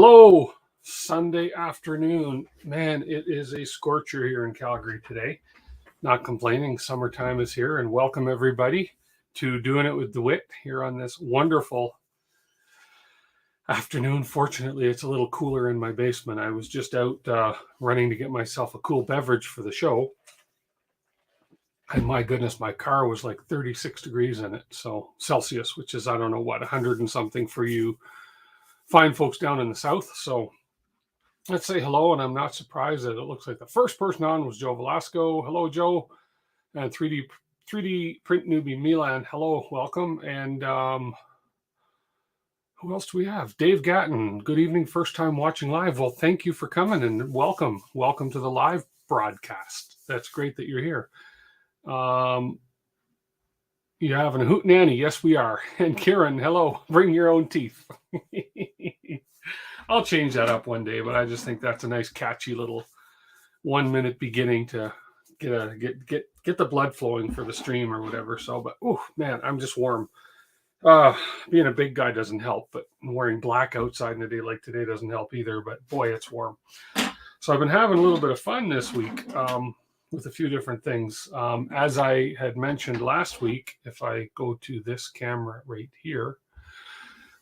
Hello, Sunday afternoon. Man, it is a scorcher here in Calgary today. Not complaining, summertime is here, and welcome everybody to Doing It with DeWitt here on this wonderful afternoon. Fortunately, it's a little cooler in my basement. I was just out running to get myself a cool beverage for the show. And my goodness, my car was like 36 degrees in it. So Celsius, which is, I don't know what, 100 and something for you fine folks down in the south. So let's say hello. And I'm not surprised that it looks like the first person on was Joe Velasco. Hello, Joe. And 3D print newbie Milan. Hello, welcome. And who else do we have? Dave Gatton. Good evening. First time watching live. Well, thank you for coming and welcome. Welcome to the live broadcast. That's great that you're here. You having a hoot nanny? Yes, we are. And Kieran, hello. Bring your own teeth. I'll change that up one day, but I just think that's a nice, catchy little 1 minute beginning to get the blood flowing for the stream or whatever. So, but oh man, I'm just warm. Being a big guy doesn't help, but wearing black outside in a day like today doesn't help either. But boy, it's warm. So I've been having a little bit of fun this week. With a few different things. As I had mentioned last week, if I go to this camera right here,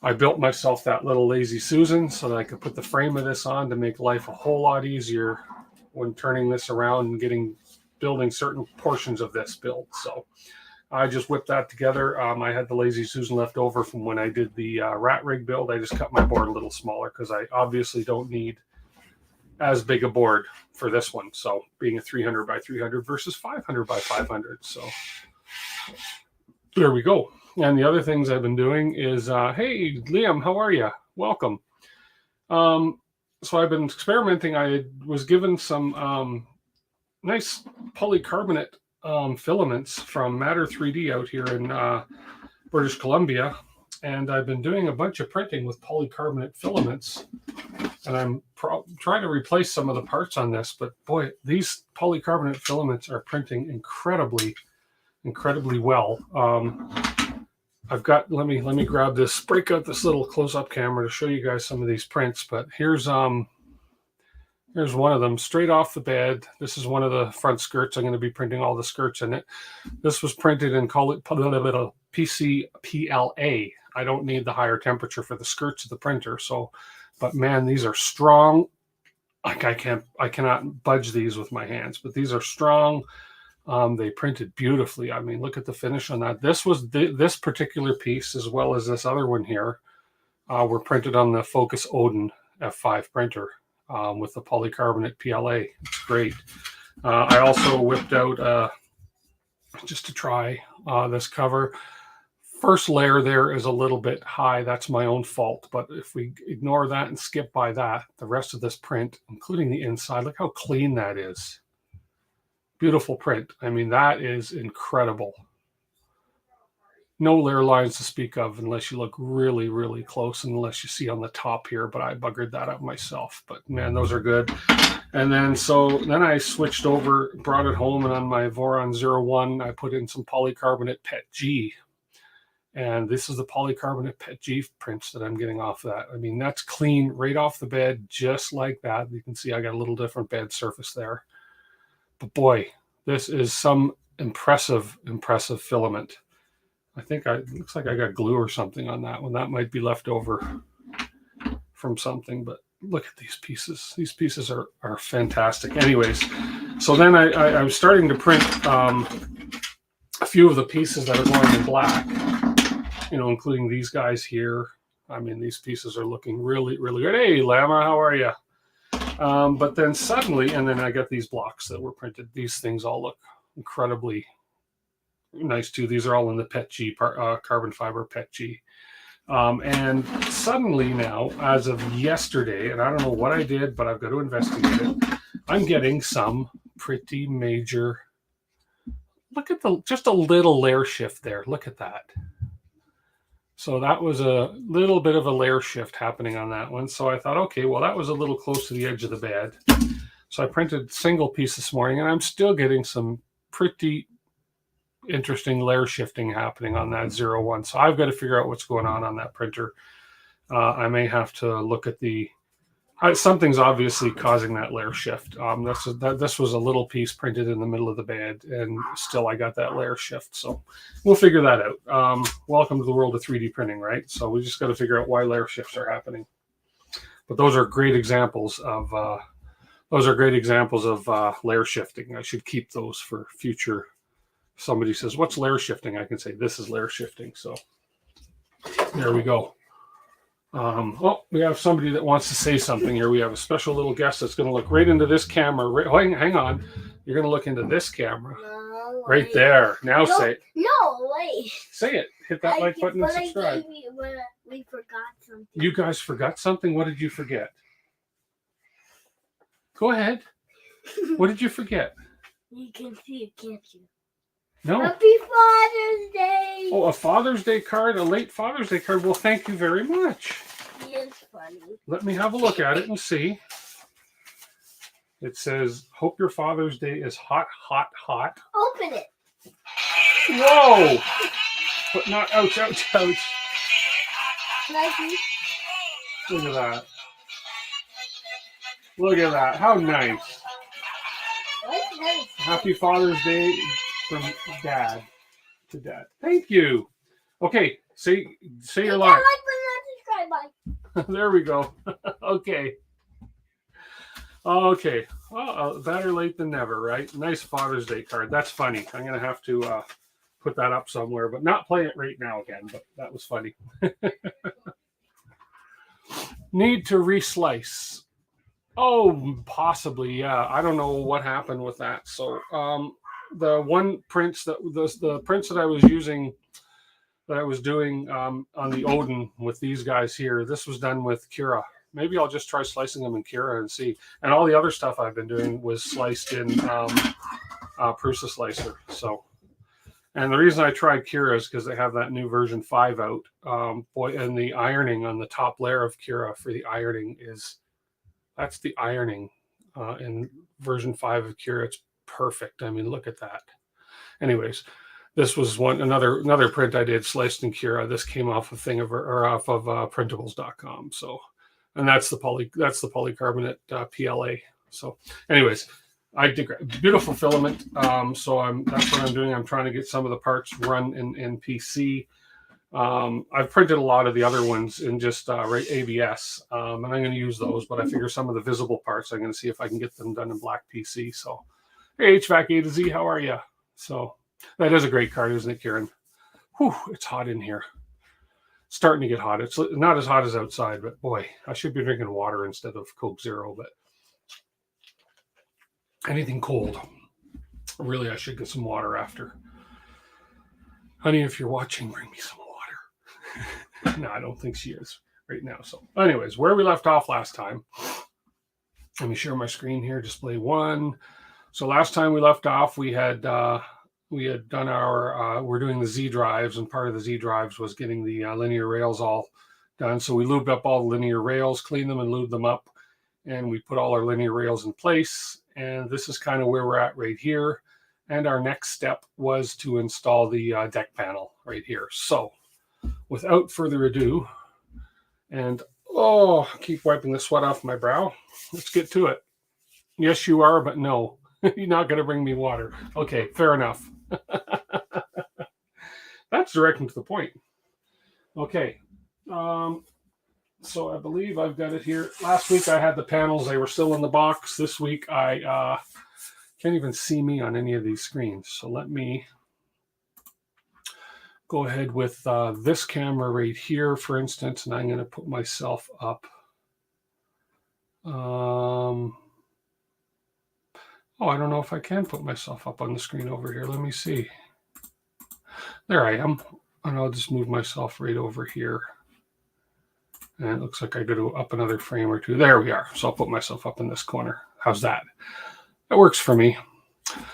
I built myself that little Lazy Susan so that I could put the frame of this on to make life a whole lot easier when turning this around and building certain portions of this build. So I just whipped that together. I had the Lazy Susan left over from when I did the rat rig build. I just cut my board a little smaller because I obviously don't need as big a board for this one. So being a 300 by 300 versus 500 by 500. So there we go. And the other things I've been doing is, hey, Liam, how are you? Welcome. So I've been experimenting. I was given some nice polycarbonate filaments from Matter 3D out here in British Columbia. And I've been doing a bunch of printing with polycarbonate filaments. And I'm trying to replace some of the parts on this, but boy, these polycarbonate filaments are printing incredibly well. I've got, let me grab this, break out this little close-up camera to show you guys some of these prints, but here's one of them straight off the bed. This is one of the front skirts. I'm going to be printing all the skirts in it. This was printed in PCPLA. I don't need the higher temperature for the skirts of the printer, so. But man, these are strong. Like I cannot budge these with my hands, but these are strong. They printed beautifully. I mean, look at the finish on that. This was this particular piece, as well as this other one here, were printed on the Focus Odin F5 printer with the polycarbonate PLA. It's great. I also whipped out, just to try this cover. First layer there is a little bit high. That's my own fault. But if we ignore that and skip by that, the rest of this print, including the inside, look how clean that is. Beautiful print. I mean, that is incredible. No layer lines to speak of unless you look really, really close, unless you see on the top here. But I buggered that up myself. But man, those are good. And then then I switched over, brought it home, and on my Voron 01, I put in some polycarbonate PET G. And this is the polycarbonate PET G prints that I'm getting off of that. I mean, that's clean right off the bed, just like that. You can see I got a little different bed surface there. But boy, this is some impressive filament. I think it looks like I got glue or something on that one. That might be left over from something, but look at these pieces. These pieces are fantastic. Anyways, so then I was starting to print a few of the pieces that are going in black. Including these guys here. I mean, these pieces are looking really, really good. Hey, Lama, how are you? But then suddenly, and then I got these blocks that were printed. These things all look incredibly nice too. These are all in the PET G, carbon fiber PET G. And suddenly now, as of yesterday, and I don't know what I did, but I've got to investigate it, I'm getting some pretty major, look at just a little layer shift there. Look at that. So that was a little bit of a layer shift happening on that one. So I thought, okay, well, that was a little close to the edge of the bed. So I printed single piece this morning, and I'm still getting some pretty interesting layer shifting happening on that 01. So I've got to figure out what's going on that printer. I may have to look at the Something's obviously causing that layer shift. This was a little piece printed in the middle of the bed, and still I got that layer shift. So we'll figure that out. Welcome to the world of 3D printing, right? So we just got to figure out why layer shifts are happening. But those are great examples of layer shifting. I should keep those for future. Somebody says, "What's layer shifting?" I can say, "This is layer shifting." So there we go. We have somebody that wants to say something here. We have a special little guest that's going to look right into this camera. Hang on. You're going to look into this camera. No, right there. Now say it. No, wait. Say it. Hit that like button and subscribe. We forgot something. You guys forgot something? What did you forget? Go ahead. What did you forget? You can see it, can't you? No. Happy Father's Day! Oh, a Father's Day card, a late Father's Day card. Well, thank you very much. He is funny. Let me have a look at it and see. It says, "Hope your Father's Day is hot, hot, hot." Open it. Whoa! But not ouch, ouch, ouch. Nike. Look at that. Look at that. How nice. What's nice? Happy Father's Day from Dad to Dad. Thank you. Okay, say your line. Like, subscribe, bye. There we go. Okay. Okay. Well, better late than never, right? Nice Father's Day card. That's funny. I'm going to have to put that up somewhere, but not play it right now again, but that was funny. Need to reslice. Oh, possibly, yeah. I don't know what happened with that. So the one prints that the prints that I was using, that I was doing on the Odin with these guys here, this was done with Cura. Maybe I'll just try slicing them in Cura and see. And all the other stuff I've been doing was sliced in Prusa Slicer. So, and the reason I tried Cura is because they have that new version 5 out. And the ironing on the top layer of Cura for the ironing that's the ironing in version 5 of Cura. It's perfect. I mean, look at that. Anyways, this was another print I did sliced in Cura. This came off of printables.com. So, and that's the polycarbonate PLA. So, anyways, I digress. Beautiful filament. So that's what I'm doing. I'm trying to get some of the parts run in PC. I've printed a lot of the other ones in just ABS, and I'm going to use those, but I figure some of the visible parts, I'm going to see if I can get them done in black PC. So, hey, HVAC A to Z, how are you? So, that is a great card, isn't it, Kieran? Whew, it's hot in here. It's starting to get hot. It's not as hot as outside, but boy, I should be drinking water instead of Coke Zero, but anything cold. Really, I should get some water after. Honey, if you're watching, bring me some water. No, I don't think she is right now. So anyways, where we left off last time, let me share my screen here, display 1. So last time we left off, we had done we're doing the Z drives, and part of the Z drives was getting the linear rails all done. So we lubed up all the linear rails, cleaned them and lubed them up, and we put all our linear rails in place. And this is kind of where we're at right here. And our next step was to install the deck panel right here. So without further ado, and keep wiping the sweat off my brow. Let's get to it. Yes, you are, but no, you're not going to bring me water. Okay, fair enough. That's direct and to the point. Okay. So I believe I've got it here. Last week I had the panels. They were still in the box. This week I can't even see me on any of these screens. So let me go ahead with this camera right here, for instance, and I'm going to put myself up. I don't know if I can put myself up on the screen over here. Let me see. There I am. And I'll just move myself right over here. And it looks like I got to up another frame or two. There we are. So I'll put myself up in this corner. How's that? That works for me.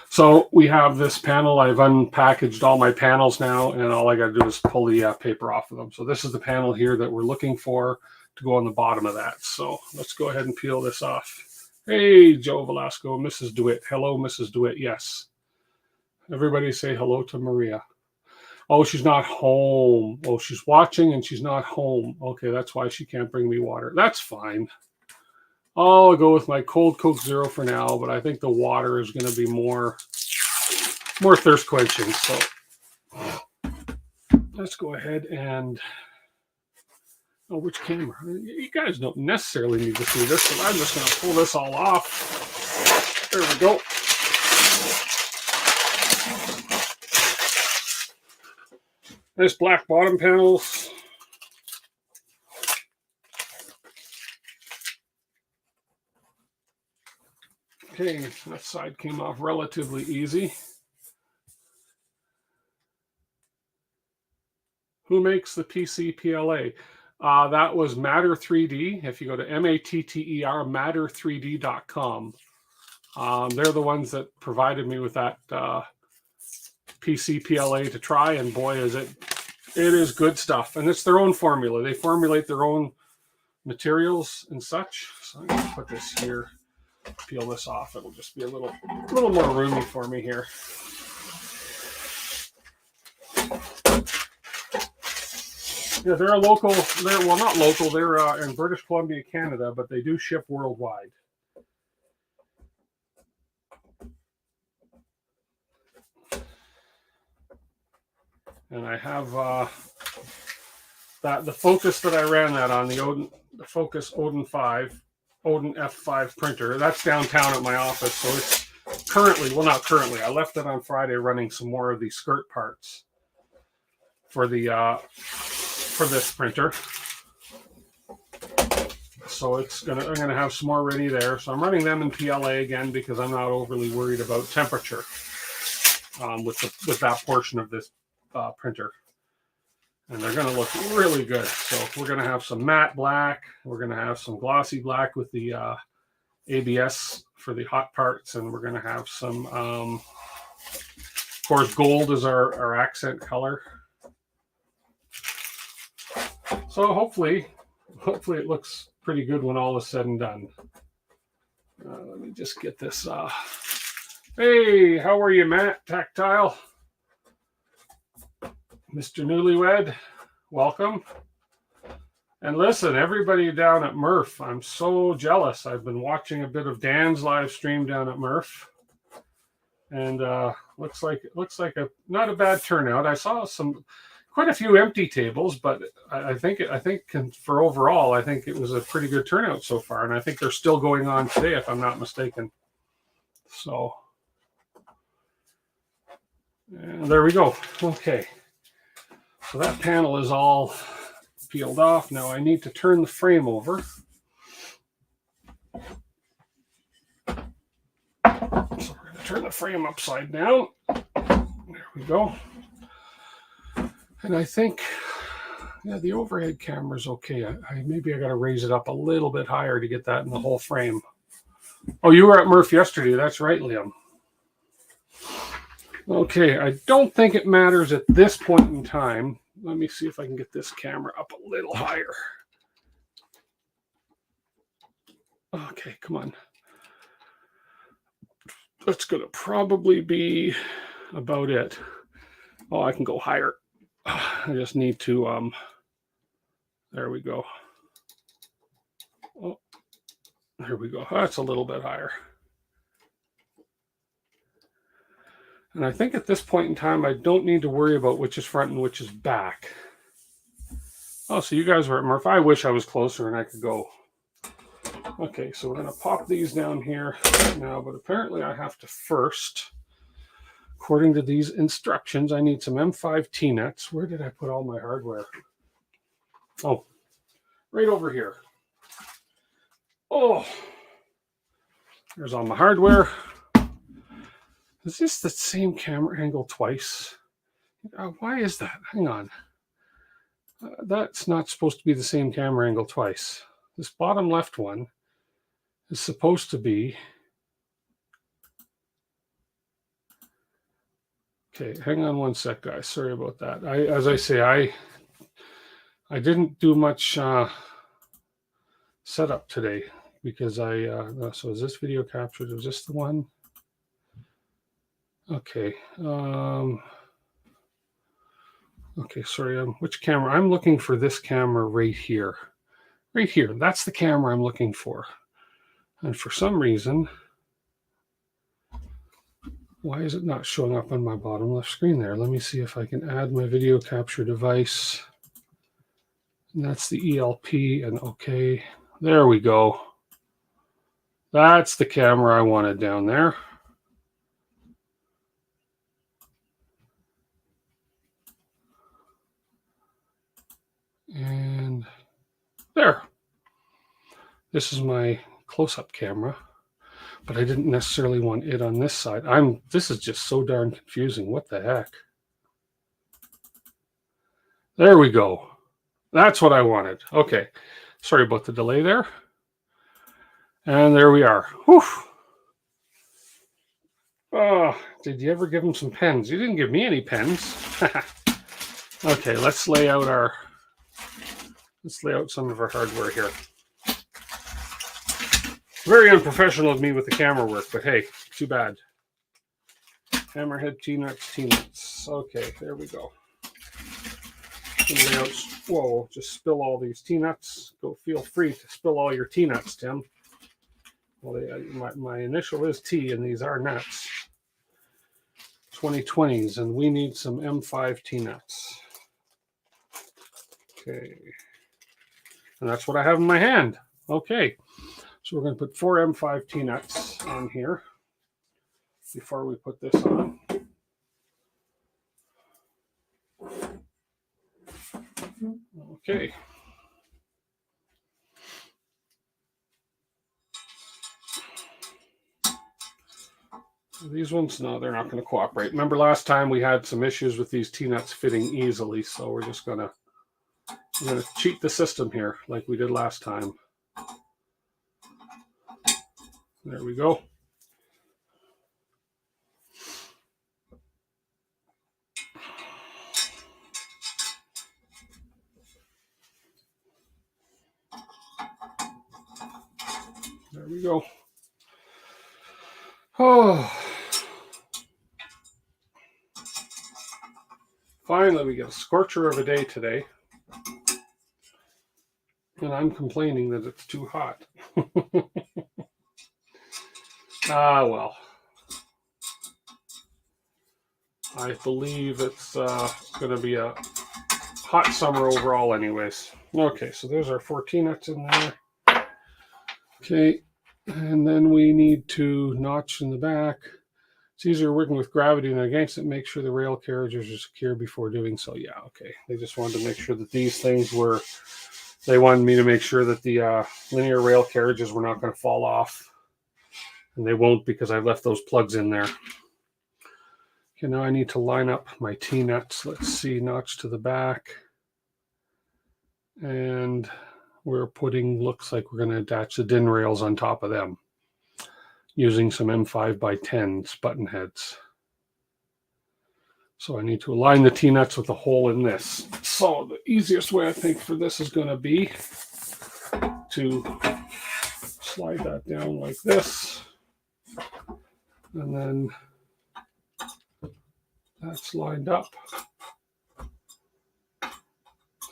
So we have this panel. I've unpackaged all my panels now, and all I got to do is pull the paper off of them. So this is the panel here that we're looking for to go on the bottom of that. So let's go ahead and peel this off. Hey, Joe Velasco, Mrs. DeWitt. Hello, Mrs. DeWitt. Yes. Everybody say hello to Maria. Oh, she's not home. Oh, she's watching and she's not home. Okay, that's why she can't bring me water. That's fine. I'll go with my cold Coke Zero for now, but I think the water is going to be more thirst quenching. So let's go ahead and, oh, which camera? You guys don't necessarily need to see this, but I'm just going to pull this all off. There we go. Nice black bottom panels. Okay, that side came off relatively easy. Who makes the PC PLA? That was Matter 3D. If you go to MATTER, matter3d.com, they're the ones that provided me with that PC PLA to try, and boy, is it is good stuff. And it's their own formula. They formulate their own materials and such. So I'm going to put this here. Peel this off. It'll just be a little more roomy for me here. Yeah, they're a local. Well, not local. They're in British Columbia, Canada, but they do ship worldwide. And I have the Focus that I ran that on, the Focus Odin F5 printer. That's downtown at my office, so it's currently, well, not currently. I left it on Friday running some more of the skirt parts for the for this printer. So I'm gonna have some more ready there. So I'm running them in PLA again because I'm not overly worried about temperature with that portion of this printer. And they're going to look really good. So we're going to have some matte black. We're going to have some glossy black with the ABS for the hot parts. And we're going to have some, of course, gold is our accent color. So hopefully it looks pretty good when all is said and done. Let me just get this. Hey, how are you, Matt? Tactile. Mr. Newlywed, welcome. And listen, everybody down at Murph, I'm so jealous. I've been watching a bit of Dan's live stream down at Murph, and looks like not a bad turnout. I saw quite a few empty tables, but I think for overall, I think it was a pretty good turnout so far, and I think they're still going on today, if I'm not mistaken. So, and there we go. Okay. So that panel is all peeled off. Now I need to turn the frame over. So we're going to turn the frame upside down. There we go. And I think, yeah, the overhead camera is okay. Maybe I got to raise it up a little bit higher to get that in the whole frame. Oh, you were at Murph yesterday. That's right, Liam. Okay, I don't think it matters at this point in time. Let me see if I can get this camera up a little higher. Okay, come on. That's going to probably be about it. Oh, I can go higher. I just need to, there we go. Oh, there we go. That's a little bit higher. And I think at this point in time, I don't need to worry about which is front and which is back. Oh, so you guys were at Murph. I wish I was closer and I could go. Okay, so we're going to pop these down here now, but apparently I have to first, according to these instructions, I need some M5 T-nuts. Where did I put all my hardware? Oh, right over here. Oh, there's all my hardware. Is this the same camera angle twice? Why is that? Hang on. That's not supposed to be the same camera angle twice. This bottom left one is supposed to be... Okay, hang on one sec, guys. Sorry about that. As I say, I didn't do much setup today because so is this video captured? Is this the one? Okay. Okay, sorry. Which camera? I'm looking for this camera right here. Right here. That's the camera I'm looking for. And for some reason, why is it not showing up on my bottom left screen there? Let me see if I can add my video capture device. And that's the ELP, and okay, there we go. That's the camera I wanted down there. And there. This is my close-up camera, but I didn't necessarily want it on this side. This is just so darn confusing. What the heck? There we go. That's what I wanted. Okay. Sorry about the delay there. And there we are. Whew. Oh, did you ever give him some pens? You didn't give me any pens. Okay, let's lay out some of our hardware here. Very unprofessional of me with the camera work, but hey, too bad. Hammerhead, T-nuts. Okay, there we go. Lay out, whoa, just spill all these T-nuts. Go, feel free to spill all your T-nuts, Tim. Well, my initial is T, and these are nuts. 2020s, and we need some M5 T-nuts. Okay. And that's what I have in my hand. Okay. So we're going to put 4 M5 T-nuts on here before we put this on. Okay. These ones, no, they're not going to cooperate. Remember last time we had some issues with these T-nuts fitting easily, so we're just going to cheat the system here like we did last time. There we go. There we go. Oh. Finally, we get a scorcher of a day today. And I'm complaining that it's too hot. Ah, well. I believe it's going to be a hot summer overall anyways. Okay, so there's our 4 T-nuts in there. Okay, and then we need to notch in the back. It's easier working with gravity than against it. Make sure the rail carriages are secure before doing so. Yeah, okay. They just wanted to make sure that these things were, they wanted me to make sure that the linear rail carriages were not going to fall off. And they won't because I left those plugs in there. Okay, now I need to line up my T-nuts. Let's see, notch to the back. And we're putting, looks like we're going to attach the DIN rails on top of them using some M5x10s button heads. So I need to align the T-nuts with a hole in this. So the easiest way I think for this is going to be to slide that down like this. And then that's lined up.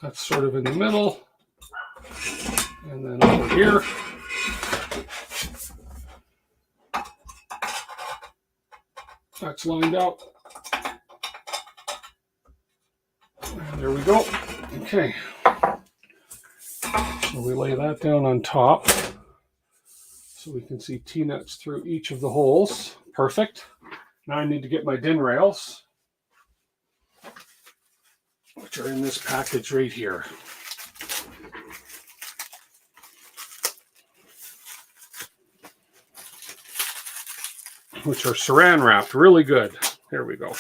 That's sort of in the middle. And then over here, that's lined up. And there we go. Okay. So we lay that down on top so we can see T-nuts through each of the holes. Perfect. Now I need to get my DIN rails, which are in this package right here. Which are saran wrapped, really good. Here we go.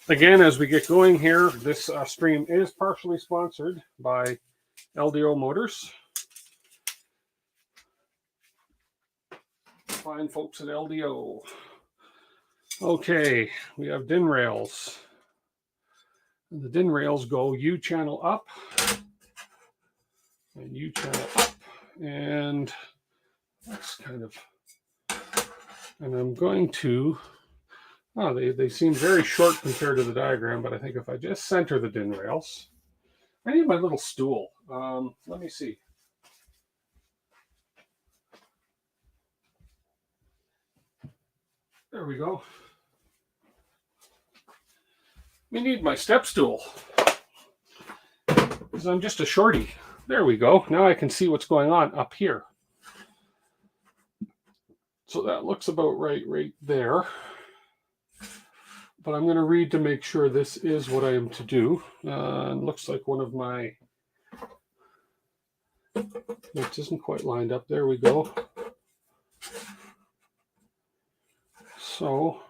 Again, as we get going here, this stream is partially sponsored by LDO Motors. Fine folks at LDO. Okay, we have DIN rails. And the DIN rails go U channel up and U channel up. And that's kind of And I'm going to, oh, they seem very short compared to the diagram, but I think if I just center the DIN rails, I need my little stool. Let me see. There we go. We need my step stool because I'm just a shorty. There we go. Now I can see what's going on up here. So that looks about right there. But I'm going to read to make sure this is what I am to do. It looks like one of my, it isn't quite lined up. There we go. So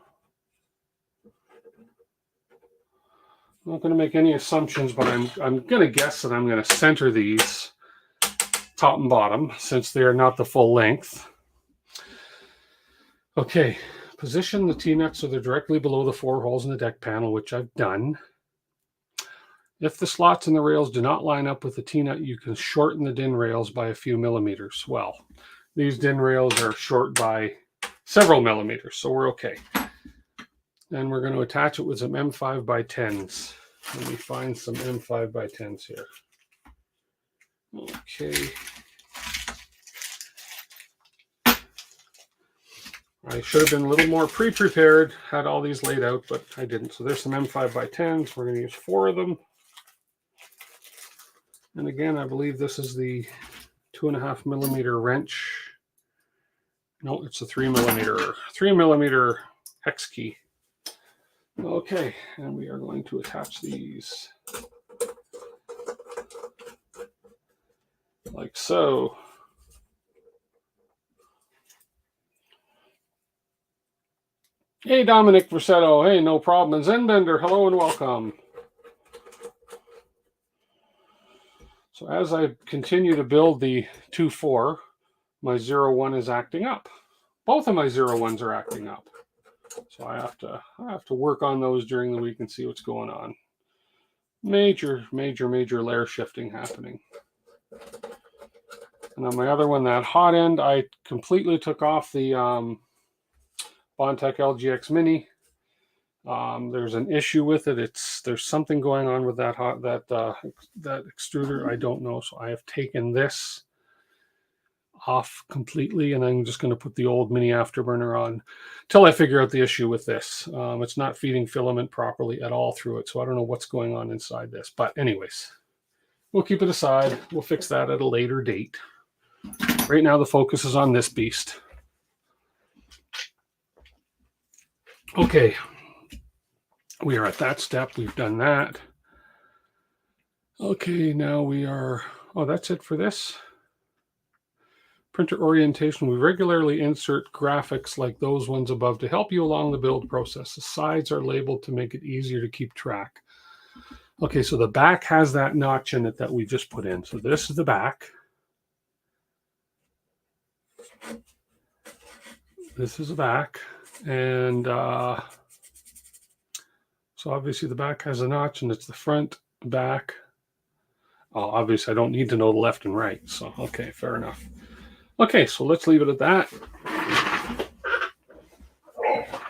I'm not going to make any assumptions, but I'm going to guess that I'm going to center these top and bottom since they are not the full length. Okay, position the T-nuts so they're directly below the 4 holes in the deck panel, which I've done. If the slots in the rails do not line up with the T-nut, you can shorten the DIN rails by a few millimeters. Well, these DIN rails are short by several millimeters, so we're okay. And we're going to attach it with some M5 by 10s. Let me find some M5 by 10s here. Okay. I should have been a little more pre-prepared, had all these laid out, but I didn't. So there's some M5 by 10s. We're going to use 4 of them. And again, I believe this is the 2.5 millimeter wrench. No, it's a 3 millimeter hex key. Okay, and we are going to attach these like so. Hey, Dominic Versetto. Hey, no problem. And Zenbender, hello and welcome. So as I continue to build the 2.4, my 0.1 is acting up. Both of my 0.1s are acting up. So I have to work on those during the week and see what's going on. Major layer shifting happening. And on my other one, that hot end, I completely took off the Bondtech LGX Mini. There's an issue with it. There's something going on with that extruder. I don't know. So I have taken this off completely, and I'm just going to put the old Mini Afterburner on till I figure out the issue with this. It's not feeding filament properly at all through it, so I don't know what's going on inside this. But anyways, we'll keep it aside. We'll fix that at a later date. Right now, the focus is on this beast. Okay. We are at that step. We've done that. Okay, now we are, oh, that's it for this. Printer orientation. We regularly insert graphics like those ones above to help you along the build process. The sides are labeled to make it easier to keep track. Okay, so the back has that notch in it that we just put in. So this is the back. This is the back. And so obviously the back has a notch, and it's the front, back. Oh, obviously I don't need to know the left and right. So, okay, fair enough. Okay, so let's leave it at that.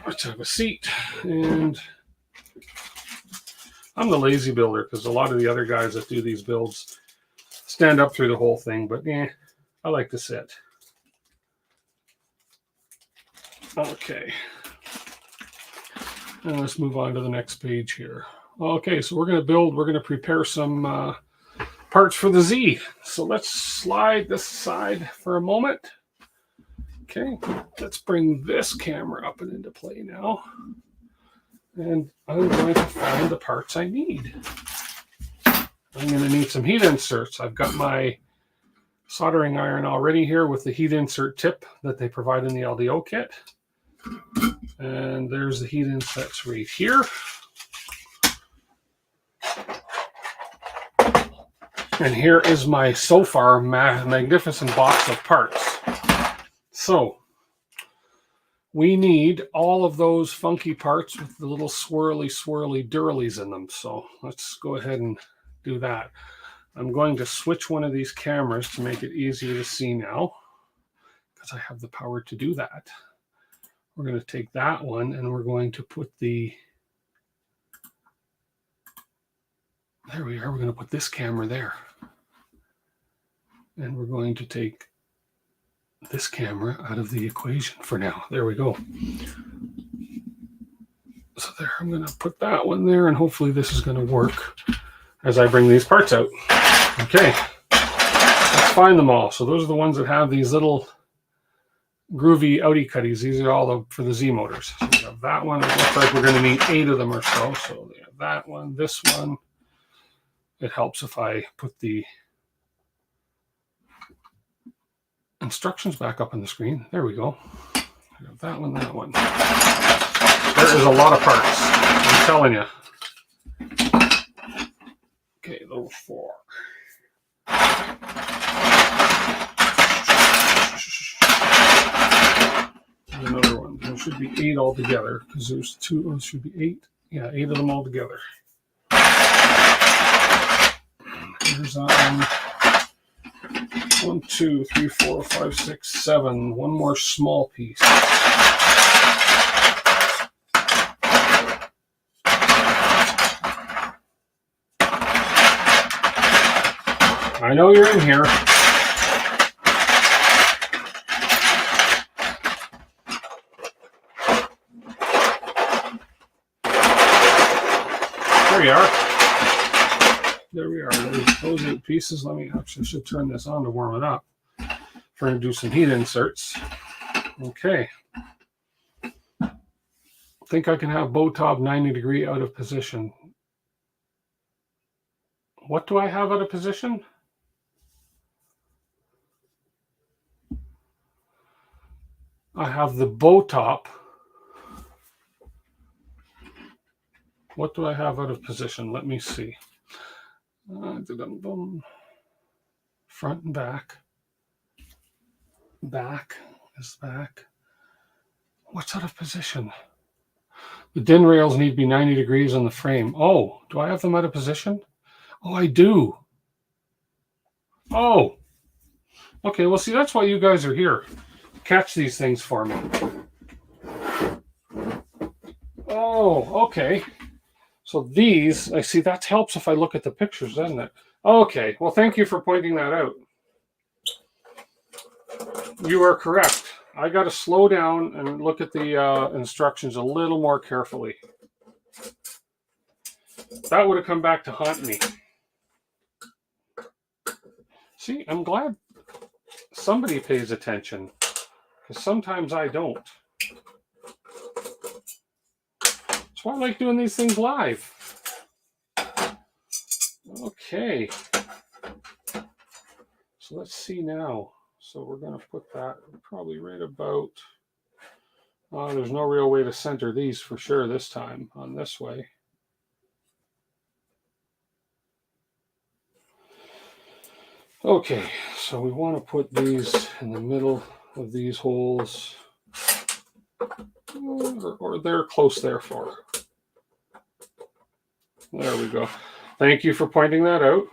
Let's have a seat. And I'm the lazy builder because a lot of the other guys that do these builds stand up through the whole thing, but I like to sit. Okay. And let's move on to the next page here. Okay, so we're going to prepare some parts for the Z. So let's slide this aside for a moment. Okay, let's bring this camera up and into play now. And I'm going to find the parts I need. I'm going to need some heat inserts. I've got my soldering iron already here with the heat insert tip that they provide in the LDO kit. And there's the heat inserts right here. And here is my so far magnificent box of parts. So we need all of those funky parts with the little swirly durlies in them. So let's go ahead and do that. I'm going to switch one of these cameras to make it easier to see now, because I have the power to do that. we're going to take that one and we're going to put the, there we are, we're going to put this camera there. And we're going to take this camera out of the equation for now. There we go. So there, I'm going to put that one there, and hopefully this is going to work as I bring these parts out. Okay, let's find them all. So those are the ones that have these little groovy outie cutties. These are all for the Z motors. So we have that one. It looks like we're going to need 8 of them or so. So we have that one, this one. It helps if I put the instructions back up on the screen. There we go. I got that one, that one. There is a lot of parts, I'm telling you. Okay, those 4. Another one. There should be 8 altogether because there's 2. Oh, it should be 8. Yeah, 8 of them all together. Here's that one. 1, 2, 3, 4, 5, 6, 7. One more small piece. I know you're in here. There you are. There we are. There's those 8 pieces. Let me actually should turn this on to warm it up. We're going to do some heat inserts. Okay. Think I can have bow top 90 degree out of position. What do I have out of position? I have the bow top. What do I have out of position? Let me see. Front and back. Back is back. What's out of position? The DIN rails need to be 90 degrees on the frame. Oh, do I have them out of position? Oh, I do. Oh. Okay, well, see, that's why you guys are here. Catch these things for me. Oh, okay. So these, I see, that helps if I look at the pictures, doesn't it? Okay, well, thank you for pointing that out. You are correct. I got to slow down and look at the instructions a little more carefully. That would have come back to haunt me. See, I'm glad somebody pays attention, because sometimes I don't. That's why I like doing these things live. Okay. So let's see now. So we're going to put that probably right about, there's no real way to center these for sure this time on this way. Okay, so we want to put these in the middle of these holes, or they're close there for. There we go. Thank you for pointing that out.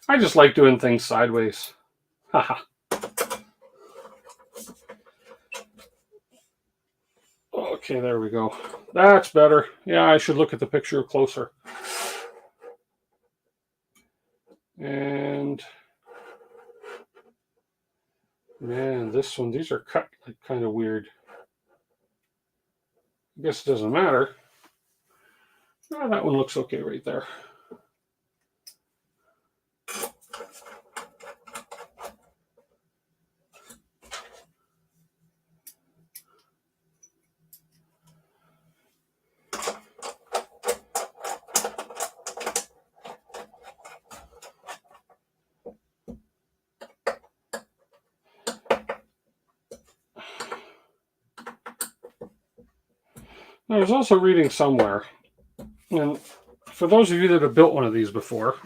I just like doing things sideways. Haha. Okay, there we go. That's better. Yeah, I should look at the picture closer. And man, this one, these are cut like kind of weird. I guess it doesn't matter. Oh, that one looks okay right there. I was also reading somewhere, and for those of you that have built one of these before,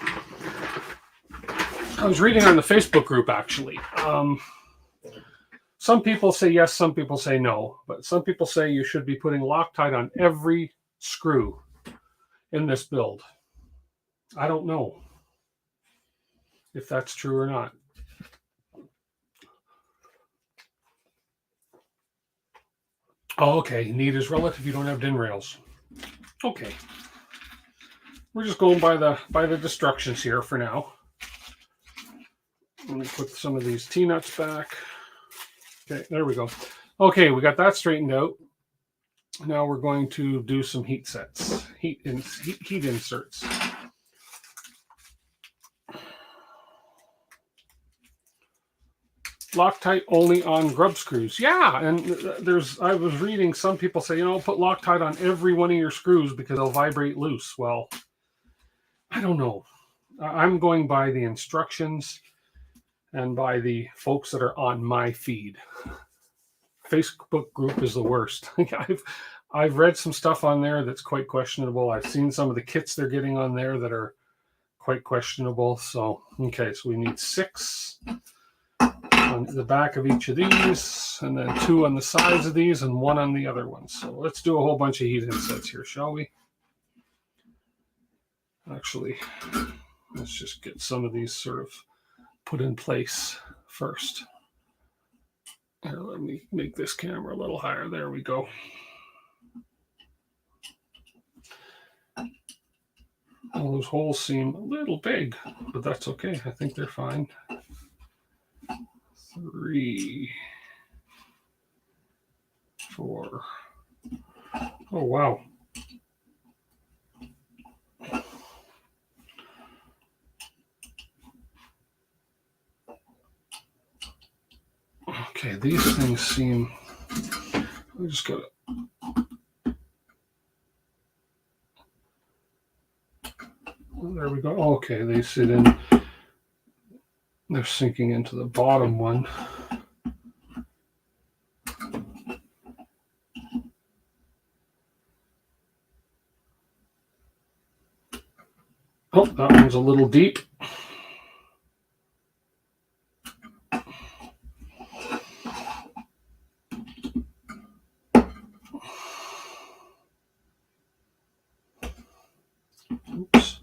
I was reading on the Facebook group actually. Some people say yes, some people say no, but some people say you should be putting Loctite on every screw in this build. I don't know if that's true or not. Oh, okay. Need is relative. You don't have DIN rails. Okay. We're just going by the destructions here for now. Let me put some of these T-nuts back. Okay, there we go. Okay, we got that straightened out. Now we're going to do some heat sets, heat inserts. Loctite only on grub screws. Yeah, and I was reading some people say, put Loctite on every one of your screws because they'll vibrate loose. Well, I don't know. I'm going by the instructions and by the folks that are on my feed. Facebook group is the worst. I've read some stuff on there that's quite questionable. I've seen some of the kits they're getting on there that are quite questionable. So, okay, so we need 6 on the back of each of these, and then 2 on the sides of these, and 1 on the other ones. So let's do a whole bunch of heat insets here, shall we? Actually, let's just get some of these sort of put in place first. Here, let me make this camera a little higher. There we go. All those holes seem a little big, but that's okay. I think they're fine. 3, 4. Oh, wow. Okay, these things seem... I just got to... There we go. Okay, they sit in... They're sinking into the bottom one. Oh, that one's a little deep. Oops.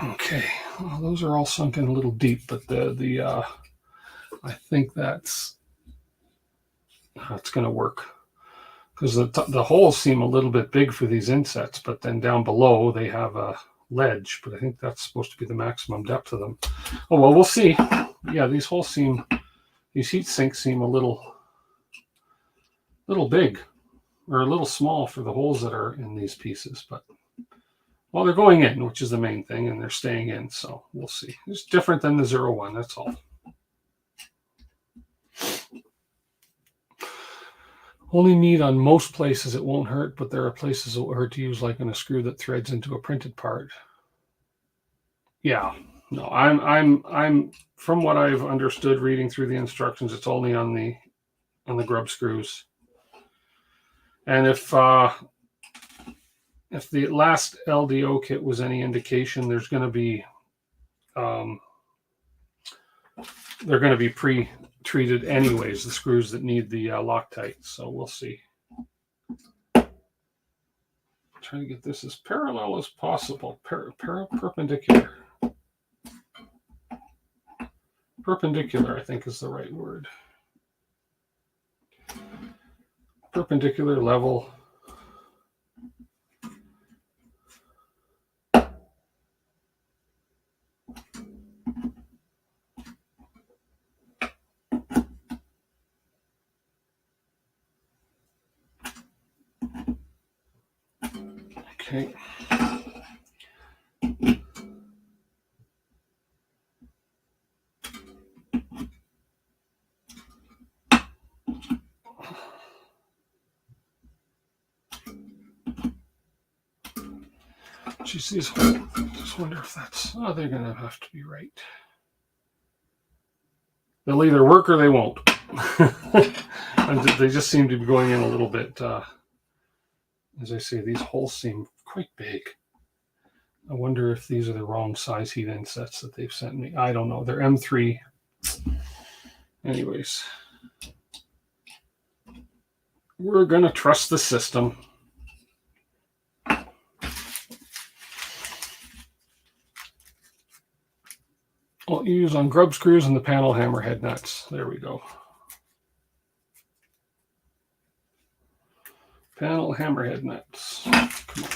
Okay, well, those are all sunk in a little deep, but I think that's going to work because the holes seem a little bit big for these insets, but then down below they have a ledge, but I think that's supposed to be the maximum depth of them. Oh, well, we'll see. Yeah, these heat sinks seem a little big or a little small for the holes that are in these pieces, but well, they're going in, which is the main thing, and they're staying in, so we'll see. It's different than the 01, that's all. Only need on most places it won't hurt, but there are places it will hurt to use, like on a screw that threads into a printed part. Yeah, no, I'm from what I've understood reading through the instructions, it's only on the grub screws. And if the last LDO kit was any indication, there's going to be they're going to be pre-treated anyways, the screws that need the Loctite. So we'll see. Trying to get this as parallel as possible. Perpendicular. Perpendicular, I think, is the right word. Perpendicular, level. Okay. Geez, these holes, just wonder if that's, oh, they're going to have to be right. They'll either work or they won't. And they just seem to be going in a little bit, as I say, these holes seem quite big. I wonder if these are the wrong size heat insets that they've sent me. I don't know. They're M3. Anyways, we're going to trust the system. I'll use on grub screws and the panel hammerhead nuts. There we go. Panel hammerhead nuts. Come on.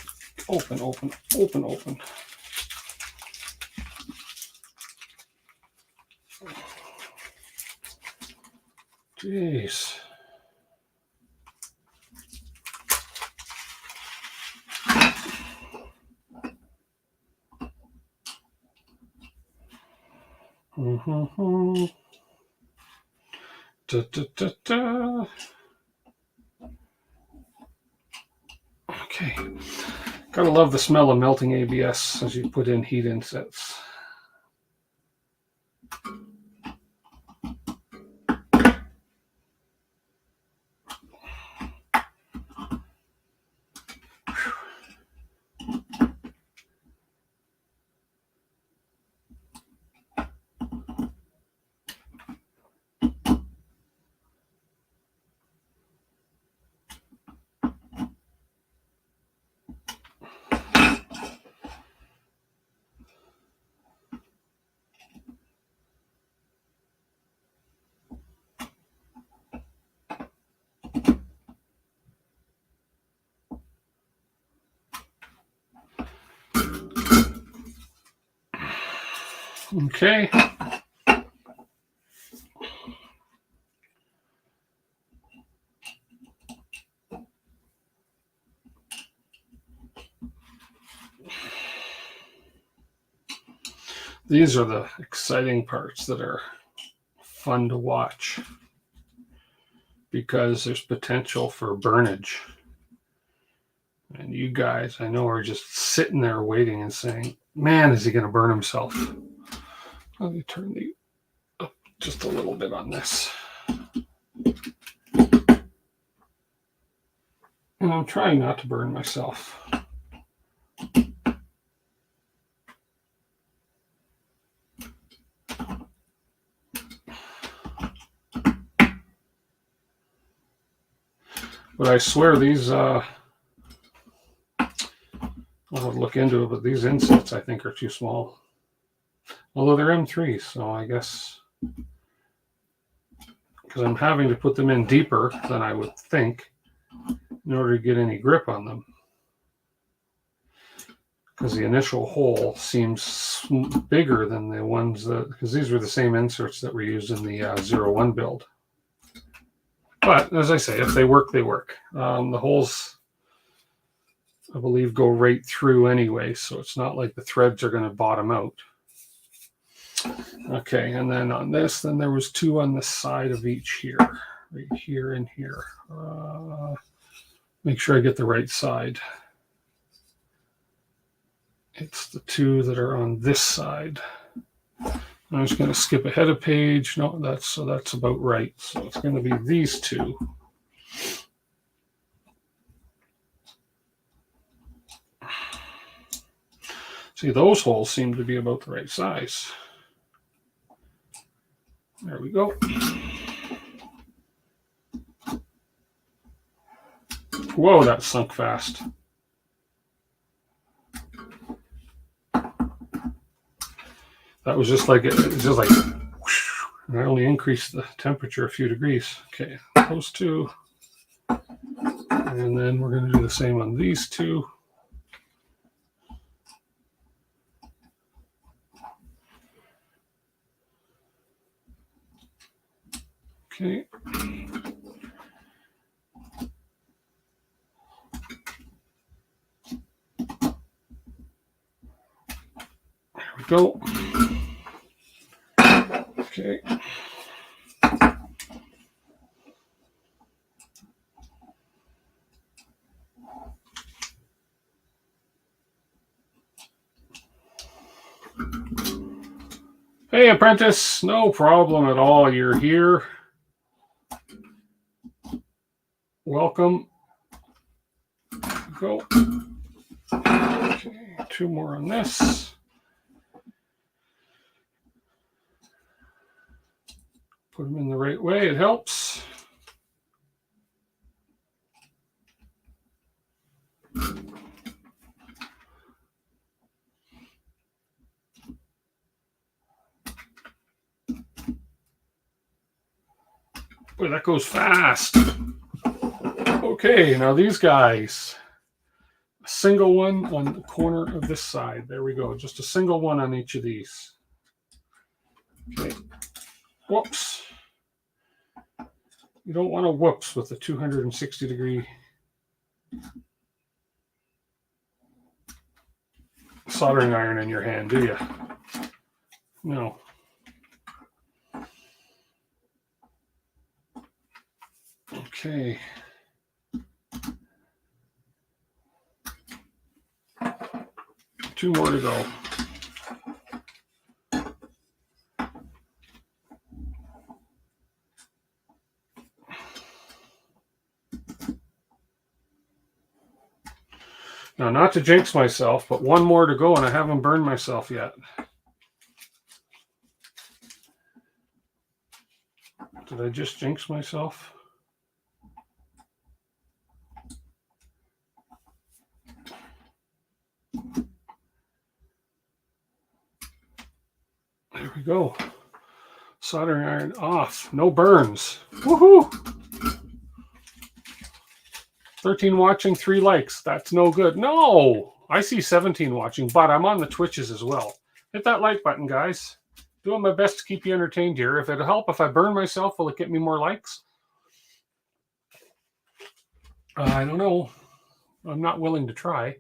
Open, open, open, open. Jeez. Mm-hmm. Da, da, da, da. Okay. Gotta love the smell of melting ABS as you put in heat insets. Okay. These are the exciting parts that are fun to watch because there's potential for burnage. And you guys, I know, are just sitting there waiting and saying, man, is he going to burn himself? Let me turn the up just a little bit on this. And I'm trying not to burn myself. But I swear these, I'll have to look into it, but these insets I think are too small. Although they're M3s, so I guess, because I'm having to put them in deeper than I would think in order to get any grip on them. Because the initial hole seems bigger than the ones that, because these were the same inserts that were used in the 01 build. But as I say, if they work, they work. The holes, I believe, go right through anyway, so it's not like the threads are going to bottom out. Okay, and then on this, then there was two on the side of each here, right here and here. Make sure I get the right side. It's the two that are on this side. I'm just going to skip ahead a page. No, that's about right. So it's going to be these two. See, those holes seem to be about the right size. There we go. Whoa, that sunk fast. That was just like whoosh, and I only increased the temperature a few degrees. Okay, those two. And then we're going to do the same on these two. Okay. There we go. Okay. Hey, apprentice, no problem at all. You're here. Welcome. Go. Okay. Okay, 2 more on this. Put them in the right way, it helps. Boy, that goes fast. Okay, now these guys. A single one on the corner of this side. There we go. Just a single one on each of these. Okay. Whoops. You don't want to whoops with a 260-degree soldering iron in your hand, do you? No. Okay. Two more to go. Now, not to jinx myself, but one more to go and I haven't burned myself yet. Did I just jinx myself? There we go. Soldering iron off. No burns. Woohoo! 13 watching, 3 likes. That's no good. No! I see 17 watching, but I'm on the Twitches as well. Hit that like button, guys. Doing my best to keep you entertained here. If it'll help, if I burn myself, will it get me more likes? I don't know. I'm not willing to try.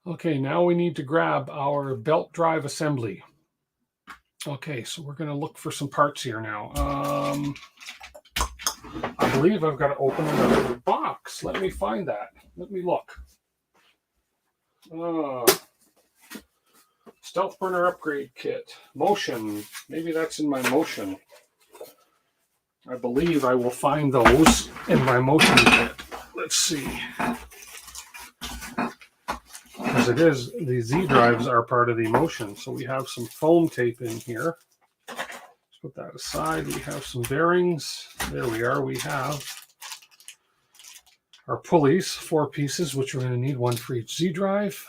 Okay, now we need to grab our belt drive assembly. Okay, so we're going to look for some parts here now. I believe I've got to open another box. Let me find that. Let me look. Stealth burner upgrade kit. Motion. Maybe that's in my motion. I believe I will find those in my motion kit. Let's see. Because it is, the Z drives are part of the motion. So we have some foam tape in here. Let's put that aside. We have some bearings. There we are. We have our pulleys, 4 pieces, which we're going to need, 1 for each Z drive.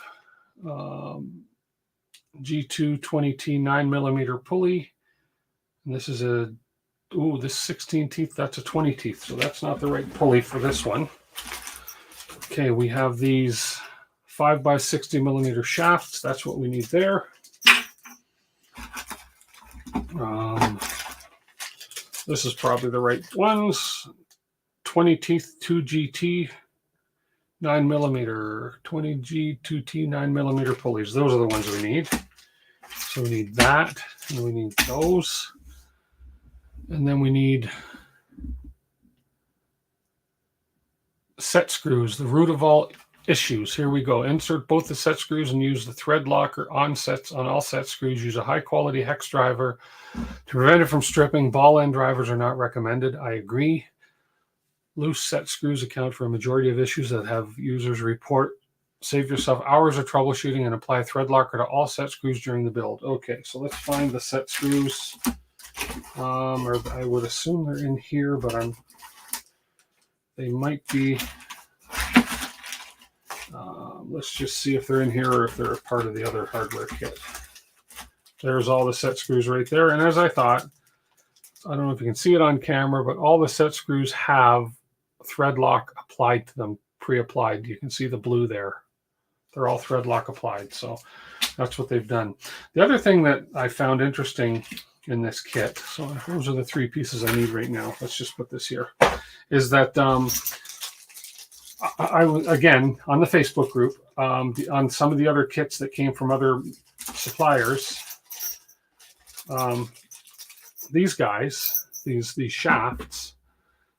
G2 20T 9mm pulley. And this is a, this 16 teeth, that's a 20 teeth. So that's not the right pulley for this one. Okay, we have these 5x60mm shafts. That's what we need there. This is probably the right ones. 20 teeth 2GT 9mm 20G 2T 9mm pulleys. Those are the ones we need. So we need that, and we need those, and then we need set screws. The root of all issues. Here we go. Insert both the set screws and use the thread locker on all set screws. Use a high quality hex driver to prevent it from stripping. Ball end drivers are not recommended. I agree. Loose set screws account for a majority of issues that have users report. Save yourself hours of troubleshooting and apply thread locker to all set screws during the build. Okay, so let's find the set screws. Or I would assume they're in here, but they might be. Let's just see if they're in here or if they're a part of the other hardware kit. There's all the set screws right there. And as I thought, I don't know if you can see it on camera, but all the set screws have thread lock applied to them, pre-applied. You can see the blue there. They're all thread lock applied. So that's what they've done. The other thing that I found interesting in this kit, so those are the 3 pieces I need right now. Let's just put this here, is that I again, on the Facebook group, on some of the other kits that came from other suppliers, these guys, these shafts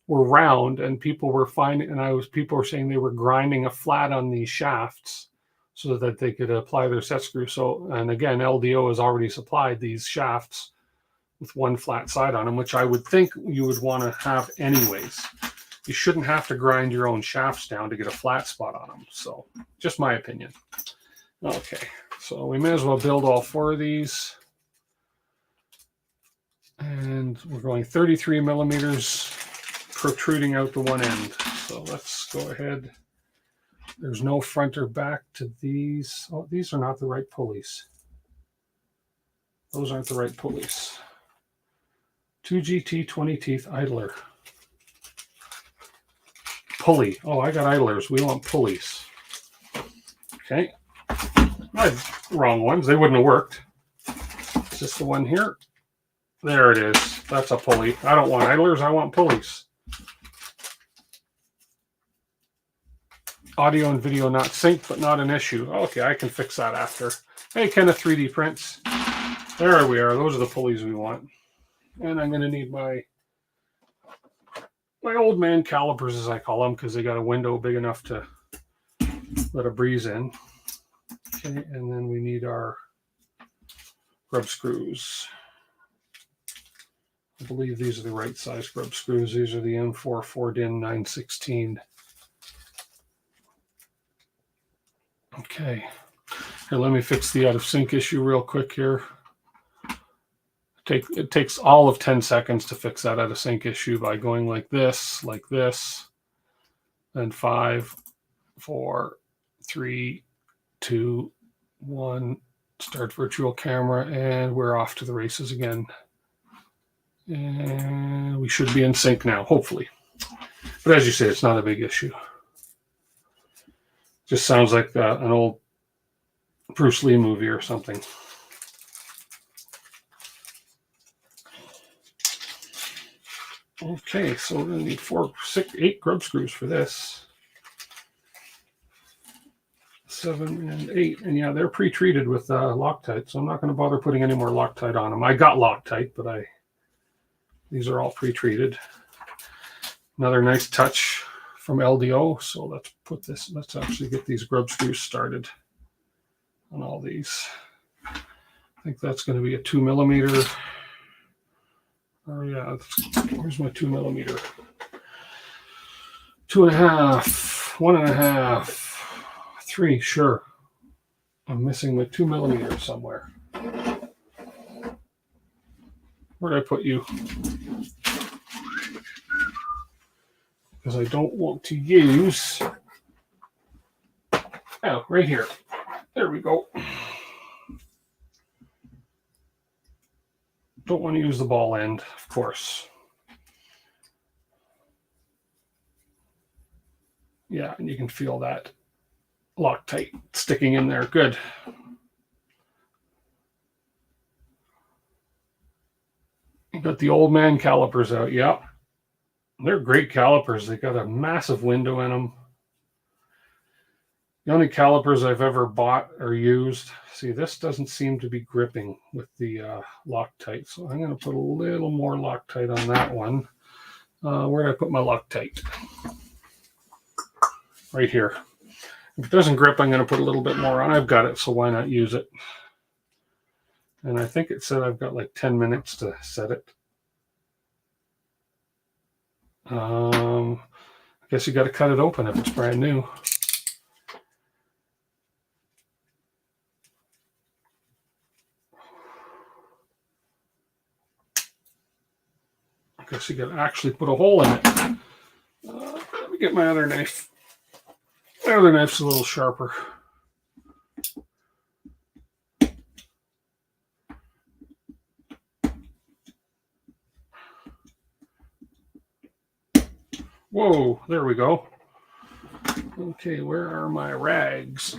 were round, and people were finding, and people were saying they were grinding a flat on these shafts so that they could apply their set screw. So, and again, LDO has already supplied these shafts with 1 flat side on them, which I would think you would want to have anyways. You shouldn't have to grind your own shafts down to get a flat spot on them. So, just my opinion. Okay, so we may as well build all 4 of these. And we're going 33 millimeters protruding out the one end. So let's go ahead. There's no front or back to these. Oh, these are not the right pulleys. Those aren't the right pulleys. 2GT 20 teeth idler. Pulley. Oh, I got idlers. We want pulleys. Okay. Wrong ones. They wouldn't have worked. Is this the one here? There it is. That's a pulley. I don't want idlers. I want pulleys. Audio and video not synced, but not an issue. Okay, I can fix that after. Hey, Kenneth 3D prints. There we are. Those are the pulleys we want. And I'm going to need my old man calipers, as I call them, because they got a window big enough to let a breeze in. Okay, and then we need our grub screws. I believe these are the right size grub screws. These are the M4 4DIN 916. Okay, here, let me fix the out of sync issue real quick here. It takes all of 10 seconds to fix that out of sync issue by going like this, then 5, 4, 3, 2, 1, start virtual camera, and we're off to the races again. And we should be in sync now, hopefully. But as you say, it's not a big issue. Just sounds like an old Bruce Lee movie or something. Okay, so we're going to need 4, 6, 8 grub screws for this. 7 and 8. And yeah, they're pre-treated with Loctite, so I'm not going to bother putting any more Loctite on them. I got Loctite, but these are all pre-treated. Another nice touch from LDO. So let's actually get these grub screws started on all these. I think that's going to be a 2 millimeter. Oh yeah, where's my 2 millimeter? 2.5, 1.5, 3, sure. I'm missing my 2 millimeter somewhere. Where did I put you? Because I don't want to use. Oh, right here. There we go. Don't want to use the ball end, of course. Yeah, and you can feel that Loctite sticking in there. Good. You got the old man calipers out. Yep. They're great calipers. They got a massive window in them. The only calipers I've ever bought or used. See, this doesn't seem to be gripping with the Loctite. So I'm going to put a little more Loctite on that one. Where did I put my Loctite? Right here. If it doesn't grip, I'm going to put a little bit more on. I've got it, so why not use it? And I think it said I've got like 10 minutes to set it. I guess you got to cut it open if it's brand new. I guess you got to actually put a hole in it. Let me get my other knife. My other knife's a little sharper. Whoa, there we go. Okay, where are my rags?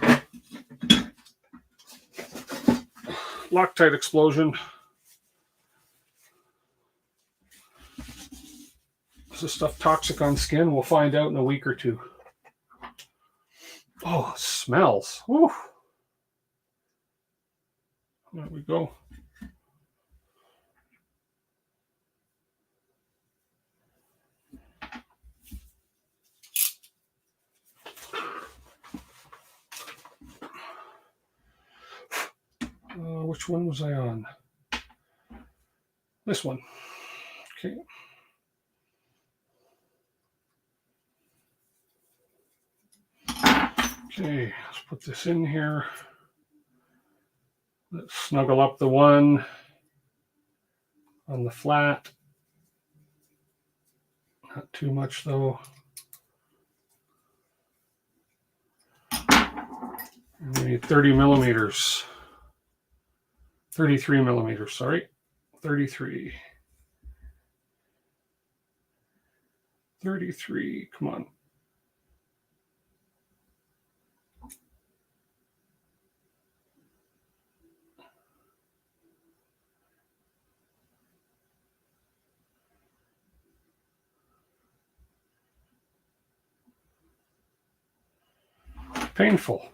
Loctite explosion. Is this stuff toxic on skin? We'll find out in a week or two. Oh, it smells. Woo. There we go. Which one was I on? This one. Okay. Okay, let's put this in here. Let's snuggle up the one on the flat. Not too much though. And we need 30 millimeters. 33 millimeters, sorry. 33. 33, come on. Painful.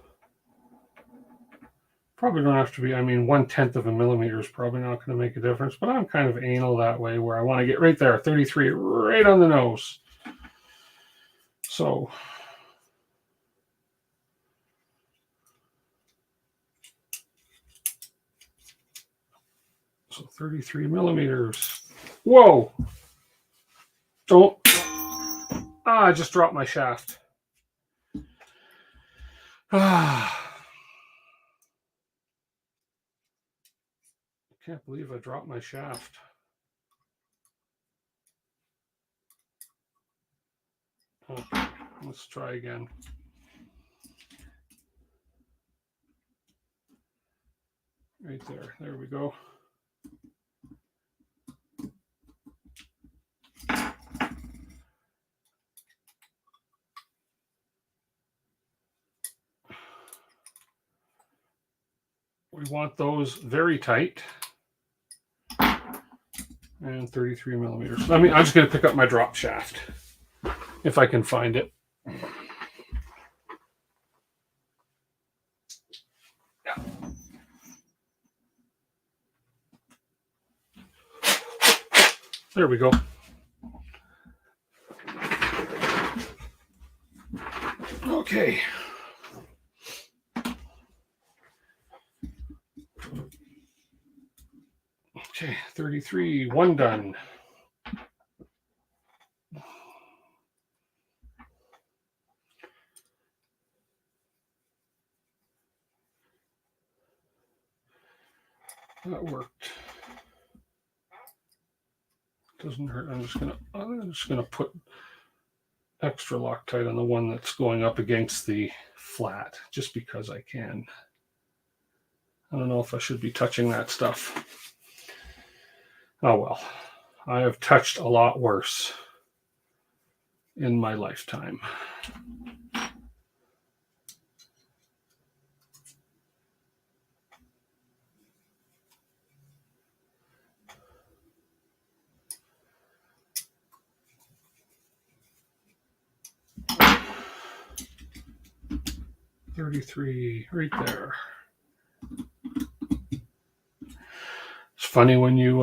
Probably don't have to be, I mean, 1/10 of a millimeter is probably not going to make a difference, but I'm kind of anal that way where I want to get right there, 33, right on the nose. So 33 millimeters. Whoa! Don't. I just dropped my shaft. I can't believe I dropped my shaft. Okay, let's try again. Right there. There we go. We want those very tight. And 33 millimeters. I'm just going to pick up my drop shaft if I can find it. Yeah. There we go. Okay. Okay, 33, one done. That worked. Doesn't hurt. I'm just gonna put extra Loctite on the one that's going up against the flat, just because I can. I don't know if I should be touching that stuff. Oh well, I have touched a lot worse in my lifetime. $33 right there. It's funny when you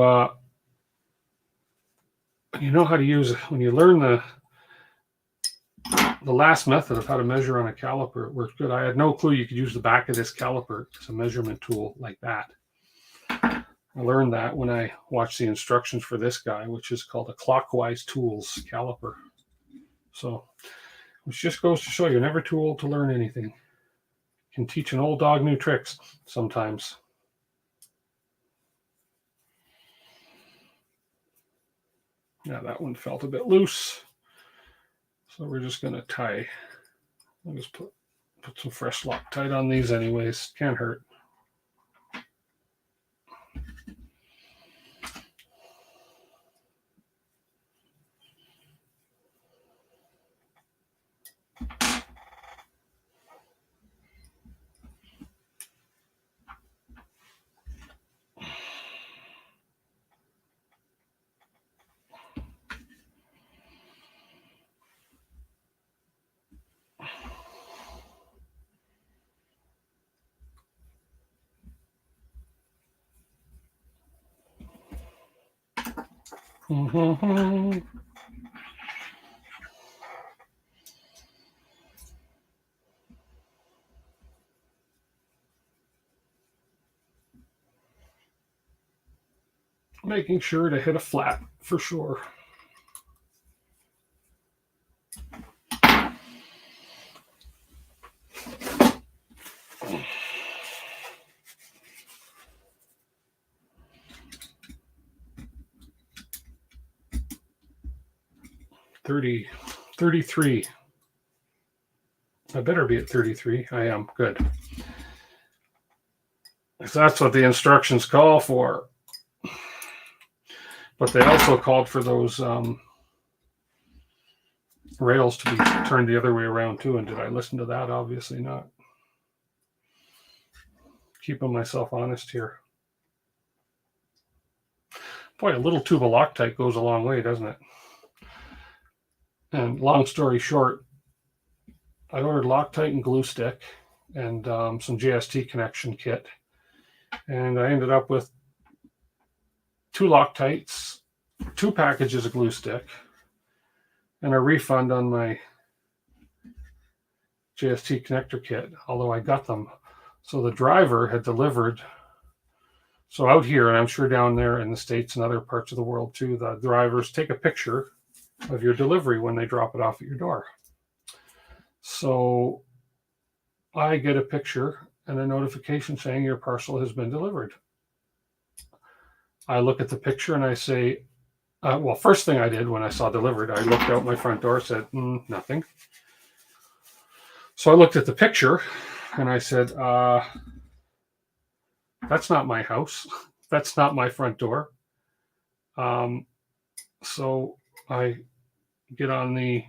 know how to use it, when you learn the last method of how to measure on a caliper, it worked good. I had no clue you could use the back of this caliper as a measurement tool like that. I learned that when I watched the instructions for this guy, which is called a Clockwise Tools caliper. So, which just goes to show you're never too old to learn anything. You can teach an old dog new tricks sometimes. Yeah, that one felt a bit loose. So we're just going to tie. I'll just put some fresh Loctite on these anyways. Can't hurt. Making sure to hit a flat for sure. 30, 33. I better be at 33. I am. Good. That's what the instructions call for. But they also called for those rails to be turned the other way around too. And did I listen to that? Obviously not. Keeping myself honest here. Boy, a little tube of Loctite goes a long way, doesn't it? And long story short, I ordered Loctite and glue stick and some JST connection kit. And I ended up with 2 Loctites, 2 packages of glue stick, and a refund on my JST connector kit, although I got them. So the driver had delivered. So out here, and I'm sure down there in the States and other parts of the world too, the drivers take a picture of your delivery when they drop it off at your door. So I get a picture and a notification saying your parcel has been delivered. I look at the picture and I say, well, first thing I did when I saw delivered, I looked out my front door, said, nothing. So I looked at the picture and I said, that's not my house. That's not my front door. So I get on the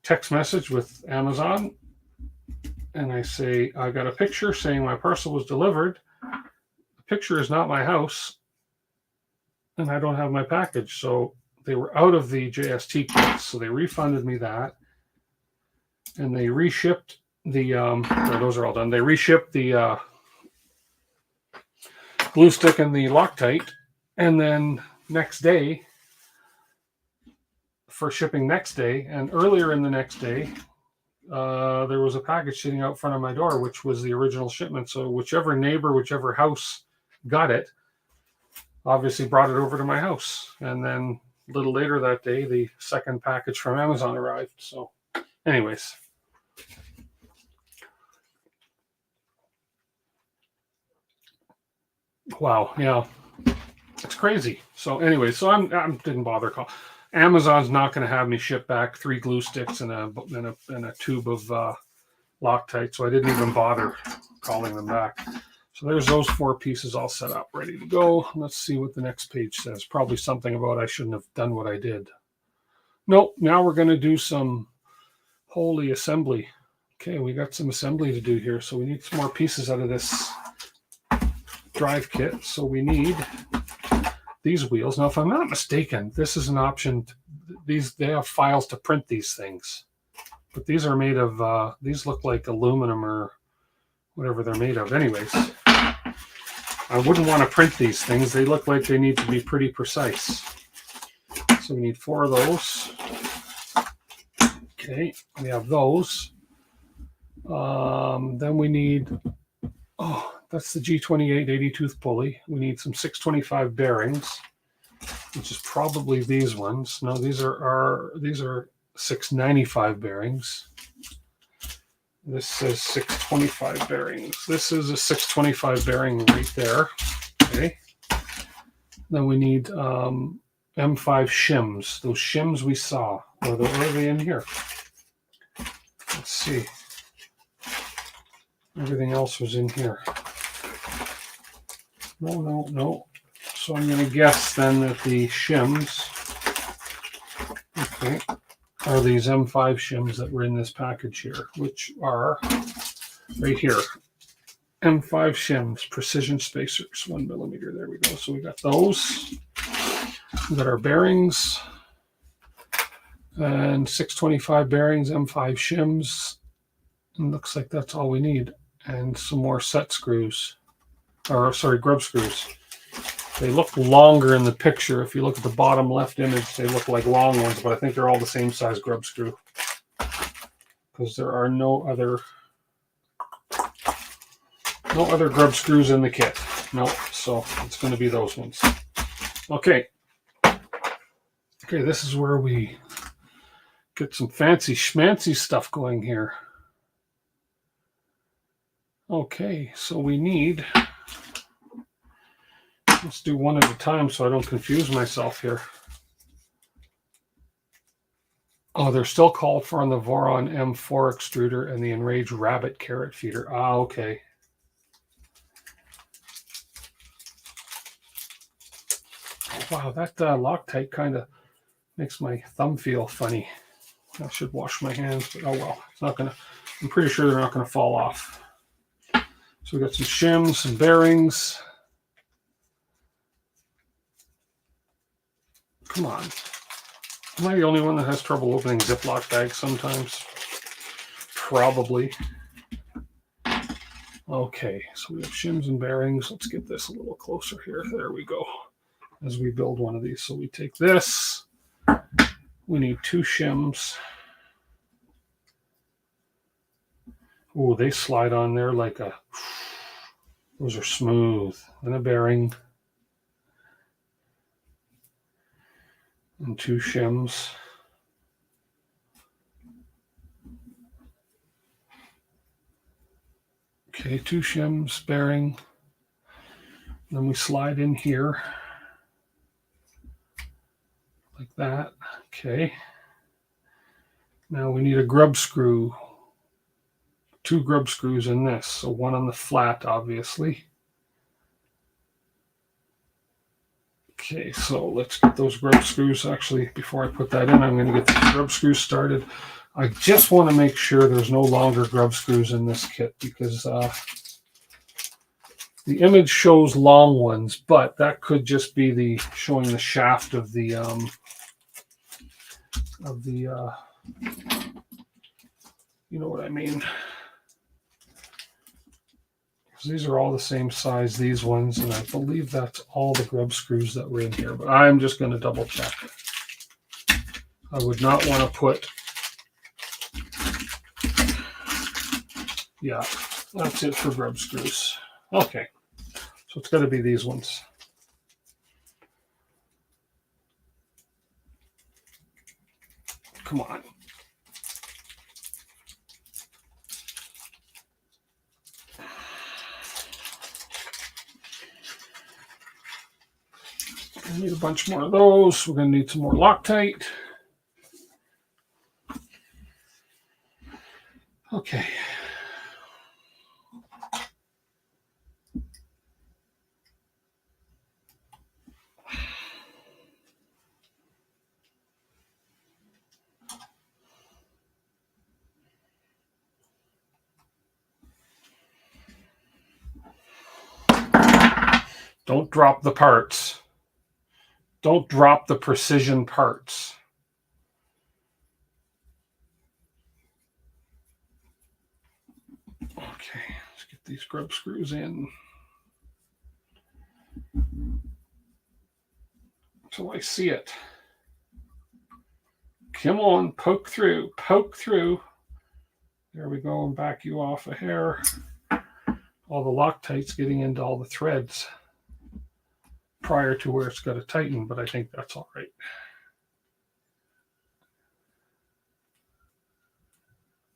text message with Amazon and I say, I got a picture saying my parcel was delivered. The picture is not my house and I don't have my package. So they were out of the JST kits. So they refunded me that and they reshipped the, those are all done. They reshipped the glue stick and the Loctite. And then next day, for shipping next day, and earlier in the next day, there was a package sitting out front of my door, which was the original shipment. So whichever neighbor, whichever house got it, obviously brought it over to my house. And then a little later that day, the second package from Amazon arrived. So anyways. Wow, yeah. It's crazy. So anyway, so I didn't bother calling. Amazon's not going to have me ship back 3 glue sticks and a tube of Loctite, so I didn't even bother calling them back. So there's those 4 pieces all set up, ready to go. Let's see what the next page says. Probably something about I shouldn't have done what I did. Nope, now we're going to do some holy assembly. Okay, we got some assembly to do here, so we need some more pieces out of this drive kit. So we need these wheels. Now, if I'm not mistaken, this is an option. They have files to print these things, but these are made of, these look like aluminum or whatever they're made of. Anyways, I wouldn't want to print these things. They look like they need to be pretty precise. So we need 4 of those. Okay, we have those. Then we need, that's the G28 80-tooth pulley. We need some 625 bearings, which is probably these ones. No, these are 695 bearings. This says 625 bearings. This is a 625 bearing right there. Okay. Then we need M5 shims. Those shims we saw. Are they in here? Let's see. Everything else was in here. No. So I'm going to guess then that the shims, okay, are these M5 shims that were in this package here, which are right here. M5 shims, precision spacers, 1 millimeter. There we go. So we got those. We got our bearings and 625 bearings, M5 shims. And looks like that's all we need. And some more set screws. Grub screws. They look longer in the picture. If you look at the bottom left image, they look like long ones, but I think they're all the same size grub screw. Because there are no other grub screws in the kit. No, so it's going to be those ones. Okay. Okay, this is where we get some fancy schmancy stuff going here. Okay, so we need, let's do one at a time so I don't confuse myself here. Oh, they're still called for on the Voron M4 extruder and the Enraged Rabbit carrot feeder. Ah, okay. Wow, that Loctite kind of makes my thumb feel funny. I should wash my hands, but oh well. It's not gonna. I'm pretty sure they're not gonna fall off. So we got some shims, some bearings. Come on. Am I the only one that has trouble opening Ziploc bags sometimes? Probably. Okay, so we have shims and bearings. Let's get this a little closer here. There we go. As we build one of these. So we take this. We need 2 shims. Oh, they slide on there like a... Those are smooth. And a bearing. And 2 shims. Okay, 2 shims, bearing. Then we slide in here. Like that. Okay. Now we need a grub screw. 2 grub screws in this. So one on the flat, obviously. Okay, so let's get those grub screws. Actually, before I put that in, I'm going to get the grub screws started. I just want to make sure there's no longer grub screws in this kit because the image shows long ones, but that could just be the showing the shaft of the you know what I mean. These are all the same size, these ones, and I believe that's all the grub screws that were in here, but I'm just going to double check. I would not want to put, yeah, that's it for grub screws. Okay, so it's got to be these ones. Come on. I need a bunch more of those. We're going to need some more Loctite. Okay. Don't drop the parts. Don't drop the precision parts. Okay, let's get these grub screws in. So I see it. Come on, poke through, poke through. There we go, and back you off a hair. All the Loctite's getting into all the threads prior to where it's got to tighten, but I think that's all right.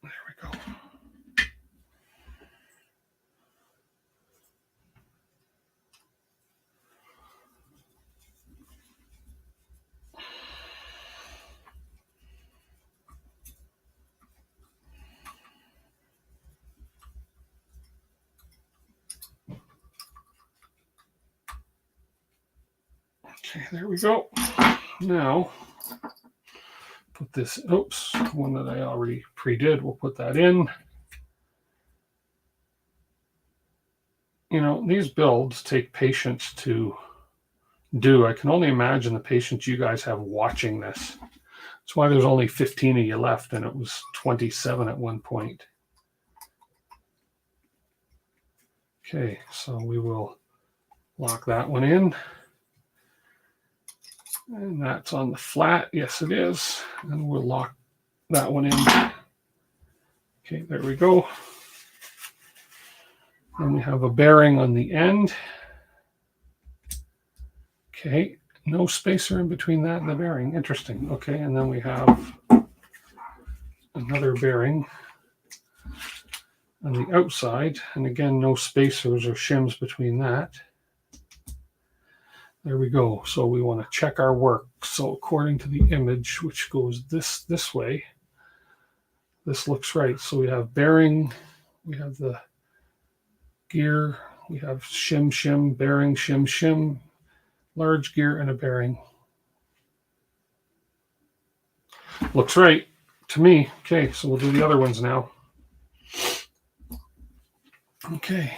There we go. Okay, there we go. Now, put this, oops, one that I already pre-did, we'll put that in. You know, these builds take patience to do. I can only imagine the patience you guys have watching this. That's why there's only 15 of you left, and it was 27 at one point. Okay, so we will lock that one in. And that's on the flat. Yes, it is. And we'll lock that one in. Okay, there we go. And we have a bearing on the end. Okay, no spacer in between that and the bearing. Interesting. Okay, and then we have another bearing on the outside. And again, no spacers or shims between that. There we go. So we want to check our work. So according to the image, which goes this way, this looks right. So we have bearing, we have the gear, we have shim, bearing, shim, large gear, and a bearing. Looks right to me. Okay, so we'll do the other ones now. Okay.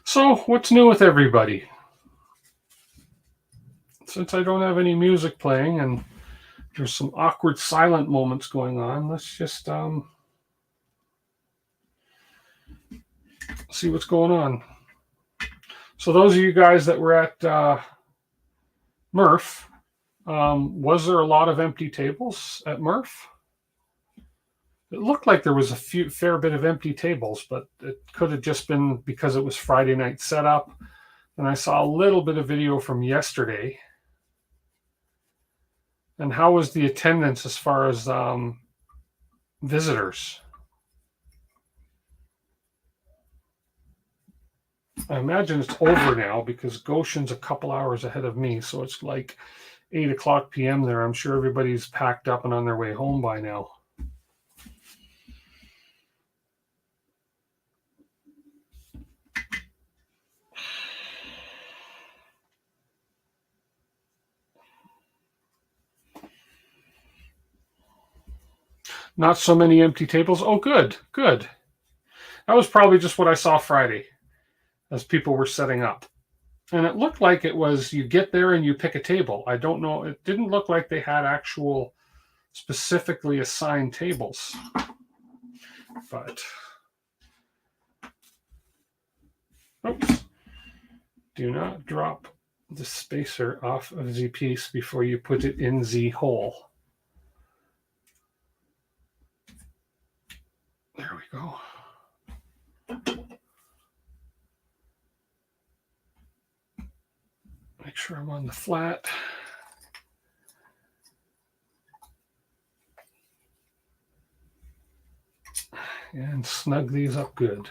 So, what's new with everybody? Since I don't have any music playing and there's some awkward silent moments going on, let's just see what's going on. So, those of you guys that were at Murph, was there a lot of empty tables at Murph? It looked like there was a fair bit of empty tables, but it could have just been because it was Friday night setup. And I saw a little bit of video from yesterday. And how was the attendance as far as visitors? I imagine it's over now because Goshen's a couple hours ahead of me. So it's like 8 o'clock p.m. there. I'm sure everybody's packed up and on their way home by now. Not so many empty tables. Oh, good. That was probably just what I saw Friday as people were setting up. And it looked like it was you get there and you pick a table. I don't know. It didn't look like they had actual specifically assigned tables. But, oops. Do not drop the spacer off of the piece before you put it in the hole. There we go. Make sure I'm on the flat. And snug these up good.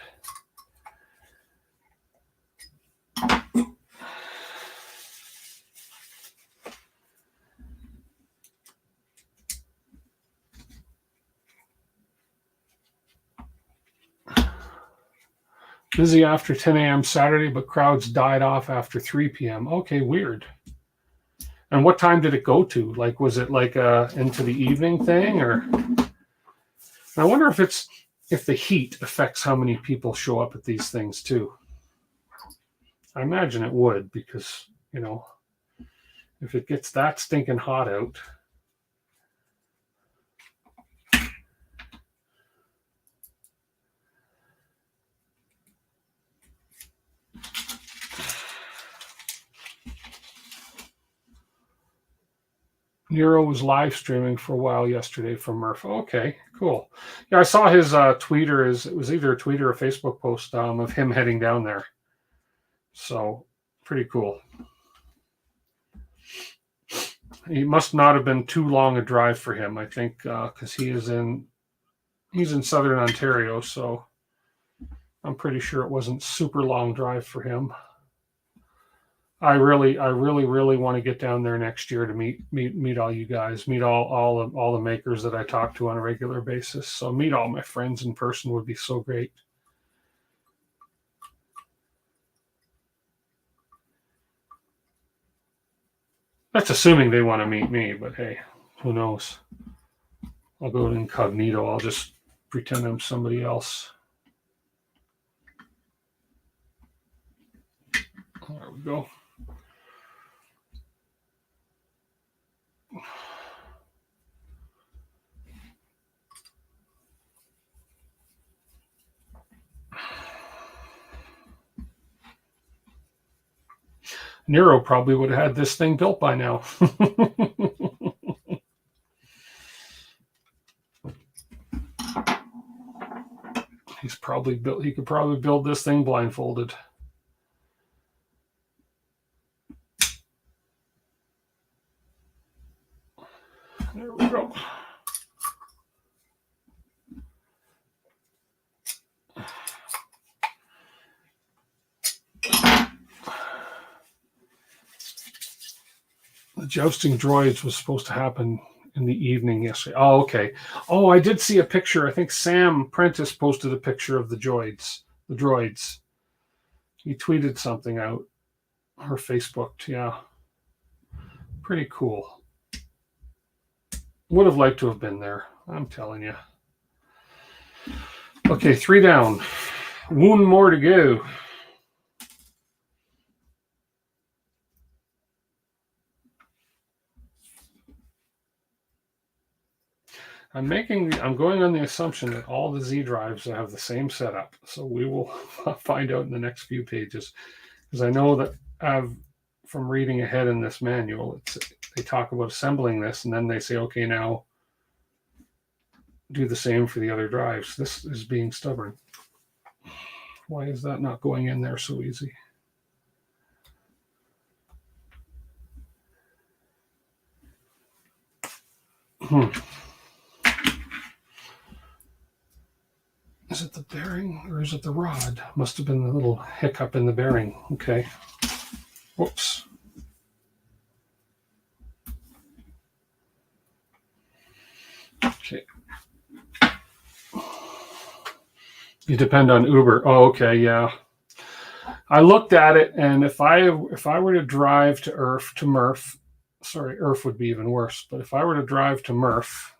Busy after 10 a.m. Saturday, but crowds died off after 3 p.m. Okay, weird. And what time did it go to? Like, was it like a into the evening thing, or? I wonder if the heat affects how many people show up at these things too. I imagine it would, because if it gets that stinking hot out. Nero was live streaming for a while yesterday from Murph. Okay, cool. Yeah, I saw his tweeter. It was either a tweet or a Facebook post of him heading down there. So pretty cool. He must not have been too long a drive for him, I think, because he's in southern Ontario, so I'm pretty sure it wasn't super long drive for him. I really want to get down there next year to meet all you guys, meet all the makers that I talk to on a regular basis. So meet all my friends in person would be so great. That's assuming they want to meet me, but hey, who knows? I'll go incognito. I'll just pretend I'm somebody else. There we go. Nero probably would have had this thing built by now. He could probably build this thing blindfolded. There we go. The jousting droids was supposed to happen in the evening yesterday. Oh, okay. Oh, I did see a picture. I think Sam Prentice posted a picture of the droids. He tweeted something out, or Facebooked. Yeah. Pretty cool. Would have liked to have been there. I'm telling you. Okay, 3 down. One more to go. I'm going on the assumption that all the Z drives have the same setup. So we will find out in the next few pages. Because I know that from reading ahead in this manual, they talk about assembling this, and then they say, okay, now do the same for the other drives. This is being stubborn. Why is that not going in there so easy? Is it the bearing or is it the rod? Must have been the little hiccup in the bearing. Okay. Whoops. Okay. You depend on Uber. Oh, okay, yeah. I looked at it, and if I were to drive to Murph, sorry, Irf would be even worse. But if I were to drive to Murph,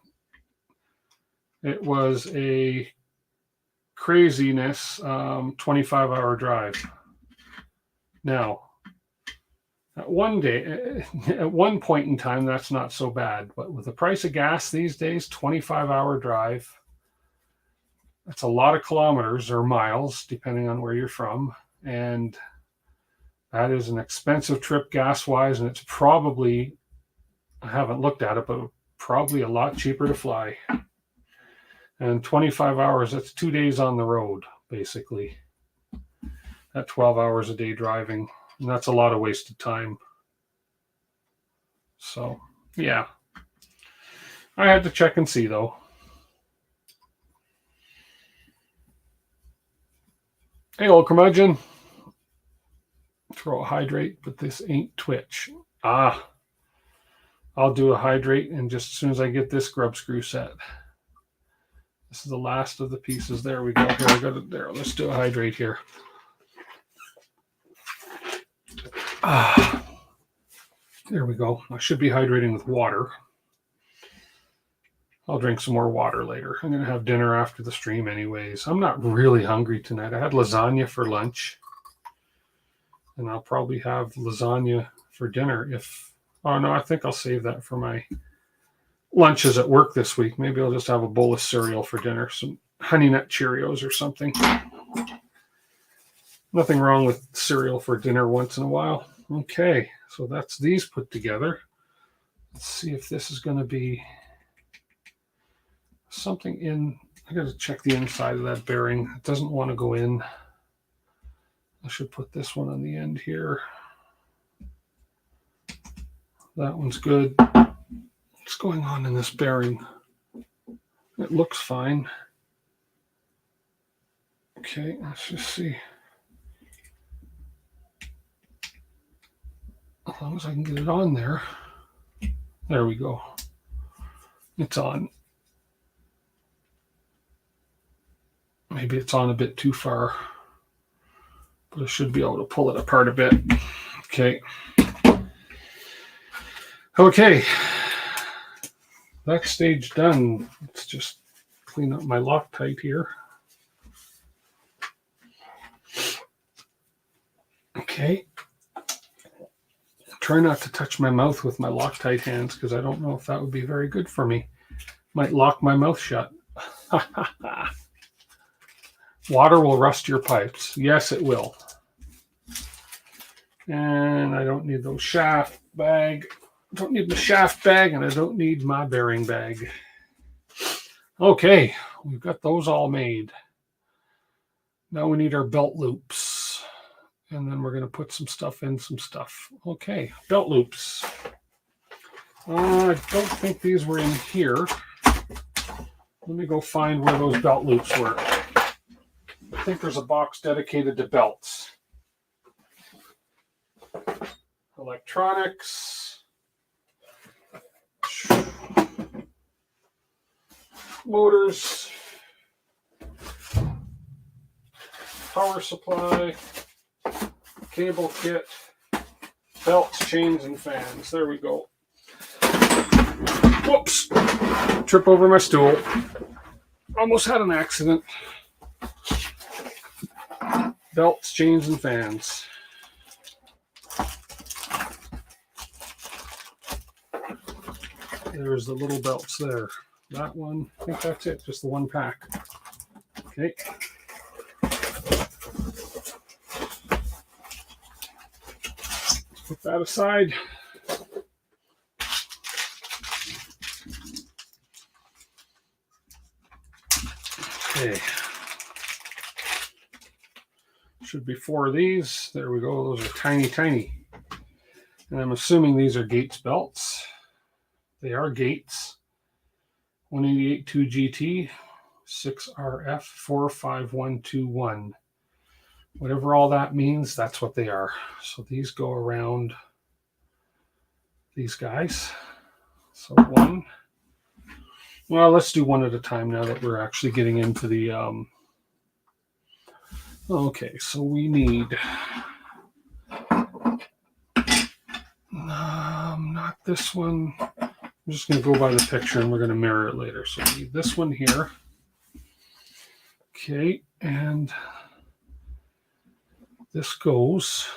it was a craziness 25-hour drive. Now, at one point in time, that's not so bad. But with the price of gas these days, 25-hour drive, that's a lot of kilometers or miles, depending on where you're from. And that is an expensive trip gas-wise, and it's probably, I haven't looked at it, but probably a lot cheaper to fly. And 25 hours, that's 2 days on the road, basically. At 12 hours a day driving. And that's a lot of wasted time. So, yeah. I had to check and see, though. Hey, old curmudgeon. Throw a hydrate, but this ain't Twitch. I'll do a hydrate, and just as soon as I get this grub screw set. This is the last of the pieces. There we go. Here, I got it there. Let's do a hydrate here. There we go. I should be hydrating with water. I'll drink some more water later. I'm going to have dinner after the stream anyways. I'm not really hungry tonight. I had lasagna for lunch. And I'll probably have lasagna for dinner oh no, I think I'll save that for my lunches at work this week. Maybe I'll just have a bowl of cereal for dinner. Some Honey Nut Cheerios or something. Nothing wrong with cereal for dinner once in a while. Okay, so that's these put together. Let's see if this is going to be something in. I got to check the inside of that bearing. It doesn't want to go in. I should put this one on the end here. That one's good. What's going on in this bearing? It looks fine. Okay, let's just see. As long as I can get it on there. There we go. It's on. Maybe it's on a bit too far, but I should be able to pull it apart a bit. Okay. Okay. That stage done. Let's just clean up my Loctite here. Okay. Try not to touch my mouth with my Loctite hands because I don't know if that would be very good for me. Might lock my mouth shut. Water will rust your pipes. Yes, it will. And I don't need those shaft bag. Don't need my shaft bag, and I don't need my bearing bag. Okay, we've got those all made. Now we need our belt loops. And then we're going to put some stuff in some stuff. Okay, belt loops. I don't think these were in here. Let me go find where those belt loops were. I think there's a box dedicated to belts. Electronics. Motors. Power supply. Cable kit. Belts, chains, and fans. There we go. Whoops. Trip over my stool. Almost had an accident. Belts, chains, and fans. There's the little belts there. That one, I think that's it, just the one pack. Okay. Put that aside. Okay. Should be 4 of these. There we go. Those are tiny, tiny. And I'm assuming these are Gates belts. They are Gates. 188.2 GT, 6RF, 45121. Whatever all that means, that's what they are. So these go around these guys. So one. Well, let's do one at a time now that we're actually getting into the... Okay, so we need... not this one. I'm just going to go by the picture and we're going to mirror it later. So we need this one here. Okay, and this goes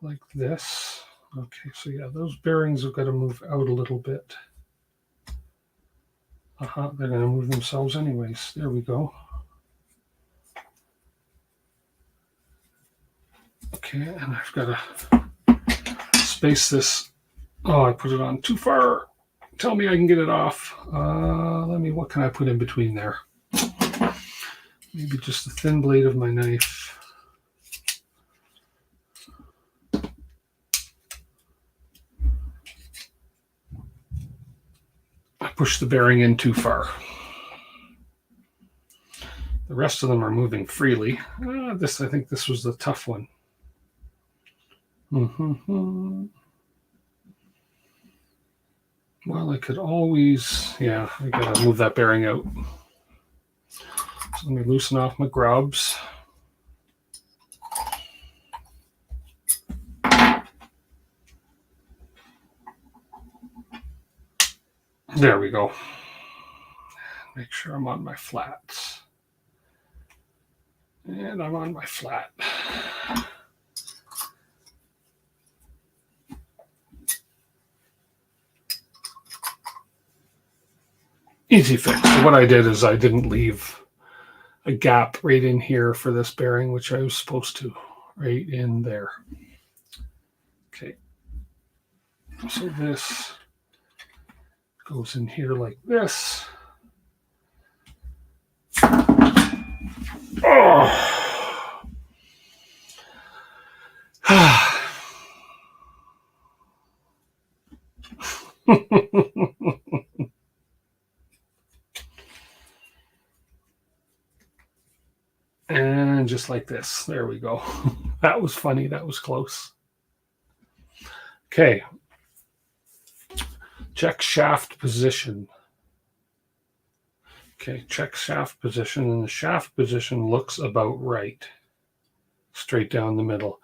like this. Okay, so yeah, those bearings have got to move out a little bit. They're going to move themselves anyways. There we go. Okay, and I've got to space this. Oh, I put it on too far. Tell me I can get it off. What can I put in between there? Maybe just the thin blade of my knife. I pushed the bearing in too far. The rest of them are moving freely. I think this was the tough one. Well, I could always, I gotta move that bearing out. So let me loosen off my grubs. There we go. Make sure I'm on my flats. And I'm on my flat. Easy fix. So what I did is I didn't leave a gap right in here for this bearing, which I was supposed to, right in there. Okay. So this goes in here like this. Oh. And just like this. There we go. That was funny. That was close. Okay. Check shaft position. Okay, check shaft position. And the shaft position looks about right. Straight down the middle.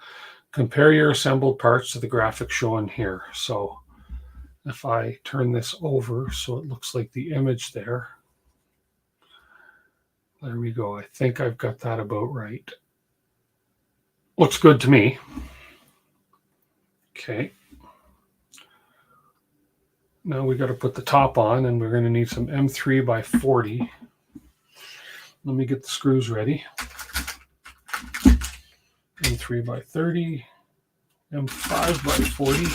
Compare your assembled parts to the graphic shown here. So if I turn this over so it looks like the image there. There we go. I think I've got that about right. Looks good to me. Okay. Now we got to put the top on, and we're going to need some M3 by 40. Let me get the screws ready. M3 by 30, M5 by 40.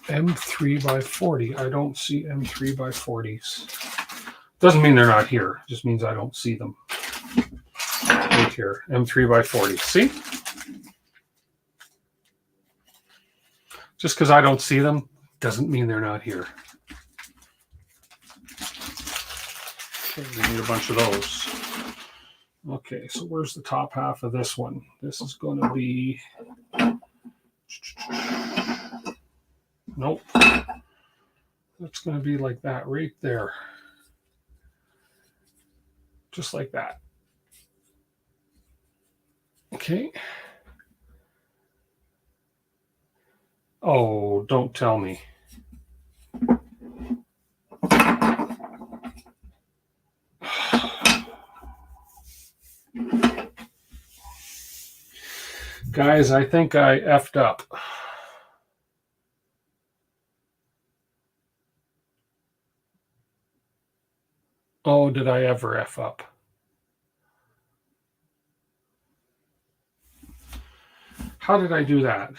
M3 by 40. I don't see M3 by 40s. Doesn't mean they're not here. Just means I don't see them. Right here. M3 by 40. See? Just because I don't see them doesn't mean they're not here. Okay, we need a bunch of those. Okay, so where's the top half of this one? This is going to be... Nope. That's going to be like that right there. Just like that. Okay. Oh, don't tell me. Guys, I think I effed up. Oh, did I ever F up? How did I do that?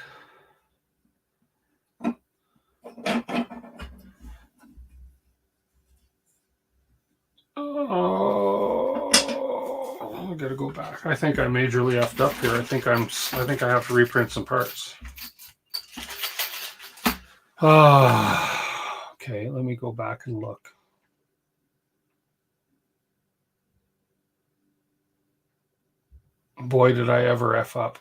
Oh, I gotta go back. I think I majorly effed up here. I think I have to reprint some parts. Okay, let me go back and look. Boy, did I ever F up.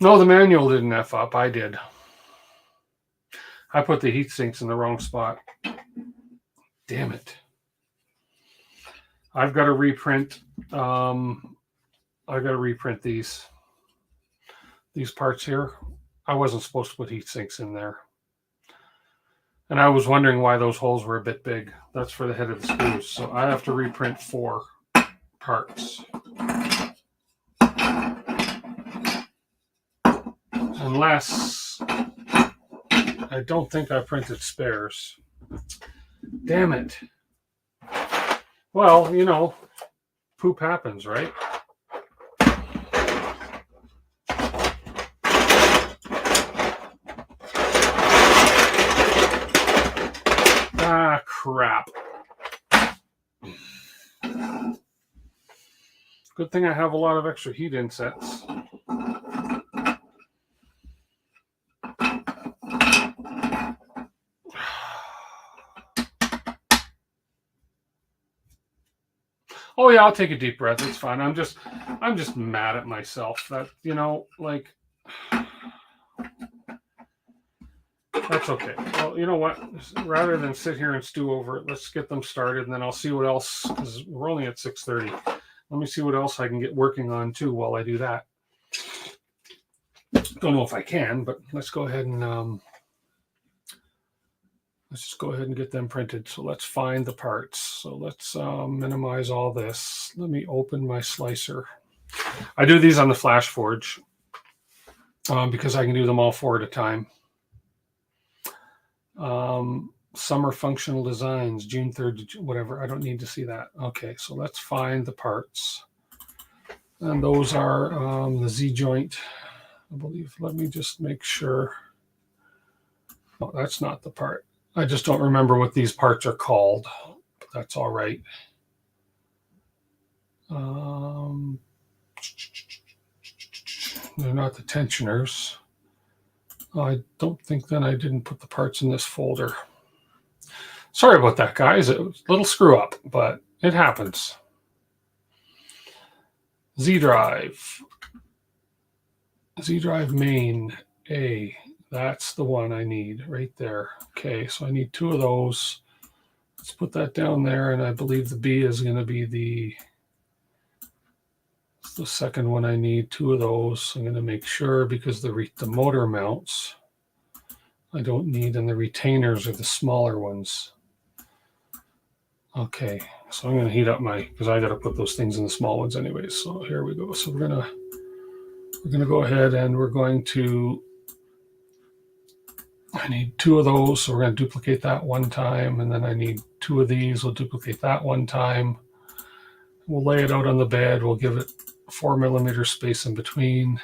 No, the manual didn't F up. I did. I put the heat sinks in the wrong spot. Damn it. I've got to reprint. I've got to reprint these parts here. I wasn't supposed to put heat sinks in there. And I was wondering why those holes were a bit big. That's for the head of the screws. So I have to reprint 4 parts. Unless I don't think I printed spares. Damn it. Well, you know, poop happens, right? Ah, crap. Good thing I have a lot of extra heat insets. Oh yeah, I'll take a deep breath. It's fine. I'm just mad at myself that, you know, like, that's okay. Well, you know what? Rather than sit here and stew over it, let's get them started, and then I'll see what else, because we're only at 6:30. Let me see what else I can get working on too while I do that. Don't know if I can, but let's go ahead and let's just go ahead and get them printed. So let's find the parts. So let's minimize all this. Let me open my slicer. I do these on the Flash Forge because I can do them all 4 at a time. Summer Functional Designs, June 3rd, whatever. I don't need to see that. Okay, so let's find the parts. And those are the Z-joint, I believe. Let me just make sure. Oh, that's not the part. I just don't remember what these parts are called. But that's all right. They're not the tensioners. I don't think then I didn't put the parts in this folder. Sorry about that, guys. It was a little screw up, but it happens. Z drive main A. That's the one I need right there. Okay, so I need 2 of those. Let's put that down there, and I believe the B is going to be the The second one, I need 2 of those. I'm going to make sure because the motor mounts I don't need, and the retainers are the smaller ones. Okay, so I'm going to heat up because I got to put those things in the small ones anyways. So here we go. So we're gonna go ahead and we're going to. I need 2 of those, so we're going to duplicate that one time, and then I need 2 of these. We'll duplicate that one time. We'll lay it out on the bed. We'll give it 4 millimeter space in between.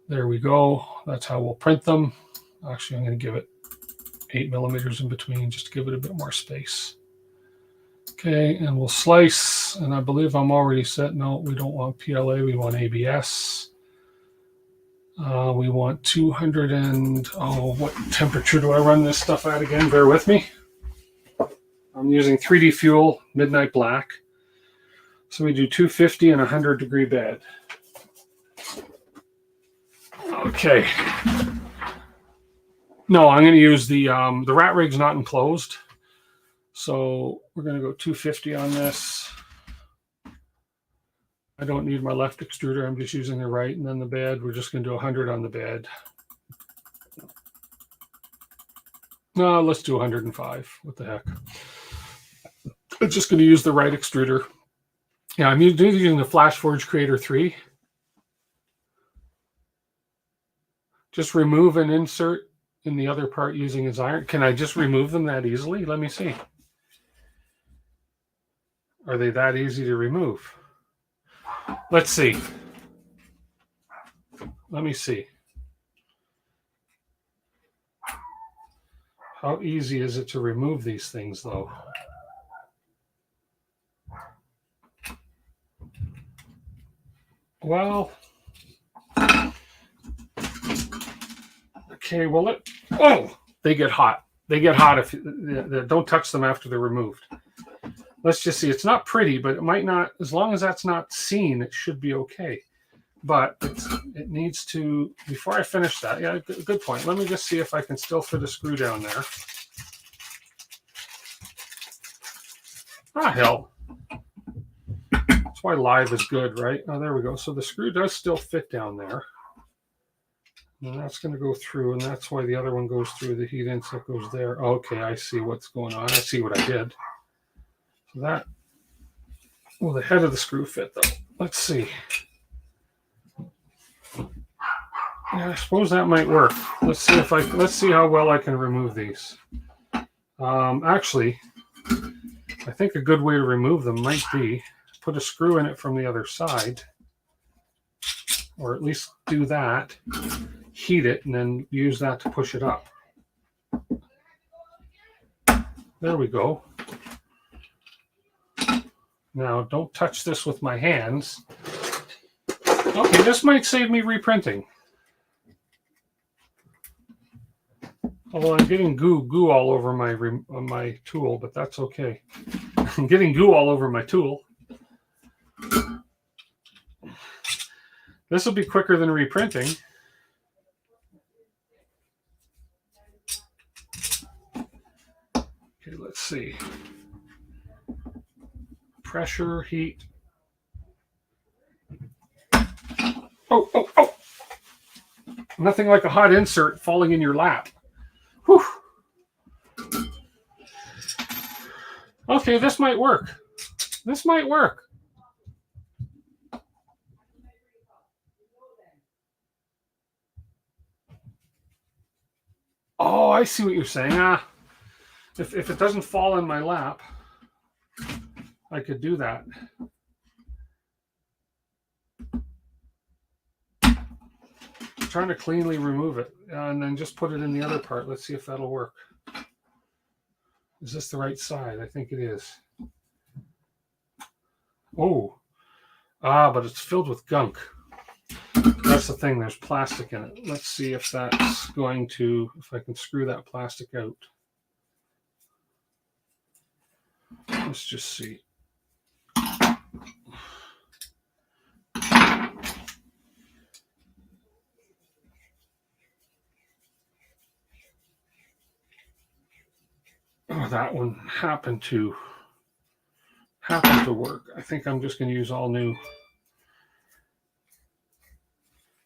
There we go. That's how we'll print them. Actually, I'm going to give it 8 millimeters in between just to give it a bit more space. Okay, and we'll slice, and I believe I'm already set. No, we don't want PLA, we want ABS. We want 200 and, what temperature do I run this stuff at again? Bear with me. I'm using 3D Fuel Midnight Black. So we do 250 and 100-degree bed. Okay. No, I'm going to use the rat rig's not enclosed. So we're going to go 250 on this. I don't need my left extruder. I'm just using the right. And then the bed, we're just going to do 100 on the bed. No, let's do 105. What the heck? I'm just going to use the right extruder. Yeah, I'm using the FlashForge Creator 3. Just remove and insert in the other part using his iron. Can I just remove them that easily? Let me see. Are they that easy to remove? Let's see. Let me see. How easy is it to remove these things, though? Well, okay, well, they get hot. They get hot if don't touch them after they're removed. Let's just see. It's not pretty, but it might not, as long as that's not seen, it should be okay. But it needs to, before I finish that, yeah, good point. Let me just see if I can still fit a screw down there. Ah, hell. That's why live is good, right? Oh, there we go. So the screw does still fit down there. And that's going to go through, and that's why the other one goes through. The heat inset goes there. Okay, I see what's going on. I see what I did. So that, well, the head of the screw fit, though. Let's see. Yeah, I suppose that might work. Let's see how well I can remove these. Actually, I think a good way to remove them might be put a screw in it from the other side, or at least do that, heat it, and then use that to push it up. There we go. Now, don't touch this with my hands. Okay, this might save me reprinting. Although I'm getting goo all over my tool, but that's okay. I'm getting goo all over my tool. This will be quicker than reprinting. Okay, let's see. Pressure, heat. Oh. Nothing like a hot insert falling in your lap. Whew. Okay, this might work. This might work. Oh, I see what you're saying. If it doesn't fall in my lap, I could do that. I'm trying to cleanly remove it, and then just put it in the other part. Let's see if that'll work. Is this the right side? I think it is. Oh, but it's filled with gunk. That's the thing. There's plastic in it. Let's see if that's going to, if I can screw that plastic out. Let's just see. Oh, that one happened to work. I think I'm just going to use all new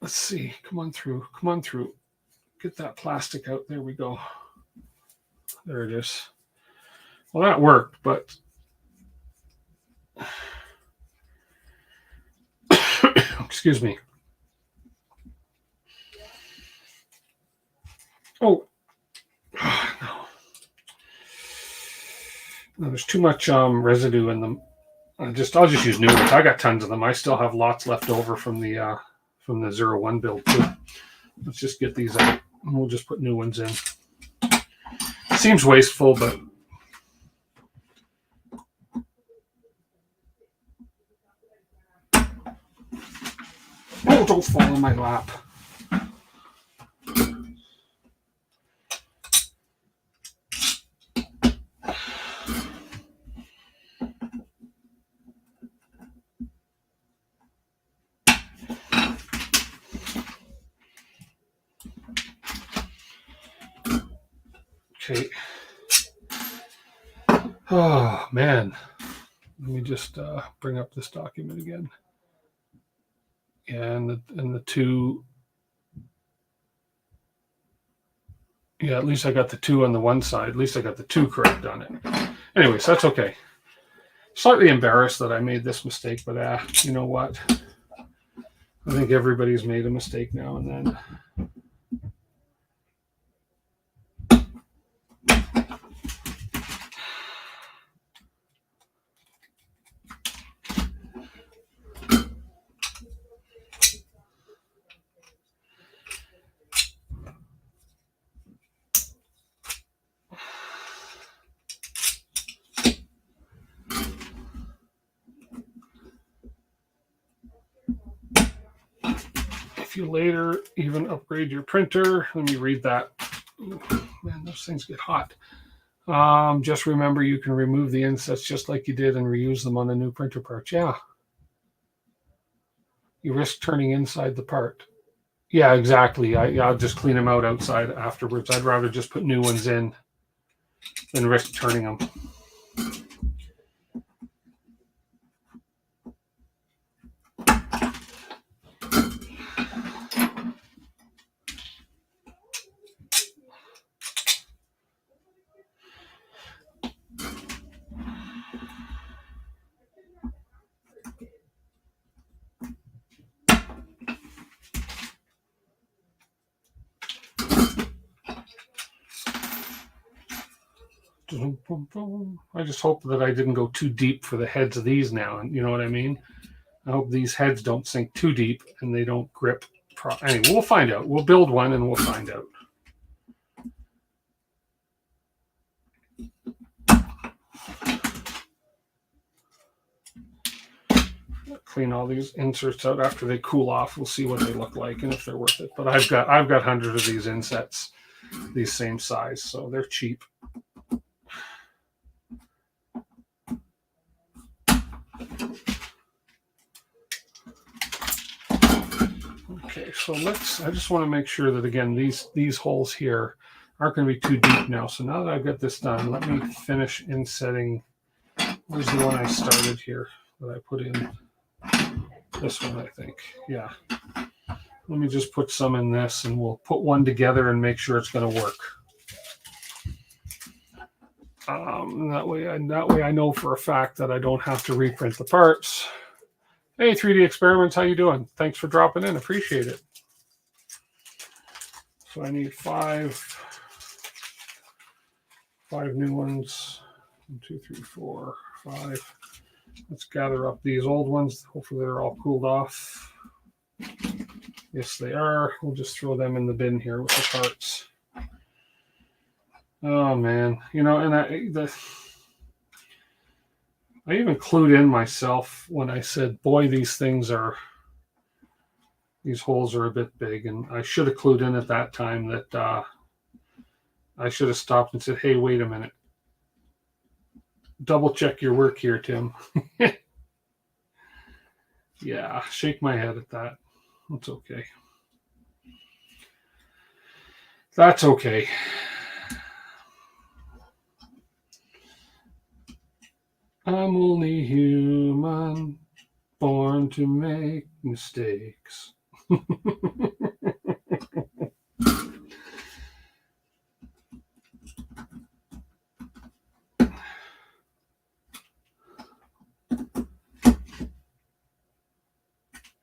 Let's see. Come on through. Come on through. Get that plastic out. There we go. There it is. Well, that worked, but excuse me. Oh, no. No, there's too much residue in them. I'll just use new ones. I got tons of them. I still have lots left over from the 01 build too. Let's just get these out, and we'll just put new ones in. Seems wasteful, but oh, don't fall in my lap. Okay. Oh man, let me just bring up this document again. Yeah, and the two. Yeah, at least I got the two on the one side. At least I got the two correct on it. Anyways, that's okay. Slightly embarrassed that I made this mistake, but you know what? I think everybody's made a mistake now and then. If you later even upgrade your printer, let me read that. Ooh, man, those things get hot. Just remember you can remove the insets just like you did and reuse them on the new printer parts. Yeah. You risk turning inside the part. Yeah, exactly. I'll just clean them out outside afterwards. I'd rather just put new ones in than risk turning them. I just hope that I didn't go too deep for the heads of these now. And you know what I mean? I hope these heads don't sink too deep and they don't grip. Anyway, we'll find out. We'll build one and we'll find out. Clean all these inserts out after they cool off. We'll see what they look like and if they're worth it. But I've got hundreds of these insets, these same size, so they're cheap. Okay, so I just want to make sure that again these holes here aren't going to be too deep now. So now that I've got this done, let me finish insetting. Where's the one I started here that I put in? This one, I think. Yeah. Let me just put some in this and we'll put one together and make sure it's going to work. That way I know for a fact that I don't have to reprint the parts. Hey, 3D Experiments, how you doing? Thanks for dropping in. Appreciate it. So I need five new ones. 1, 2, 3, 4, 5. Let's gather up these old ones. Hopefully they're all cooled off. Yes, they are. We'll just throw them in the bin here with the parts. Oh man, you know, and I even clued in myself when I said, boy, these holes are a bit big. And I should have clued in at that time that I should have stopped and said, hey, wait a minute. Double check your work here, Tim. Yeah, shake my head at that. That's okay. That's okay. I'm only human, born to make mistakes.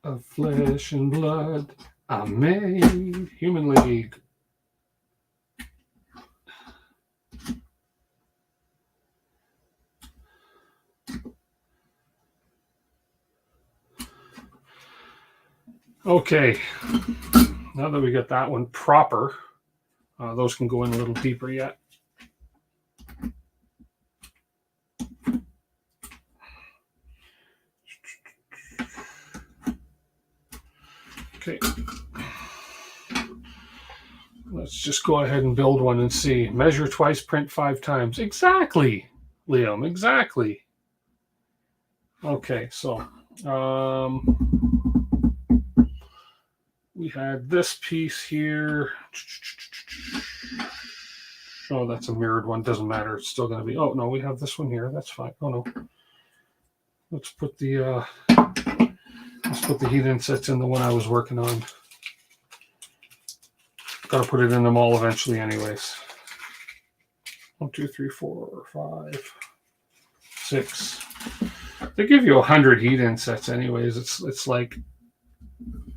Of flesh and blood, I'm made. Human League. Okay, now that we got that one proper, those can go in a little deeper yet. Okay, let's just go ahead and build one and see. Measure twice, print 5 times. Exactly, Liam, exactly. Okay, so we had this piece here. Oh, that's a mirrored one. Doesn't matter. It's still going to be. Oh no, we have this one here. That's fine. Oh no. Let's put the heat insets in the one I was working on. Got to put it in them all eventually, anyways. 1, 2, 3, 4, 5, 6. They give you 100 heat insets, anyways. It's like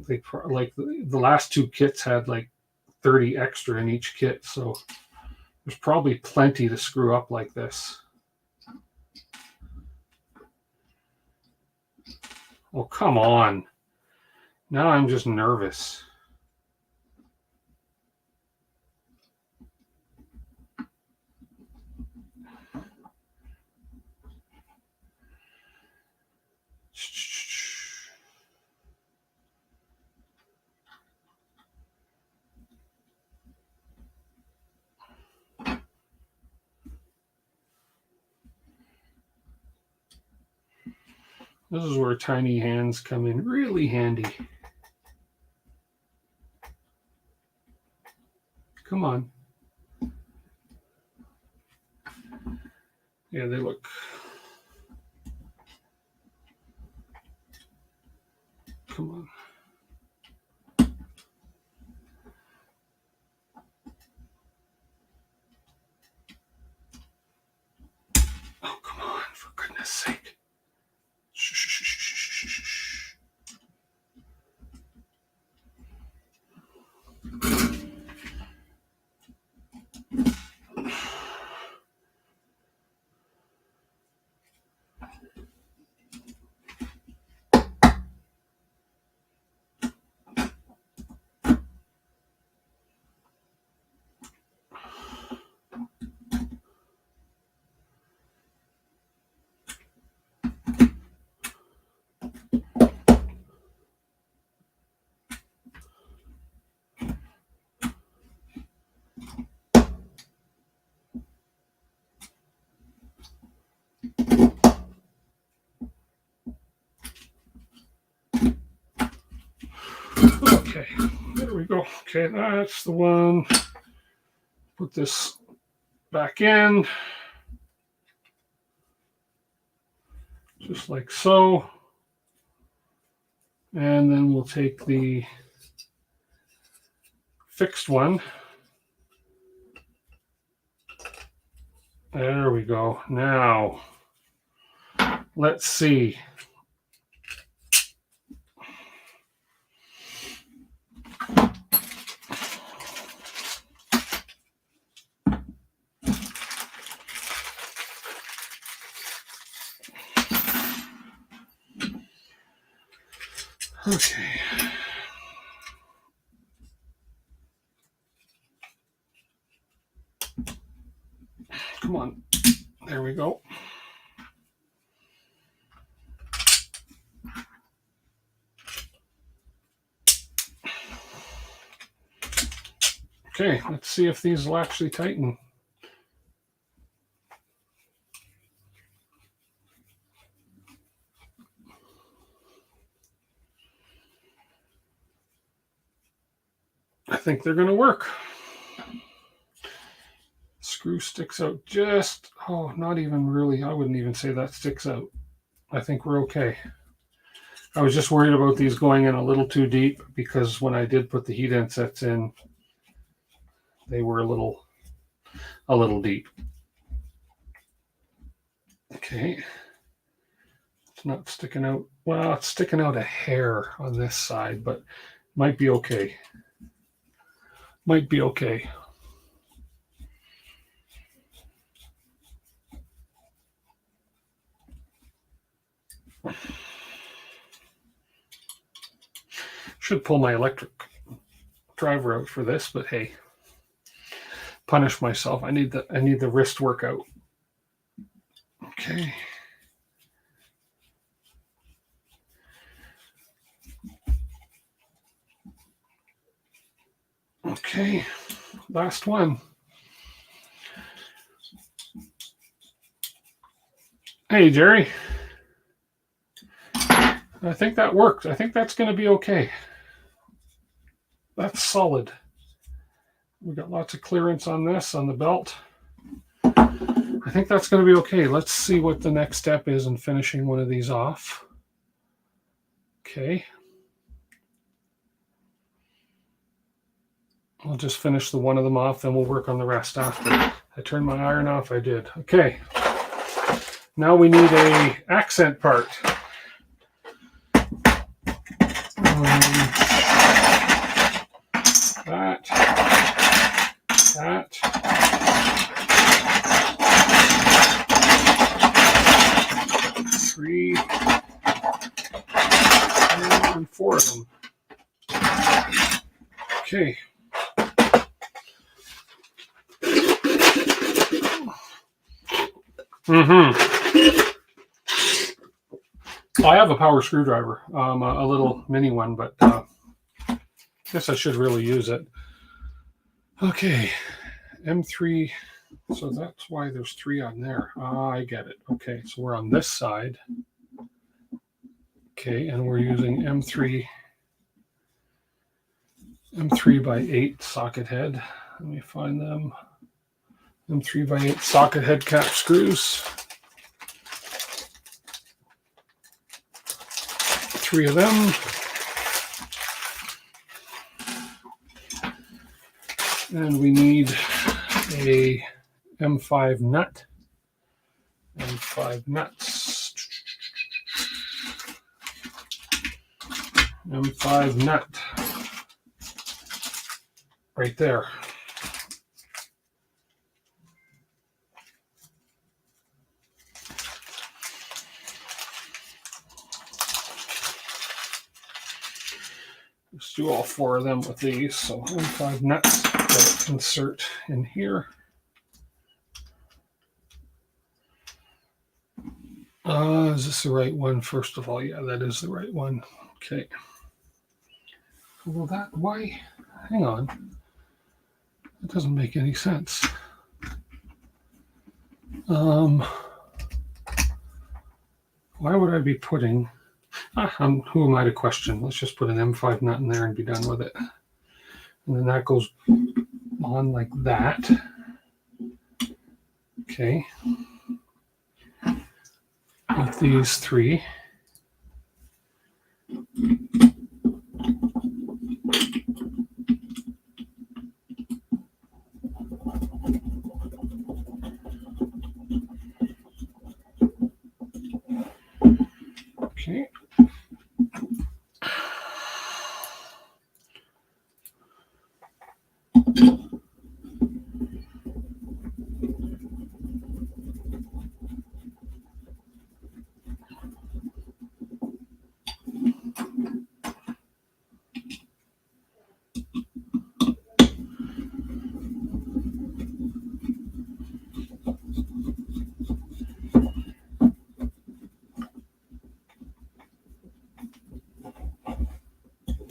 the last 2 kits had like 30 extra in each kit, so there's probably plenty to screw up like this. Oh, come on. Now I'm just nervous. This is where tiny hands come in really handy. Come on. Yeah, they look. Come on. Oh, come on, for goodness sake. Shh, shh, shh, shh, shh, shh, shh. Okay, there we go. Okay, that's the one. Put this back in. Just like so. And then we'll take the fixed one. There we go. Now, let's see. Okay. Come on. There we go. Okay, let's see if these will actually tighten. I think they're going to work. Screw sticks out just, oh, not even really. I wouldn't even say that sticks out. I think we're okay. I was just worried about these going in a little too deep because when I did put the heat insets in, they were a little deep. Okay. It's not sticking out. Well, it's sticking out a hair on this side, but might be okay. Might be okay. Should pull my electric driver out for this, but hey, punish myself. I need the wrist workout. Okay. Okay, last one. Hey, Jerry. I think that worked. I think that's going to be okay. That's solid. We got lots of clearance on this, on the belt. I think that's going to be okay. Let's see what the next step is in finishing one of these off. Okay. I'll just finish the one of them off, then we'll work on the rest after. I turned my iron off, I did. Okay. Now we need a accent part. That. Three. And four of them. Okay. I have a power screwdriver, a little mini one, but I guess I should really use it. Okay, M3, so that's why there's 3 on there. I get it. Okay, so we're on this side. Okay, and we're using M3 by 8 socket head. Let me find them. M3 by 8 socket head cap screws. 3 of them. And we need a M5 nut. M5 nuts. M5 nut. Right there. Let's do all 4 of them with these. So M5 nuts. Insert in here. Is this the right one? First of all, yeah, that is the right one. Okay. Well, why? Hang on. That doesn't make any sense. Why would I be putting? Who am I to question? Let's just put an M5 nut in there and be done with it. And then that goes on like that. Okay. With these 3. Okay.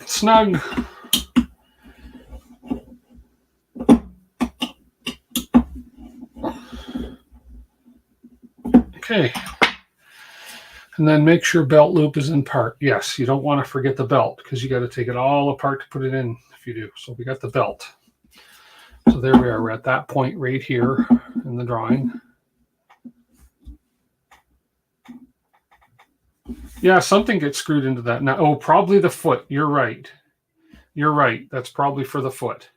Snug. Okay. And then make sure belt loop is in part. Yes, you don't want to forget the belt because you got to take it all apart to put it in if you do. So we got the belt. So there we are. We're at that point right here in the drawing. Yeah, something gets screwed into that. Now, oh, probably the foot. You're right. You're right. That's probably for the foot.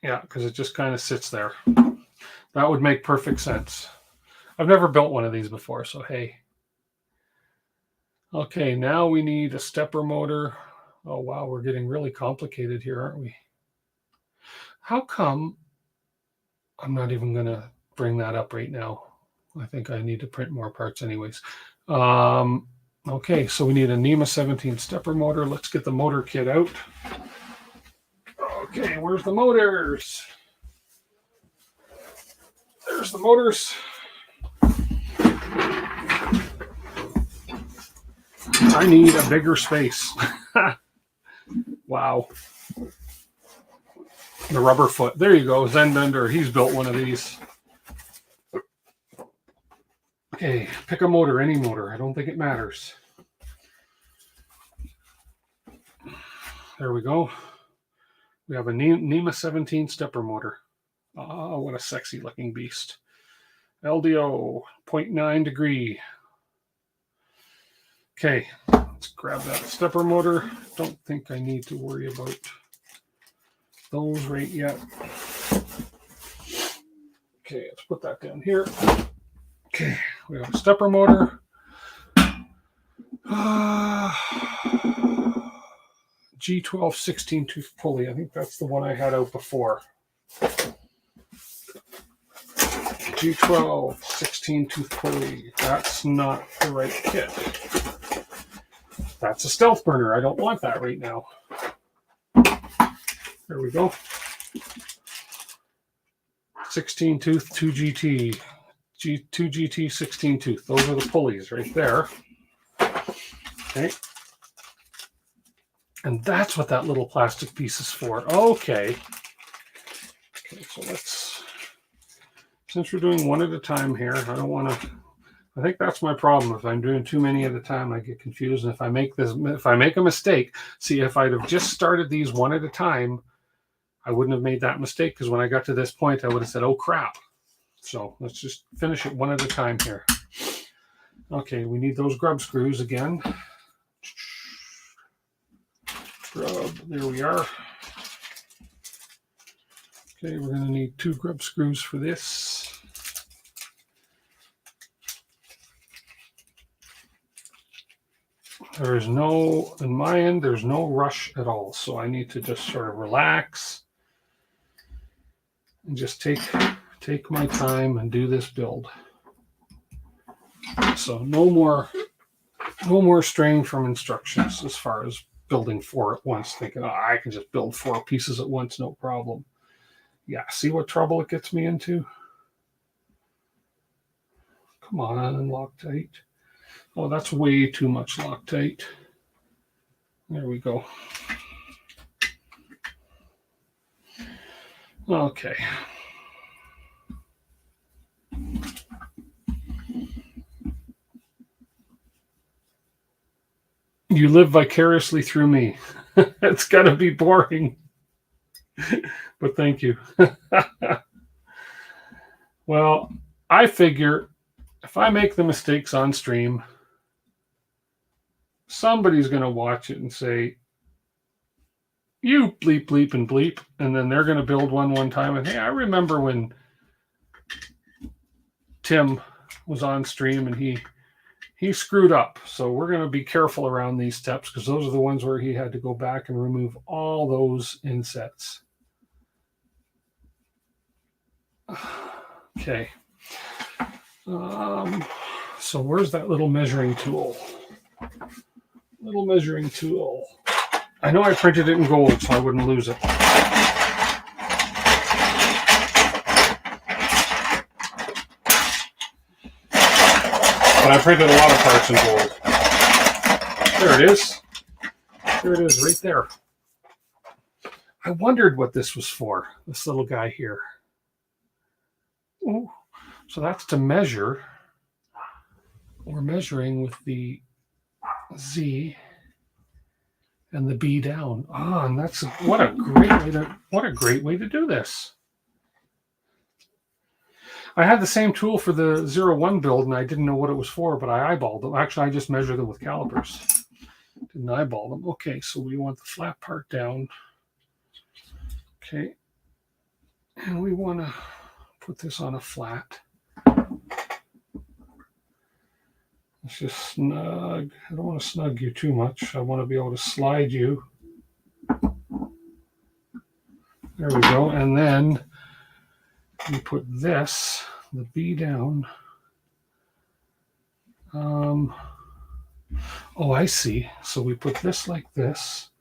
Yeah, because it just kind of sits there. That would make perfect sense. I've never built one of these before, so hey. Okay, now we need a stepper motor. Oh, wow, we're getting really complicated here, aren't we? How come I'm not even going to bring that up right now? I think I need to print more parts anyways. Okay, so we need a NEMA 17 stepper motor. Let's get the motor kit out. Okay, where's the motors? There's the motors. I need a bigger space. Wow. The rubber foot. There you go. Zen Bender. He's built one of these. Okay, pick a motor, any motor. I don't think it matters. There we go. We have a NEMA 17 stepper motor. Oh, what a sexy looking beast. LDO, 0.9 degree. Okay, let's grab that stepper motor. Don't think I need to worry about those right yet. Okay, let's put that down here. Okay, we have a stepper motor. G12 16 tooth pulley. I think that's the one I had out before. G12 16 tooth pulley. That's not the right kit. That's a stealth burner. I don't want that right now. There we go. 16 tooth 2GT. 2GT 16 tooth. Those are the pulleys right there. Okay. And that's what that little plastic piece is for. Okay. Okay, so let's, since we're doing one at a time here, I don't want to, I think that's my problem. If I'm doing too many at a time, I get confused. And if I make a mistake, see, if I'd have just started these one at a time, I wouldn't have made that mistake, because when I got to this point, I would have said, oh crap. So let's just finish it one at a time here. Okay, we need those grub screws again. Grub, there we are. Okay, we're going to need 2 grub screws for this. There is no, in my end, there's no rush at all. So I need to just sort of relax and just take my time and do this build. So no more straying from instructions as far as building 4 at once, thinking, oh, I can just build 4 pieces at once, no problem. Yeah, see what trouble it gets me into? Come on, Loctite. Oh, that's way too much Loctite. There we go. Okay. You live vicariously through me. It's got to be boring. But thank you. Well, I figure if I make the mistakes on stream, somebody's going to watch it and say, you bleep, bleep, and bleep. And then they're going to build one time. And hey, I remember when Tim was on stream and he screwed up. So we're going to be careful around these steps, because those are the ones where he had to go back and remove all those insets. Okay. So where's that little measuring tool? Little measuring tool. I know I printed it in gold, so I wouldn't lose it. But I printed a lot of parts in gold. There it is. There it is, right there. I wondered what this was for, this little guy here. Ooh. So that's to measure. We're measuring with the Z and the B down. Ah, and that's what a great way to do this. I had the same tool for the 01 build, and I didn't know what it was for, but I eyeballed them. Actually, I just measured them with calipers. Didn't eyeball them. Okay, so we want the flat part down. Okay. And we want to put this on a flat. Let's just snug. I don't want to snug you too much. I want to be able to slide you. There we go. And then we put this, the B down. Oh, I see. So we put this like this.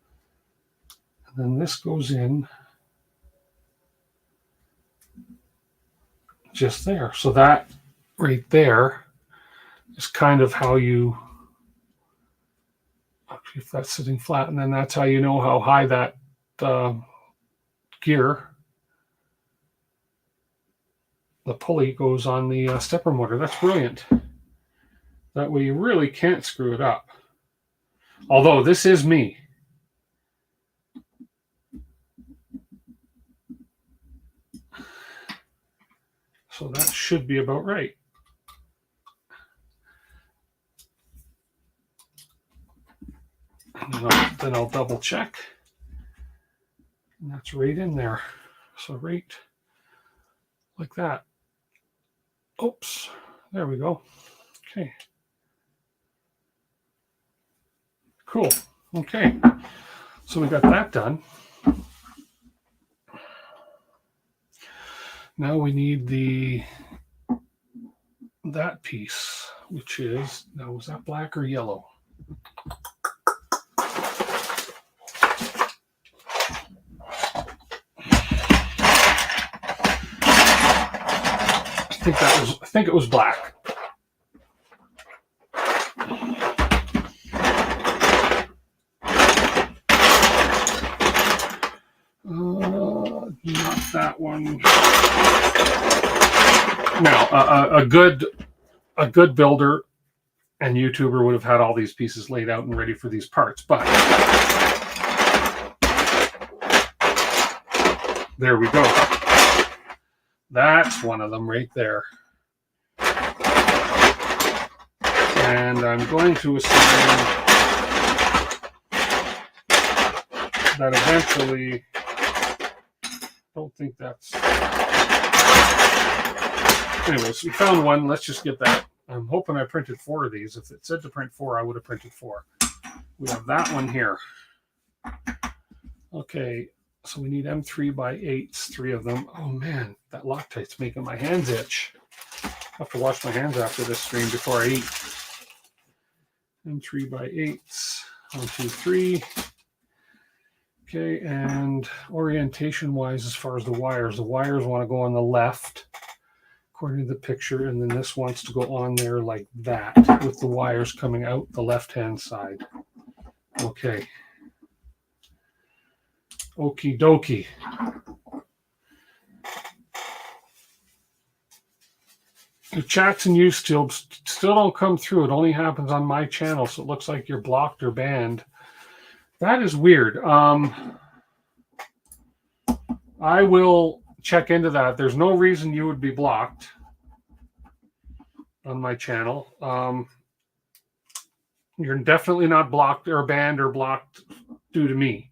And then this goes in just there. So that right there is kind of how you, if that's sitting flat, and then that's how you know how high that gear, the pulley goes on the stepper motor. That's brilliant. That way you really can't screw it up. Although this is me. So that should be about right. And then I'll double check. And that's right in there. So right like that. Oops. There we go. Okay. Cool. Okay. So we got that done. Now we need that piece, which is, now was that black or yellow? I think it was black. Not that one. Now, a good builder and YouTuber would have had all these pieces laid out and ready for these parts, but there we go. That's one of them right there. And I'm going to assume that eventually, don't think that's, anyways, we found one. Let's just get that. I'm hoping I printed 4 of these. If it said to print 4, I would have printed 4. We have that one here. Okay, so we need M3 by 8s, 3 of them. Oh man, that Loctite's making my hands itch. I have to wash my hands after this stream before I eat. M3 by 8s, 1, 2, 3. Okay, and orientation-wise, as far as the wires want to go on the left, according to the picture, and then this wants to go on there like that, with the wires coming out the left-hand side. Okay. Okie dokie. The chats and YouTube still don't come through. It only happens on my channel, so it looks like you're blocked or banned. That is weird. I will check into that. There's no reason you would be blocked on my channel. You're definitely not blocked or banned or blocked due to me.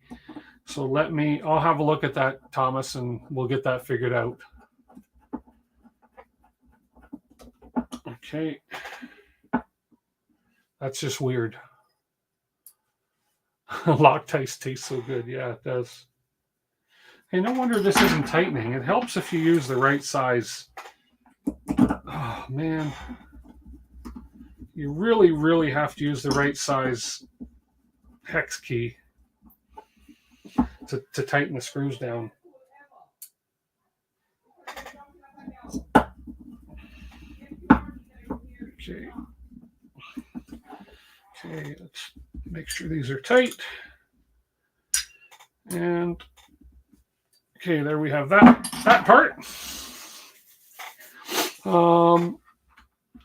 So I'll have a look at that, Thomas, and we'll get that figured out. Okay. That's just weird. Loctite tastes so good. Yeah, it does. Hey, no wonder this isn't tightening. It helps if you use the right size. Oh, man. You really, really have to use the right size hex key to tighten the screws down. Okay. Okay, let's make sure these are tight. And okay, there we have that part.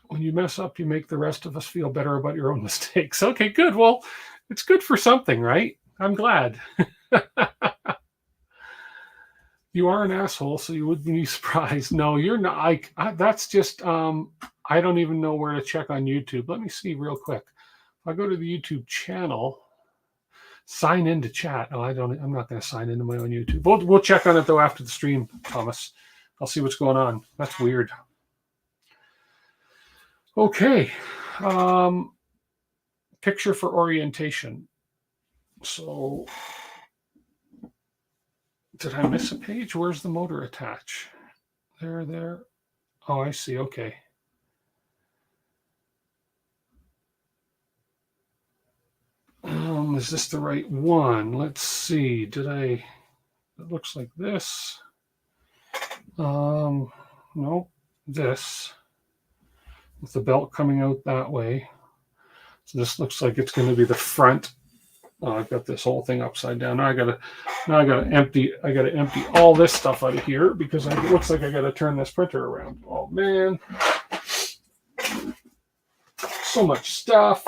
When you mess up, you make the rest of us feel better about your own mistakes. Okay, good. Well, it's good for something, right? I'm glad. You are an asshole, so you wouldn't be surprised. No, you're not. That's just I don't even know where to check on YouTube. Let me see real quick. If I go to the YouTube channel, sign into chat. Oh, I'm not going to sign into my own YouTube. We'll check on it though after the stream, Thomas. I'll see what's going on. That's weird. Okay. Picture for orientation. So, did I miss a page? Where's the motor attach? There. Oh, I see. Okay. Is this the right one? Let's see. It looks like this. No, this. With the belt coming out that way. So this looks like it's going to be the front. Oh, I've got this whole thing upside down. Now I gotta empty all this stuff out of here because it looks like I gotta turn this printer around. Oh man. So much stuff.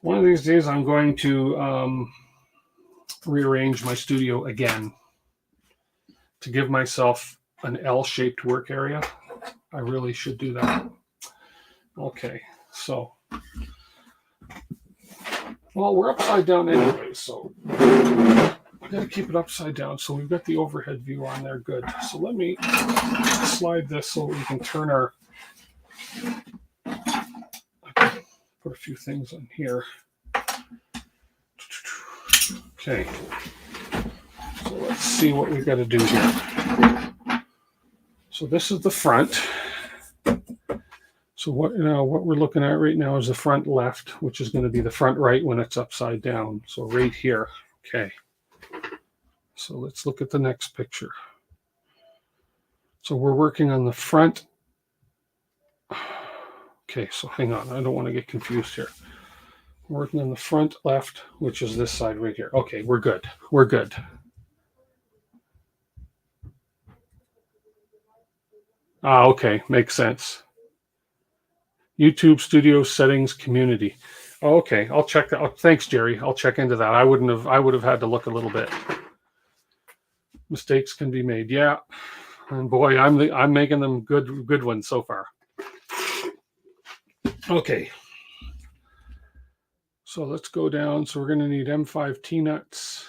One of these days I'm going to rearrange my studio again to give myself an L-shaped work area. I really should do that. Okay, so, well, we're upside down anyway, so I gotta keep it upside down. So we've got the overhead view on there, good. So let me slide this so we can turn our, put a few things on here. Okay, so let's see what we've got to do here. So this is the front. So what we're looking at right now is the front left, which is going to be the front right when it's upside down. So right here. Okay. So let's look at the next picture. So we're working on the front. Okay, so hang on. I don't want to get confused here. We're working on the front left, which is this side right here. Okay, we're good. We're good. Okay. Makes sense. YouTube Studio Settings Community. Oh, okay, I'll check that. Oh, thanks, Jerry. I'll check into that. I would have had to look a little bit. Mistakes can be made. Yeah. And boy, I'm making them good ones so far. Okay. So let's go down. So we're going to need M5 T-nuts,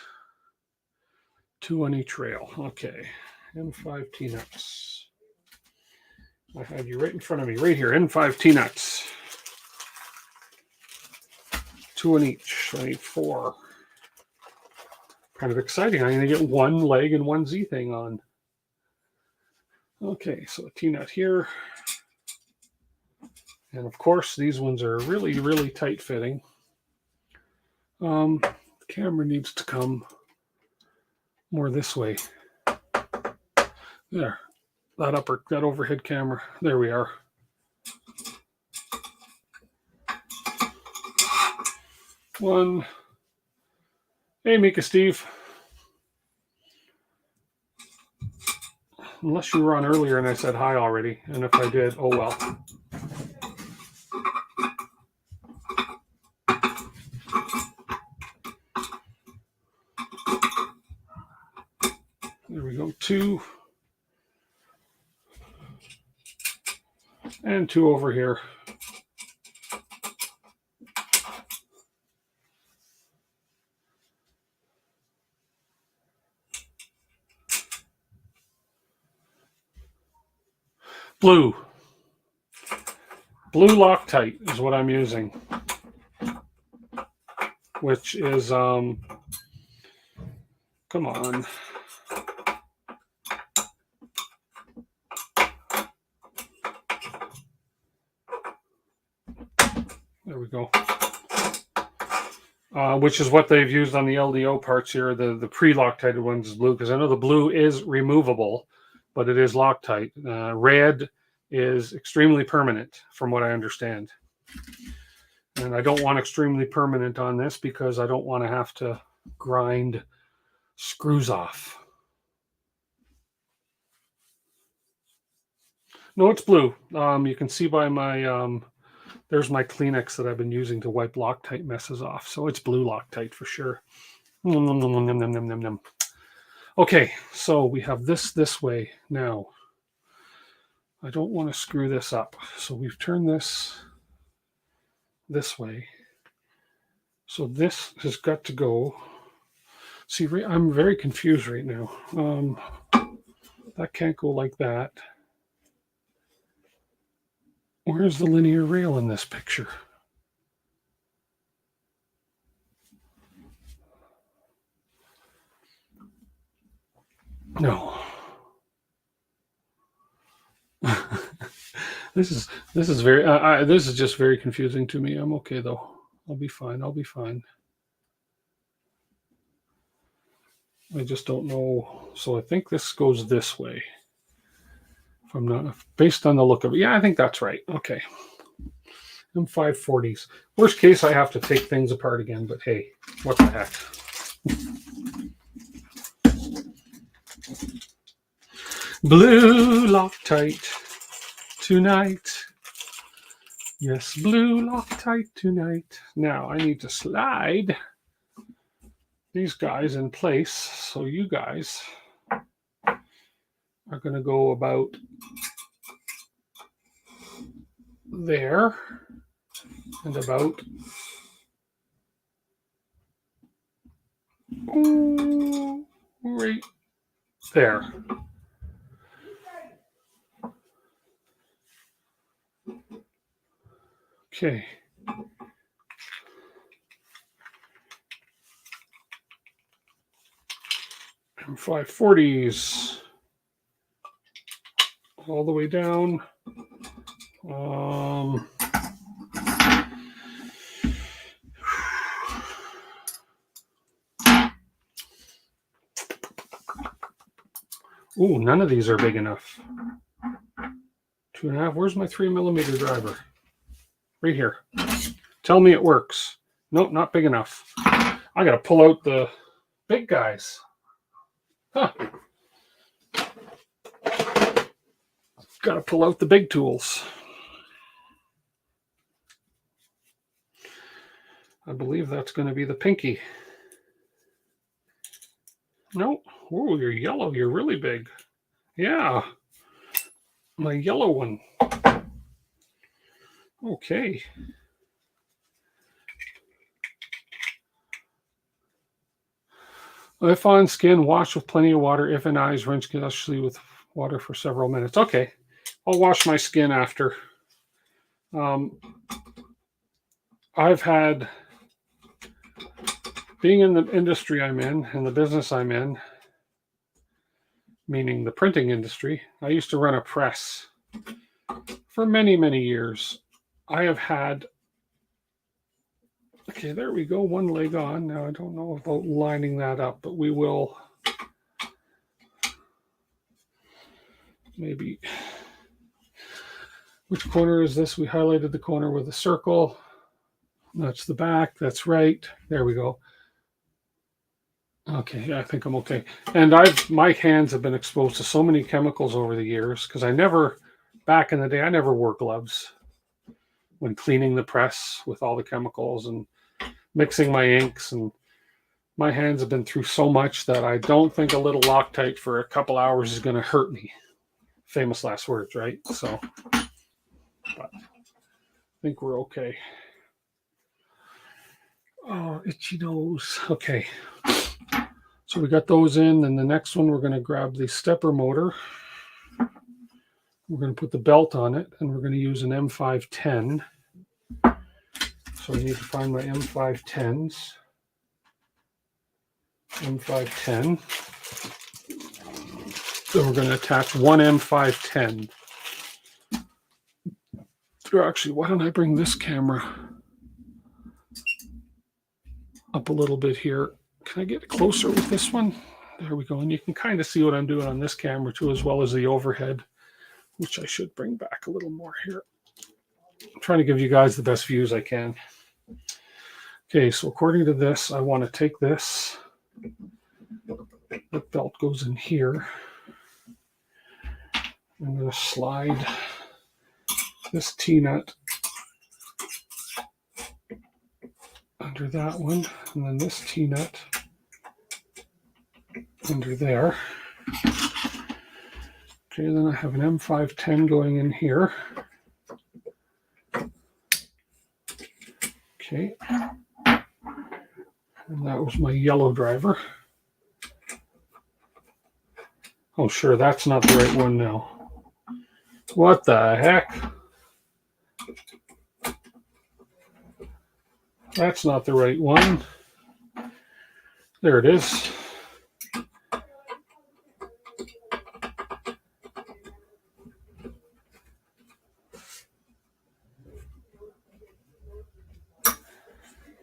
2 on each rail. Okay. M5 T-nuts. I have you right in front of me, right here. M5 T-nuts. 2 on each. I need 4. Kind of exciting. I'm going to get 1 leg and 1 Z thing on. Okay, so a T-nut here. And of course, these ones are really, really tight fitting. The camera needs to come more this way. There. That overhead camera. There we are. One. Hey, Mika Steve. Unless you were on earlier and I said hi already. And if I did, oh well. There we go. 2. And 2 over here. Blue Loctite is what I'm using, which is come on. There we go. Which is what they've used on the LDO parts here. The pre-Loctited ones is blue, because I know the blue is removable, but it is Loctite. Red is extremely permanent, from what I understand. And I don't want extremely permanent on this because I don't want to have to grind screws off. No, it's blue. You can see by my There's my Kleenex that I've been using to wipe Loctite messes off. So it's blue Loctite for sure. Nom, nom, nom, nom, nom, nom, nom, nom. Okay, so we have this way now. I don't want to screw this up. So we've turned this way. So this has got to go. See, I'm very confused right now. That can't go like that. Where's the linear rail in this picture? No. This is very this is just very confusing to me. I'm okay though. I'll be fine. I'll be fine. I just don't know. So I think this goes this way. If I'm not, based on the look of it. Yeah, I think that's right. Okay. M540s. Worst case, I have to take things apart again, but hey, what the heck. Blue Loctite tonight. Yes, blue Loctite tonight. Now I need to slide these guys in place. So you guys are going to go about there and about right there. Okay. M540s all the way down. Ooh, none of these are big enough. 2.5. Where's my 3mm driver? Right here. Tell me it works. Nope, not big enough. I got to pull out the big guys. Huh. Got to pull out the big tools. I believe that's going to be the pinky. Nope. Oh, you're yellow. You're really big. Yeah. My yellow one. Okay. If on skin, wash with plenty of water. If in eyes, rinse gushingly with water for several minutes. Okay. I'll wash my skin after. I've had, being in the industry I'm in, and the business I'm in, meaning the printing industry, I used to run a press for many, many years. I have had, okay, there we go, one leg on. Now I don't know about lining that up, but we will maybe. Which corner is this? We highlighted the corner with a circle. That's the back. That's right. There we go. Okay, yeah, I think I'm okay. And my hands have been exposed to so many chemicals over the years because back in the day, I never wore gloves when cleaning the press with all the chemicals and mixing my inks. And my hands have been through so much that I don't think a little Loctite for a couple hours is going to hurt me. Famous last words, right? So, but I think we're okay. Oh, itchy nose. Okay. So we got those in. Then the next one, we're going to grab the stepper motor. We're going to put the belt on it, and we're going to use an M510. So I need to find my M510s. M510. So we're going to attach one M510. Actually, why don't I bring this camera up a little bit here? Can I get closer with this one? There we go. And you can kind of see what I'm doing on this camera too, as well as the overhead, which I should bring back a little more here. I'm trying to give you guys the best views I can. Okay, so according to this, I want to take this. The belt goes in here. I'm going to slide this T-nut under that one, and then this T-nut under there. Okay, then I have an M510 going in here. Okay, and that was my yellow driver. Oh, sure, that's not the right one now. What the heck? That's not the right one. There it is.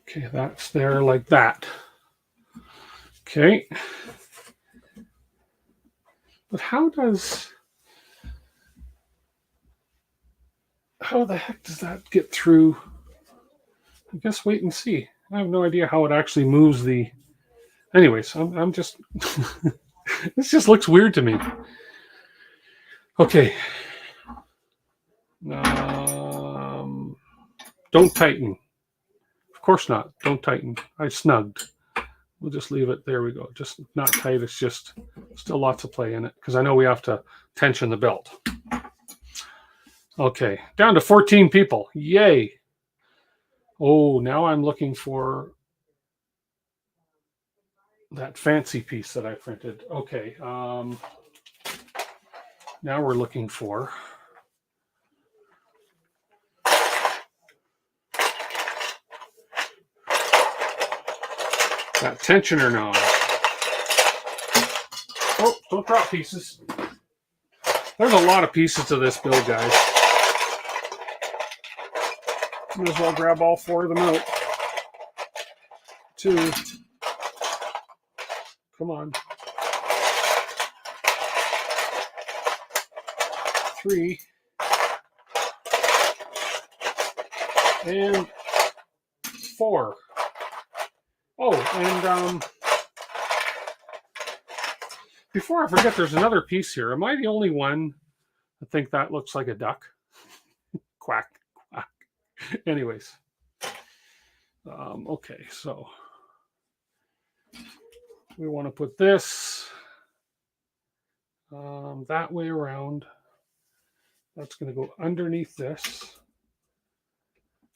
Okay, that's there like that. Okay. But how the heck does that get through? I guess wait and see. I have no idea how it actually moves the. Anyways, I'm just. This just looks weird to me. Okay. Don't tighten. Of course not. Don't tighten. I snugged. We'll just leave it. There we go. Just not tight. It's just still lots of play in it because I know we have to tension the belt. Okay, down to 14 people. Yay. Oh, now I'm looking for that fancy piece that I printed. Okay. Now we're looking for that tensioner knob. Oh, don't drop pieces. There's a lot of pieces to this build, guys. Might as well grab all 4 of them out. 2. Come on. 3. And 4. Oh, and before I forget, there's another piece here. Am I the only one that think that looks like a duck? Quack, quack. Anyways. Okay, so we want to put this that way around. That's going to go underneath this.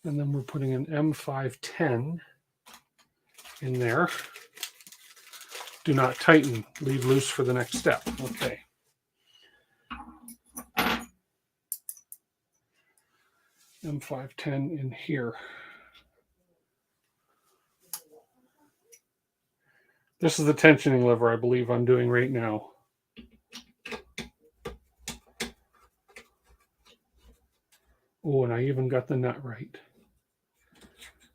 And then we're putting an M510 in there. Do not tighten. Leave loose for the next step. Okay. M510 in here. This is the tensioning lever I believe I'm doing right now. Oh, and I even got the nut right.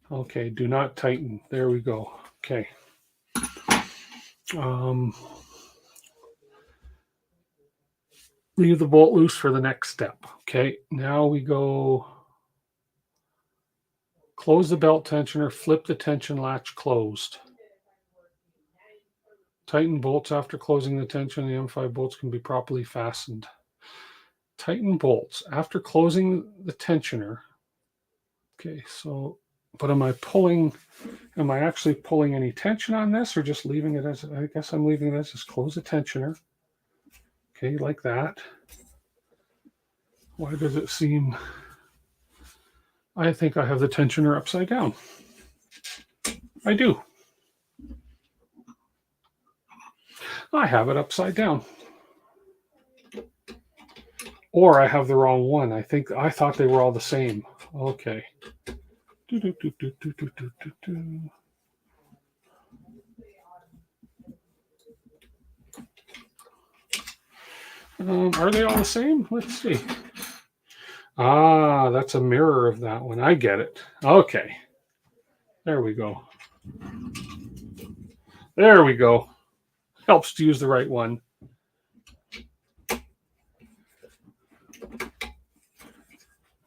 Okay, do not tighten. There we go. Okay. Leave the bolt loose for the next step. Okay, now we go close the belt tensioner, flip the tension latch closed. Tighten bolts after closing the tension. The M5 bolts can be properly fastened. Tighten bolts after closing the tensioner. Okay, so, but am I actually pulling any tension on this or just leaving it as, I guess I'm leaving it as just close the tensioner. Okay, like that. Why does it seem, I think I have the tensioner upside down. I do. I have it upside down. Or I have the wrong one. I thought they were all the same. Okay. Are they all the same? Let's see. Ah, that's a mirror of that one. I get it. Okay. There we go. There we go. Helps to use the right one.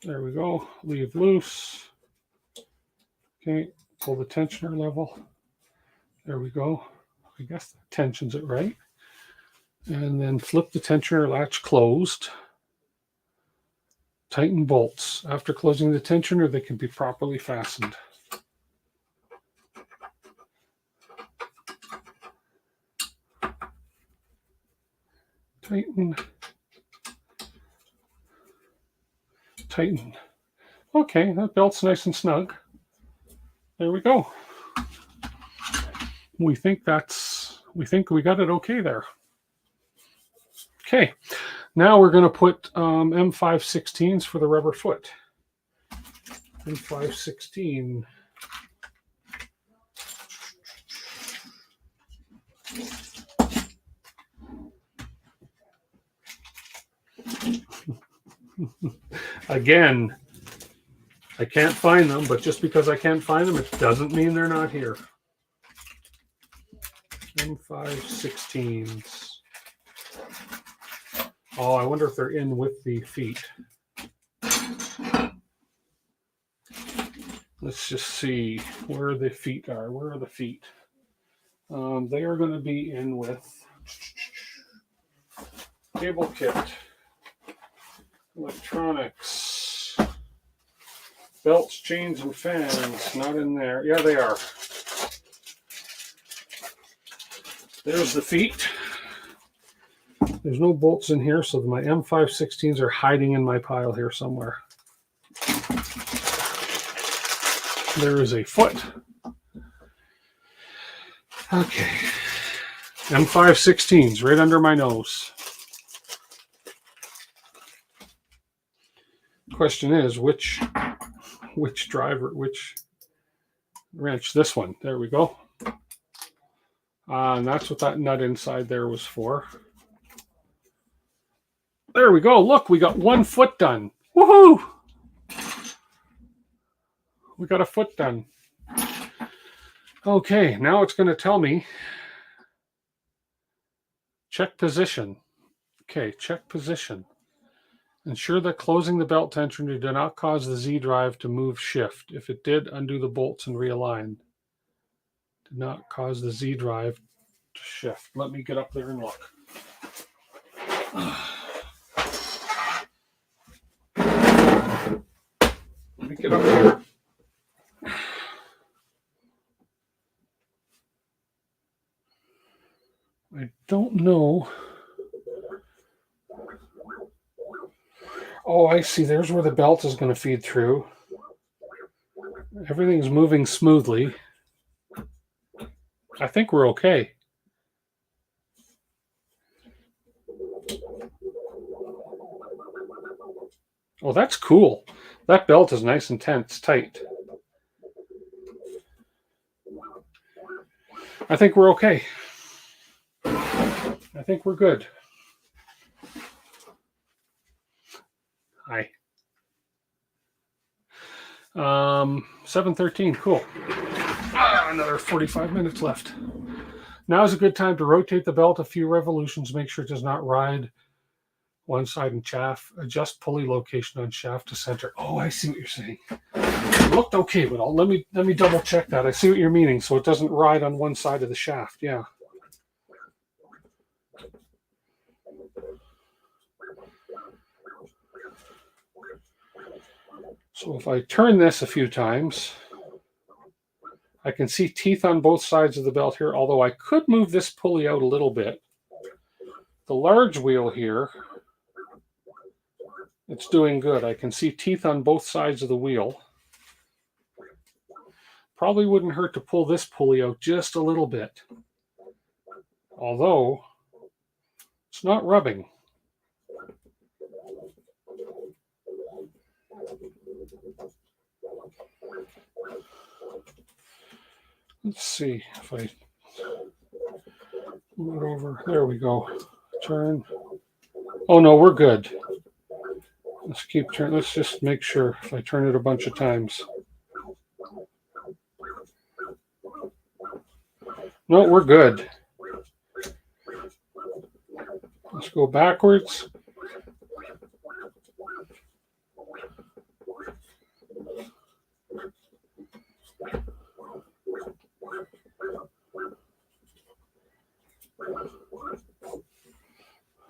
There we go. Leave loose. Okay. Pull the tensioner level. There we go. I guess that tensions it right. And then flip the tensioner latch closed. Tighten bolts. After closing the tensioner, they can be properly fastened. Tighten. Tighten. Okay, that belt's nice and snug. There we go. We think we got it okay there. Okay, now we're going to put M516s for the rubber foot. M516. Again, I can't find them, but just because I can't find them, it doesn't mean they're not here. M516s. Oh, I wonder if they're in with the feet. Let's just see where the feet are. Where are the feet? They are going to be in with cable kit, electronics, belts, chains, and fans. Not in there. Yeah, they are. There's the feet. There's no bolts in here, so my M516s are hiding in my pile here somewhere. There is a foot. Okay. M516s right under my nose. Question is, which wrench? This one. There we go. And that's what that nut inside there was for. There we go. Look, we got one foot done. Woohoo! We got a foot done. Okay, now it's going to tell me check position. Okay, check position. Ensure that closing the belt tensioner did not cause the Z drive to move shift. If it did, undo the bolts and realign. Did not cause the Z drive to shift. Let me get up there and look. Let me get up here. I don't know. Oh, I see. There's where the belt is going to feed through. Everything's moving smoothly. I think we're okay. Oh, that's cool. That belt is nice and tense, tight. I think we're okay. I think we're good. Hi. 7:13, cool. Another 45 minutes left. Now is a good time to rotate the belt a few revolutions. Make sure it does not ride one side and chaff. Adjust pulley location on shaft to center. Oh, I see what you're saying. It looked okay, but let me double check that. I see what you're meaning. So it doesn't ride on one side of the shaft. Yeah. So if I turn this a few times, I can see teeth on both sides of the belt here, although I could move this pulley out a little bit. The large wheel here, it's doing good. I can see teeth on both sides of the wheel. Probably wouldn't hurt to pull this pulley out just a little bit, although it's not rubbing. Let's see if I move it over. There we go. Turn. Oh no, we're good. Let's keep turning. Let's just make sure if I turn it a bunch of times. No, we're good. Let's go backwards.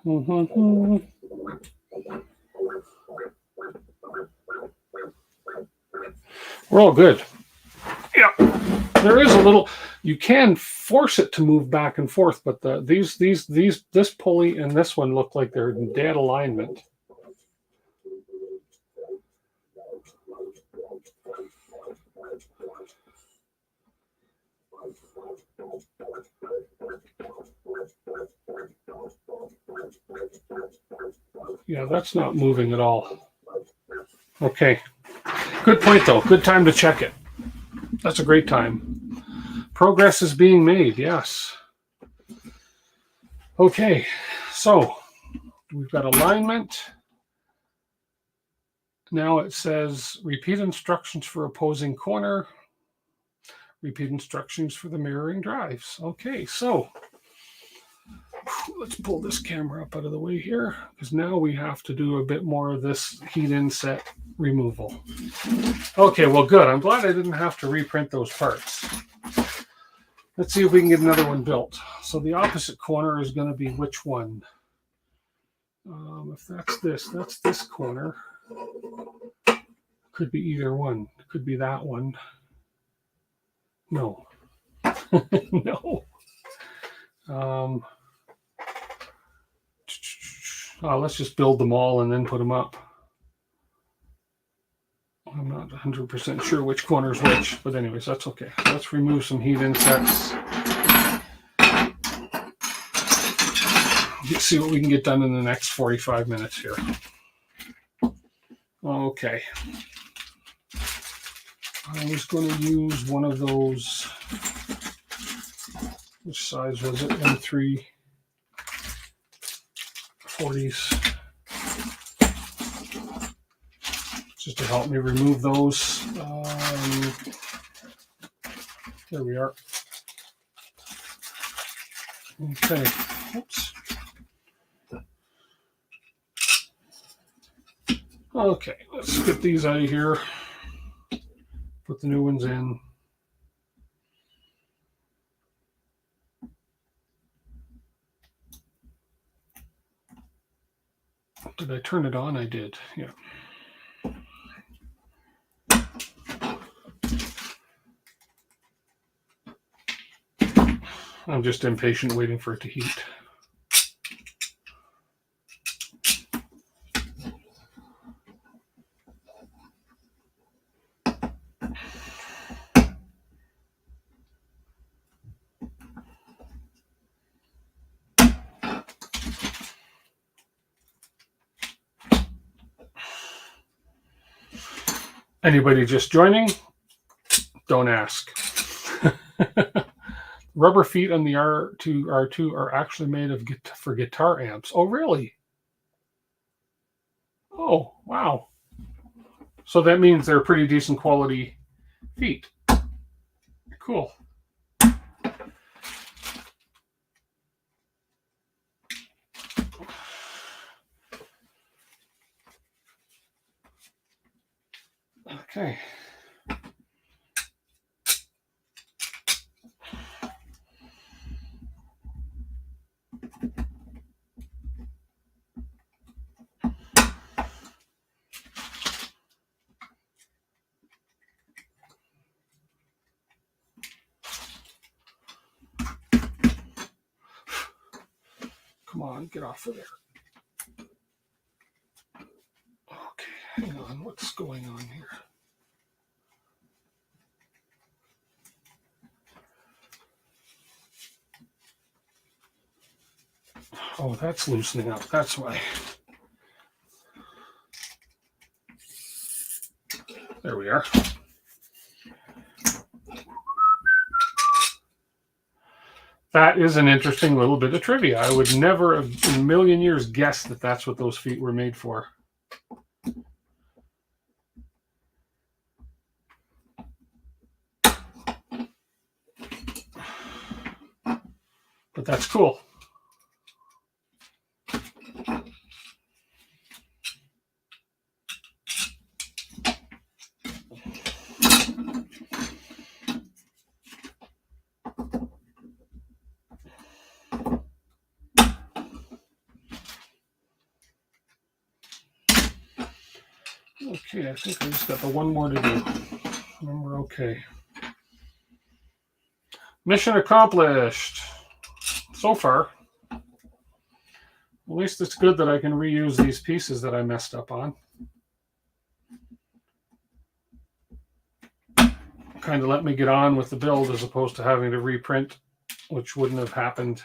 Mm-hmm. We're all good. Yeah, there is a little. You can force it to move back and forth, but this pulley and this one look like they're in dead alignment. Yeah, that's not moving at all. Okay. Good point, though. Good time to check it. That's a great time. Progress is being made, yes. Okay, so we've got alignment. Now it says repeat instructions for opposing corner. Repeat instructions for the mirroring drives. Okay, so let's pull this camera up out of the way here, because now we have to do a bit more of this heat inset removal. Okay, well, good. I'm glad I didn't have to reprint those parts. Let's see if we can get another one built. So the opposite corner is going to be which one? If that's this corner. Could be either one. Could be that one. No. No. Let's just build them all and then put them up. I'm not 100% sure which corner is which, but anyways, that's okay. Let's remove some heat insets. Let's see what we can get done in the next 45 minutes here. Okay. I was going to use one of those, which size was it? M3 40s. Just to help me remove those. There we are. Okay. Oops. Okay, let's get these out of here. Put the new ones in. Did I turn it on? I did, yeah. I'm just impatient waiting for it to heat. Anybody just joining? Don't ask. Rubber feet on the R2 are actually made for guitar amps. Oh, really? Oh, wow. So that means they're pretty decent quality feet. Cool. Okay. Come on, get off of there. Okay, hang on. What's going on here? Oh, that's loosening up. That's why. There we are. That is an interesting little bit of trivia. I would never have in a million years guessed that that's what those feet were made for. But that's cool. Okay, I think I just got the one more to do. And we're okay. Mission accomplished. So far. At least it's good that I can reuse these pieces that I messed up on. Kind of let me get on with the build as opposed to having to reprint, which wouldn't have happened.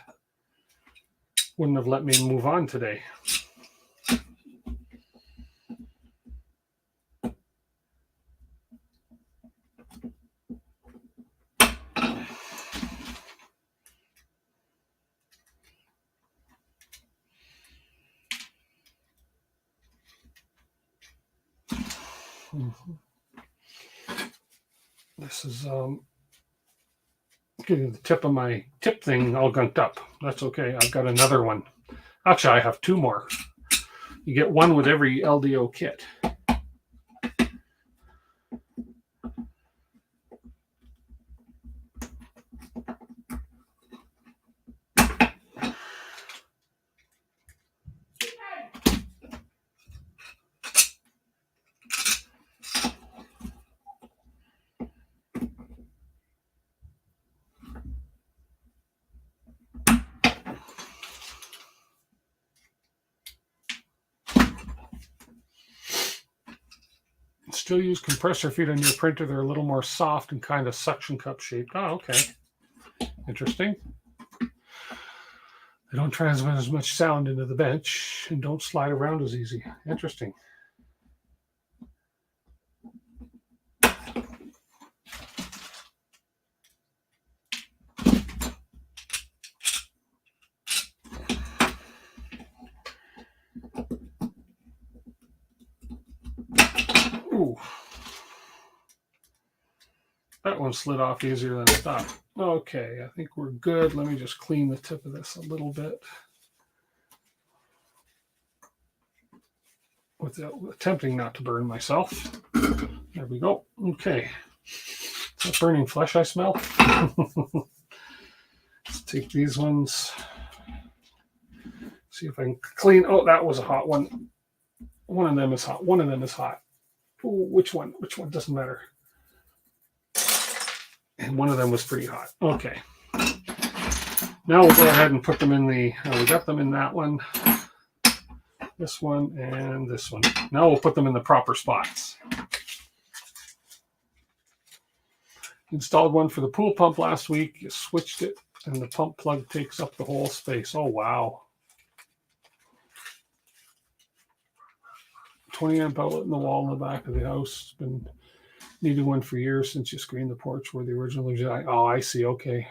Wouldn't have let me move on today. This is getting the tip of my tip thing all gunked up. That's okay. I've got another one. Actually, I have two more. You get one with every LDO kit. Still use compressor feet on your printer. They're a little more soft and kind of suction cup shaped. Oh, okay. Interesting. They don't transmit as much sound into the bench and don't slide around as easy. Interesting. Ooh. That one slid off easier than I thought. Okay, I think we're good. Let me just clean the tip of this a little bit. Without attempting not to burn myself. There we go. Okay. Is that burning flesh I smell? Let's take these ones. See if I can clean. Oh, that was a hot one. One of them is hot. One of them is hot. Ooh, which one? Which one? Doesn't matter. And one of them was pretty hot. Okay. Now we'll go ahead and put them in the, we got them in that one, this one, and this one. Now we'll put them in the proper spots. Installed one for the pool pump last week. You switched it, and the pump plug takes up the whole space. Oh, wow. 20 amp outlet in the wall in the back of the house. Been needed one for years since you screened the porch where the original. Oh, I see. Okay.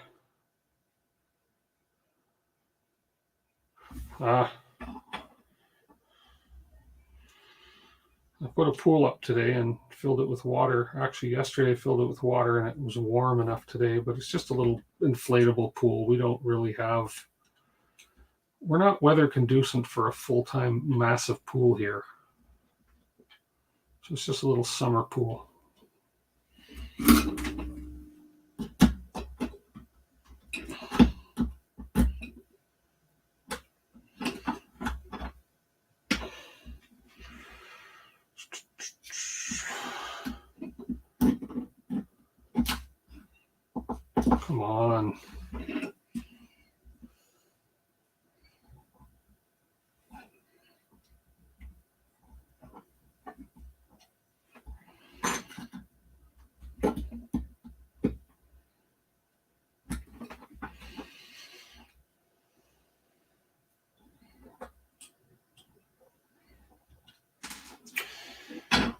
I put a pool up today and filled it with water. Actually, yesterday I filled it with water and it was warm enough today, but it's just a little inflatable pool. We don't really have, we're not weather conducive for a full-time massive pool here. So it's just a little summer pool. Come on.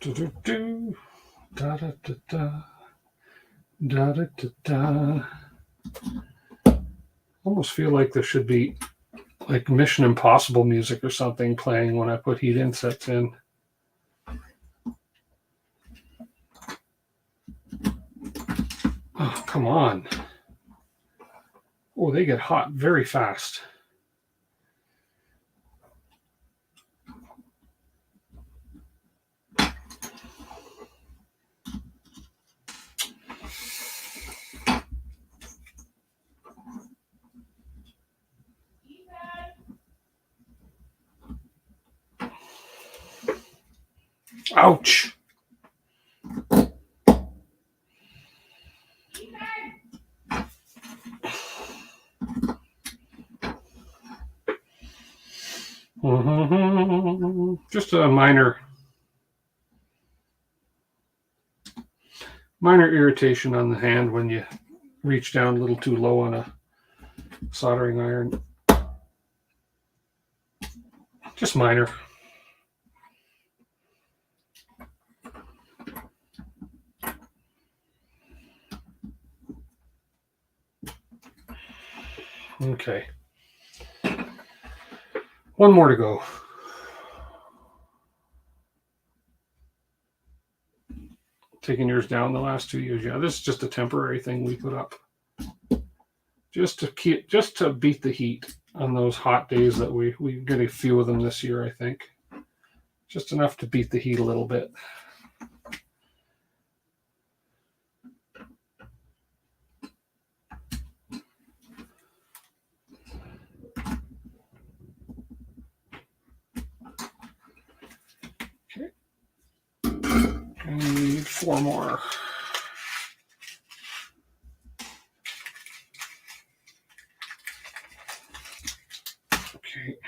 Do-do-do. Da-da-da-da. Da-da-da-da. Almost feel like there should be like Mission Impossible music or something playing when I put heat insets in. Oh, come on. Oh, they get hot very fast. Ouch. just a minor irritation on the hand when you reach down a little too low on a soldering iron. Just minor. Okay. One more to go. Taking yours down the last 2 years. Yeah, this is just a temporary thing we put up. Just to beat the heat on those hot days that we get a few of them this year, I think. Just enough to beat the heat a little bit. Okay. And we need 4 more. Okay.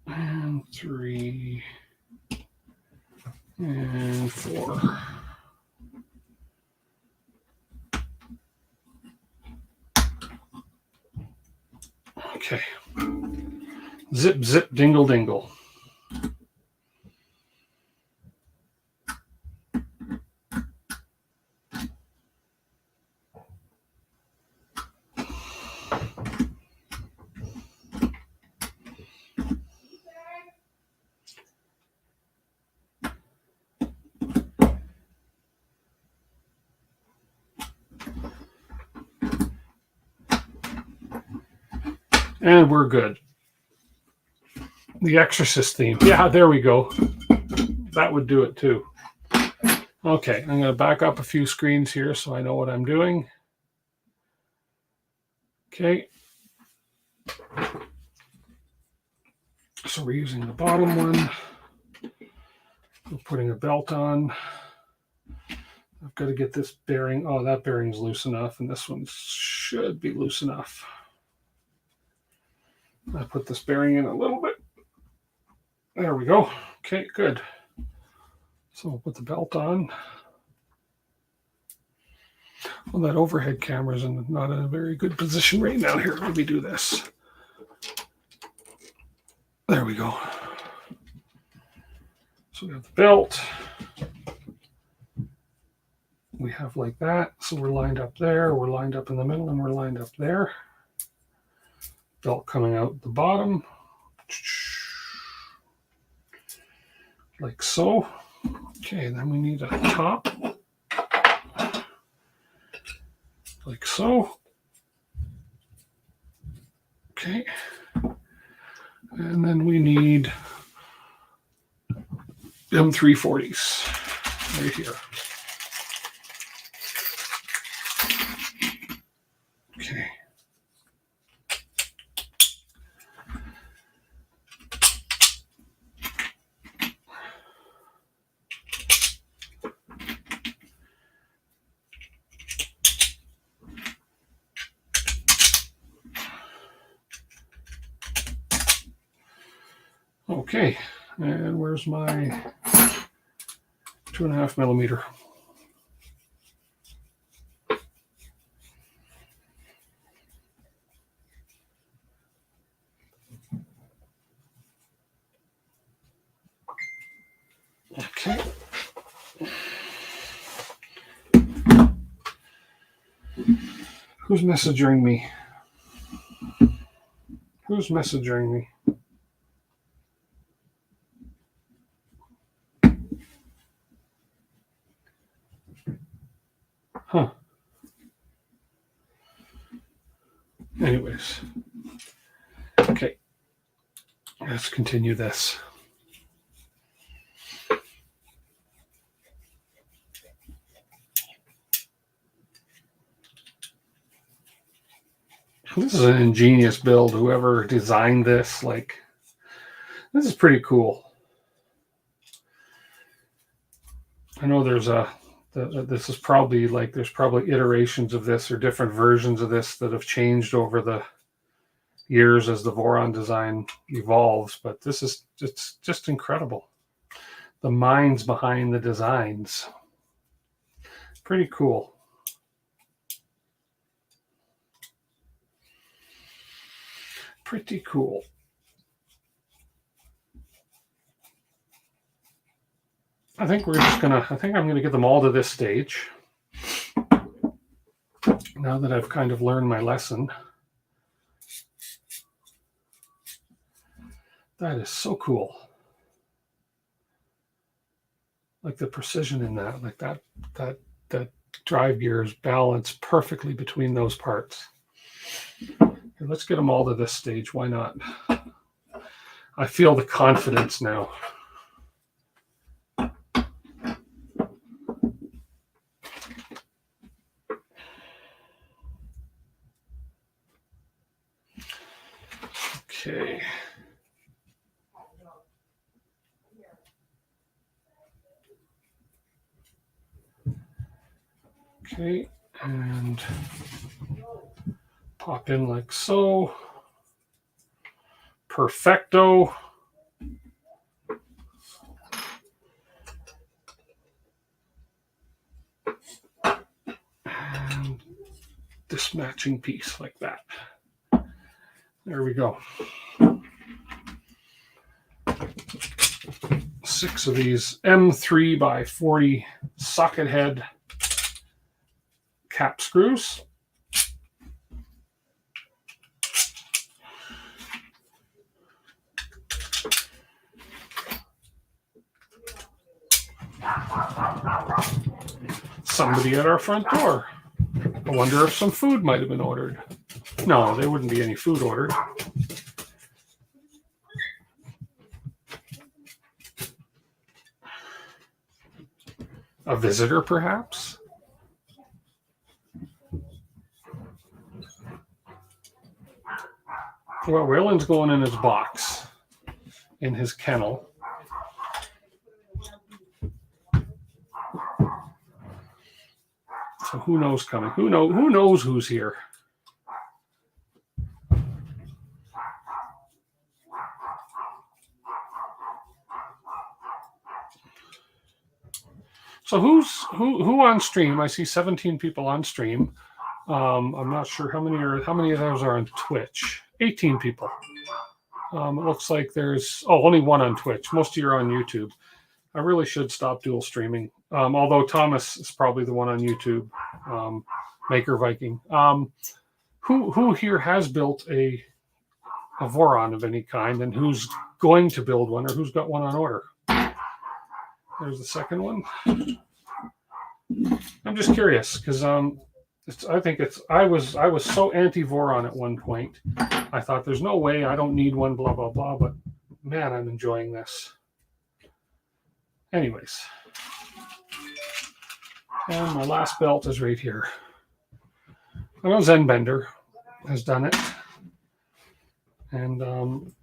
And 3 and 4. Okay. Zip, zip, dingle, dingle. And we're good. The Exorcist theme. Yeah, there we go. That would do it too. Okay, I'm going to back up a few screens here so I know what I'm doing. Okay. So we're using the bottom one. We're putting a belt on. I've got to get this bearing. Oh, that bearing's loose enough, and this one should be loose enough. I put this bearing in a little bit. There we go. Okay, good. So we'll put the belt on. Well, that overhead camera's not in a very good position right now. Here, let me do this. There we go. So we have the belt. We have like that. So we're lined up there. We're lined up in the middle, and we're lined up there. Belt coming out the bottom. Like so. Okay, then we need a top. Like so. Okay. And then we need M340s right here. Okay. Okay, and where's my 2.5 millimeter? Okay. Who's messaging me? Who's messaging me? Huh. Anyways. Okay. Let's continue this. This is an ingenious build. Whoever designed this, like, this is pretty cool. I know there's This is probably like, there's probably iterations of this or different versions of this that have changed over the years as the Voron design evolves, but this is just incredible. The minds behind the designs. Pretty cool. Pretty cool. I think I'm gonna get them all to this stage. Now that I've kind of learned my lesson. That is so cool. Like the precision in that, like that drive gear is balanced perfectly between those parts. Here, let's get them all to this stage. Why not? I feel the confidence now. Okay. Okay, and pop in like so. Perfecto. And this matching piece like that. There we go. 6 of these M3 by 40 socket head cap screws. Somebody at our front door. I wonder if some food might have been ordered. No, there wouldn't be any food ordered. A visitor, perhaps? Well, Raylan's going in his box, in his kennel. So who knows coming? Who knows who's here? So who on stream? I see 17 people on stream. I'm not sure how many of those are on Twitch. 18 people. It looks like there's only one on Twitch. Most of you are on YouTube. I really should stop dual streaming. Although Thomas is probably the one on YouTube. Maker Viking. Who here has built a Voron of any kind, and who's going to build one, or who's got one on order? There's the second one. I'm just curious because I was so anti-Voron at one point. I thought there's no way, I don't need one, blah blah blah. But man, I'm enjoying this. Anyways, and my last belt is right here. I know Zenbender has done it, and I'm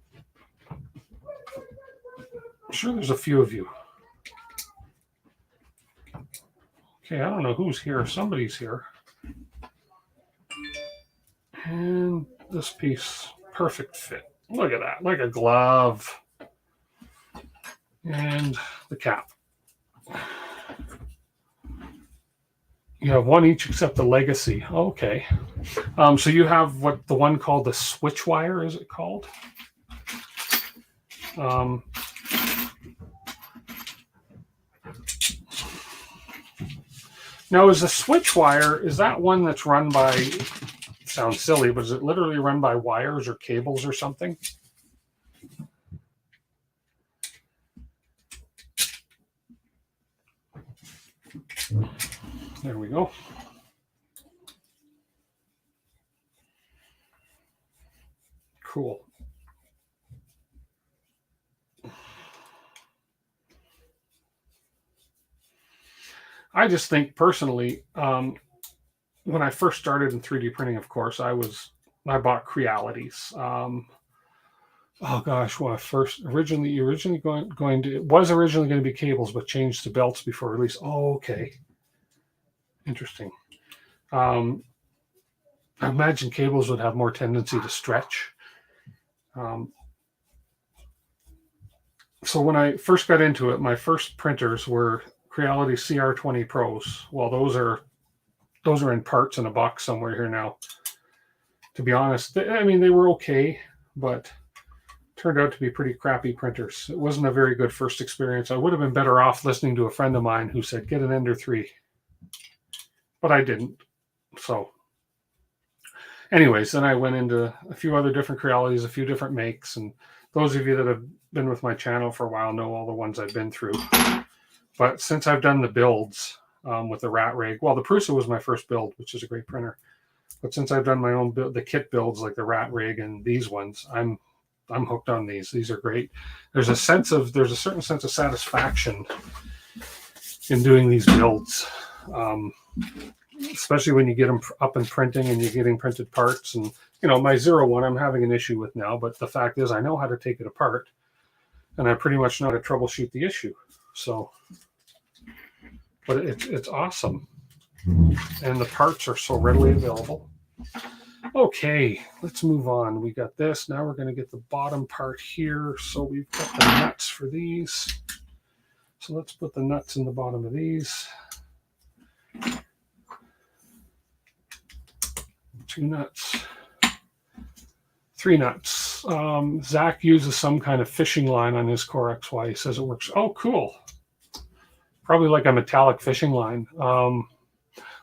sure there's a few of you. Okay, I don't know who's here. Somebody's here. And this piece, perfect fit. Look at that, like a glove. And the cap. You have one each except the Legacy. Okay. So you have the one called the switch wire, is it called? Now, is the switch wire, is that one that's run by, sounds silly, but is it literally run by wires or cables or something? There we go. Cool. I just think personally, when I first started in 3D printing, of course, I bought Crealities. Oh gosh, well, originally going to, it was originally going to be cables, but changed to belts before release. Oh, okay. Interesting. I imagine cables would have more tendency to stretch. So when I first got into it, my first printers were Creality CR20 Pros. Well, those are in parts in a box somewhere here now. To be honest, I mean, they were okay, but turned out to be pretty crappy printers. It wasn't a very good first experience. I would have been better off listening to a friend of mine who said, get an Ender 3. But I didn't. So anyways, then I went into a few other different Crealities, a few different makes. And those of you that have been with my channel for a while know all the ones I've been through. But since I've done the builds with the Rat Rig, well, the Prusa was my first build, which is a great printer. But since I've done my own build, the kit builds like the Rat Rig and these ones, I'm hooked on these. These are great. There's a certain sense of satisfaction in doing these builds, especially when you get them up and printing and you're getting printed parts. And my 01 I'm having an issue with now, but the fact is I know how to take it apart, and I pretty much know how to troubleshoot the issue. So, but it's awesome, and the parts are so readily available. Okay, let's move on. We got this. Now we're going to get the bottom part here. So we've got the nuts for these. So let's put the nuts in the bottom of these. 2 nuts. 3 nuts. Zach uses some kind of fishing line on his Core XY. He says it works. Oh, cool. Probably like a metallic fishing line.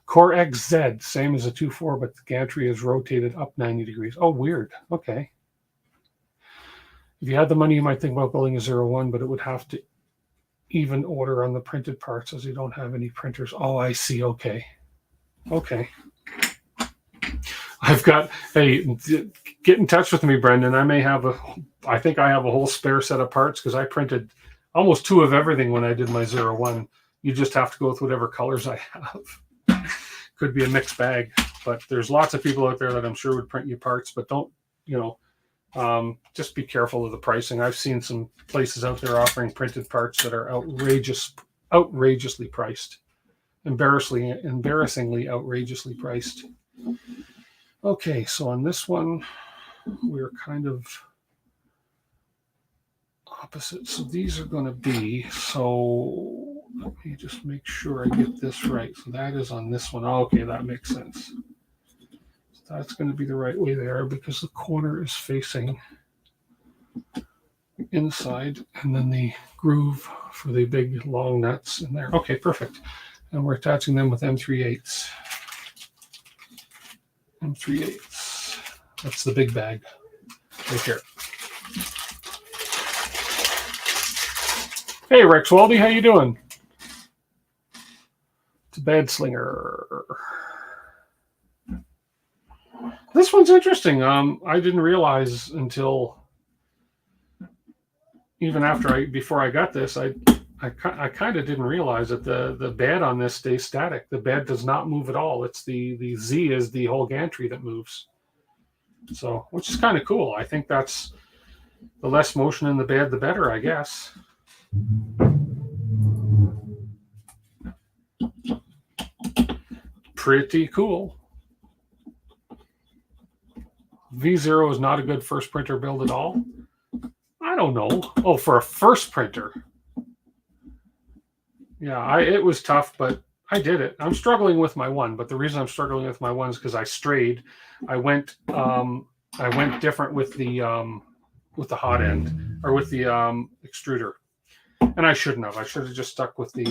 Core XZ, same as a 2.4, but the gantry is rotated up 90 degrees. Oh, weird. Okay. If you had the money, you might think about building a 01, but it would have to even order on the printed parts as you don't have any printers. Oh, I see. Okay. Okay. Hey, get in touch with me, Brendan. I think I have a whole spare set of parts because I printed almost 2 of everything when I did my 01. You just have to go with whatever colors I have. Could be a mixed bag, but there's lots of people out there that I'm sure would print you parts, but don't, just be careful of the pricing. I've seen some places out there offering printed parts that are outrageously priced, embarrassingly outrageously priced. Okay, so on this one, we're kind of opposite. So these are going to be, so let me just make sure I get this right. So that is on this one. Okay, that makes sense. So that's going to be the right way there because the corner is facing inside, and then the groove for the big long nuts in there. Okay, perfect. And we're attaching them with M3/8. M3/8. That's the big bag right here. Hey, Rex Waldy, how you doing? It's a bad slinger. This one's interesting. I didn't realize until even before I got this, I kind of didn't realize that the bed on this stays static. The bed does not move at all. It's the Z is the whole gantry that moves. So, which is kind of cool. I think that's the less motion in the bed, the better, I guess. Pretty cool. V0 is not a good first printer build at all. I don't know. Oh, for a first printer. Yeah, it was tough, but I did it. I'm struggling with my one, but the reason I'm struggling with my one is because I strayed. I went different with the hot end or with the extruder, and I shouldn't have. I should have just stuck with the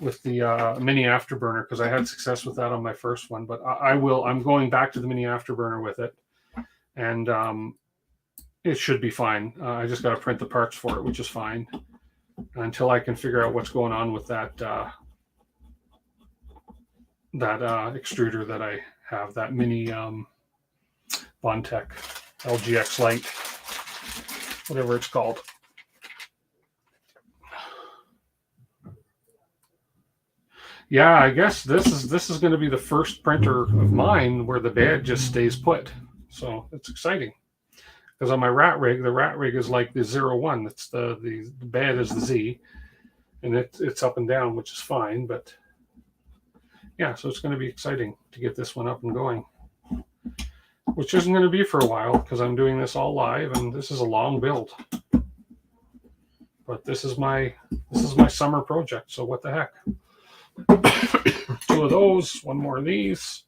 mini afterburner because I had success with that on my first one. But I'm going back to the mini afterburner with it, and it should be fine. I just got to print the parts for it, which is fine until I can figure out what's going on with that extruder that I have, that mini Bondtech LGX Lite, whatever it's called. Yeah, I guess this is going to be the first printer of mine where the bed just stays put. So it's exciting. Because on my Rat Rig, the Rat Rig is like the 01. It's the bed is the Z. and it's up and down, which is fine. But yeah, so it's going to be exciting to get this one up and going, which isn't going to be for a while because I'm doing this all live, and this is a long build. But this is my summer project, so what the heck. 2 of those, 1 more of these.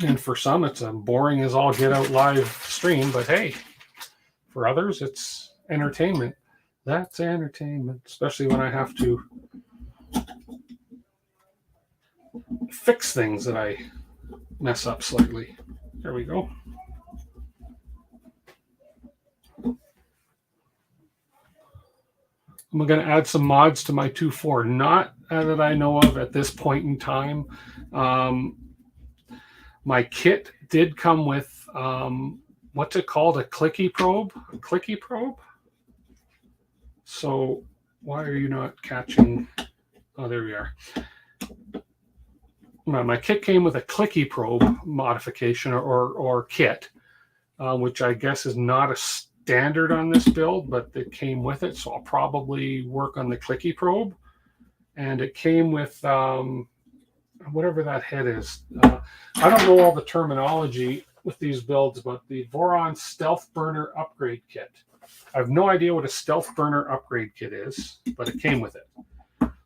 And for some, it's a boring as all get out live stream, but hey, for others, it's entertainment. That's entertainment, especially when I have to fix things that I mess up slightly. There we go. I'm going to add some mods to my 2.4, not that I know of at this point in time. My kit did come with, what's it called? A clicky probe? A clicky probe? So why are you not catching? Oh, there we are. My kit came with a clicky probe modification or kit, which I guess is not a standard on this build, but it came with it. So I'll probably work on the clicky probe. And it came with whatever that head is. I don't know all the terminology with these builds, but the Voron Stealth Burner Upgrade Kit. I have no idea what a Stealth Burner Upgrade Kit is, but it came with it.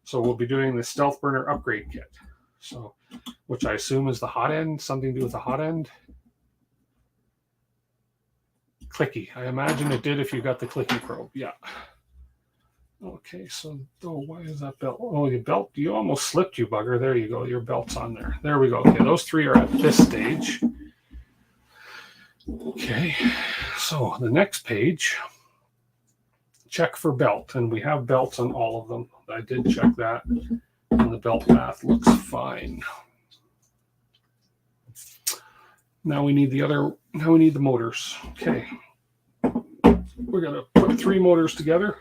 So we'll be doing the Stealth Burner Upgrade Kit. So, which I assume is the hot end, something to do with the hot end. Clicky. I imagine it did if you got the clicky probe. Yeah. Okay, so why is that belt? Oh, your belt, you almost slipped, you bugger. There you go. Your belt's on there. There we go. Okay, those 3 are at this stage. Okay, so the next page, check for belt. And we have belts on all of them. I did check that, and the belt math looks fine. Now we need the motors. Okay, we're going to put 3 motors together.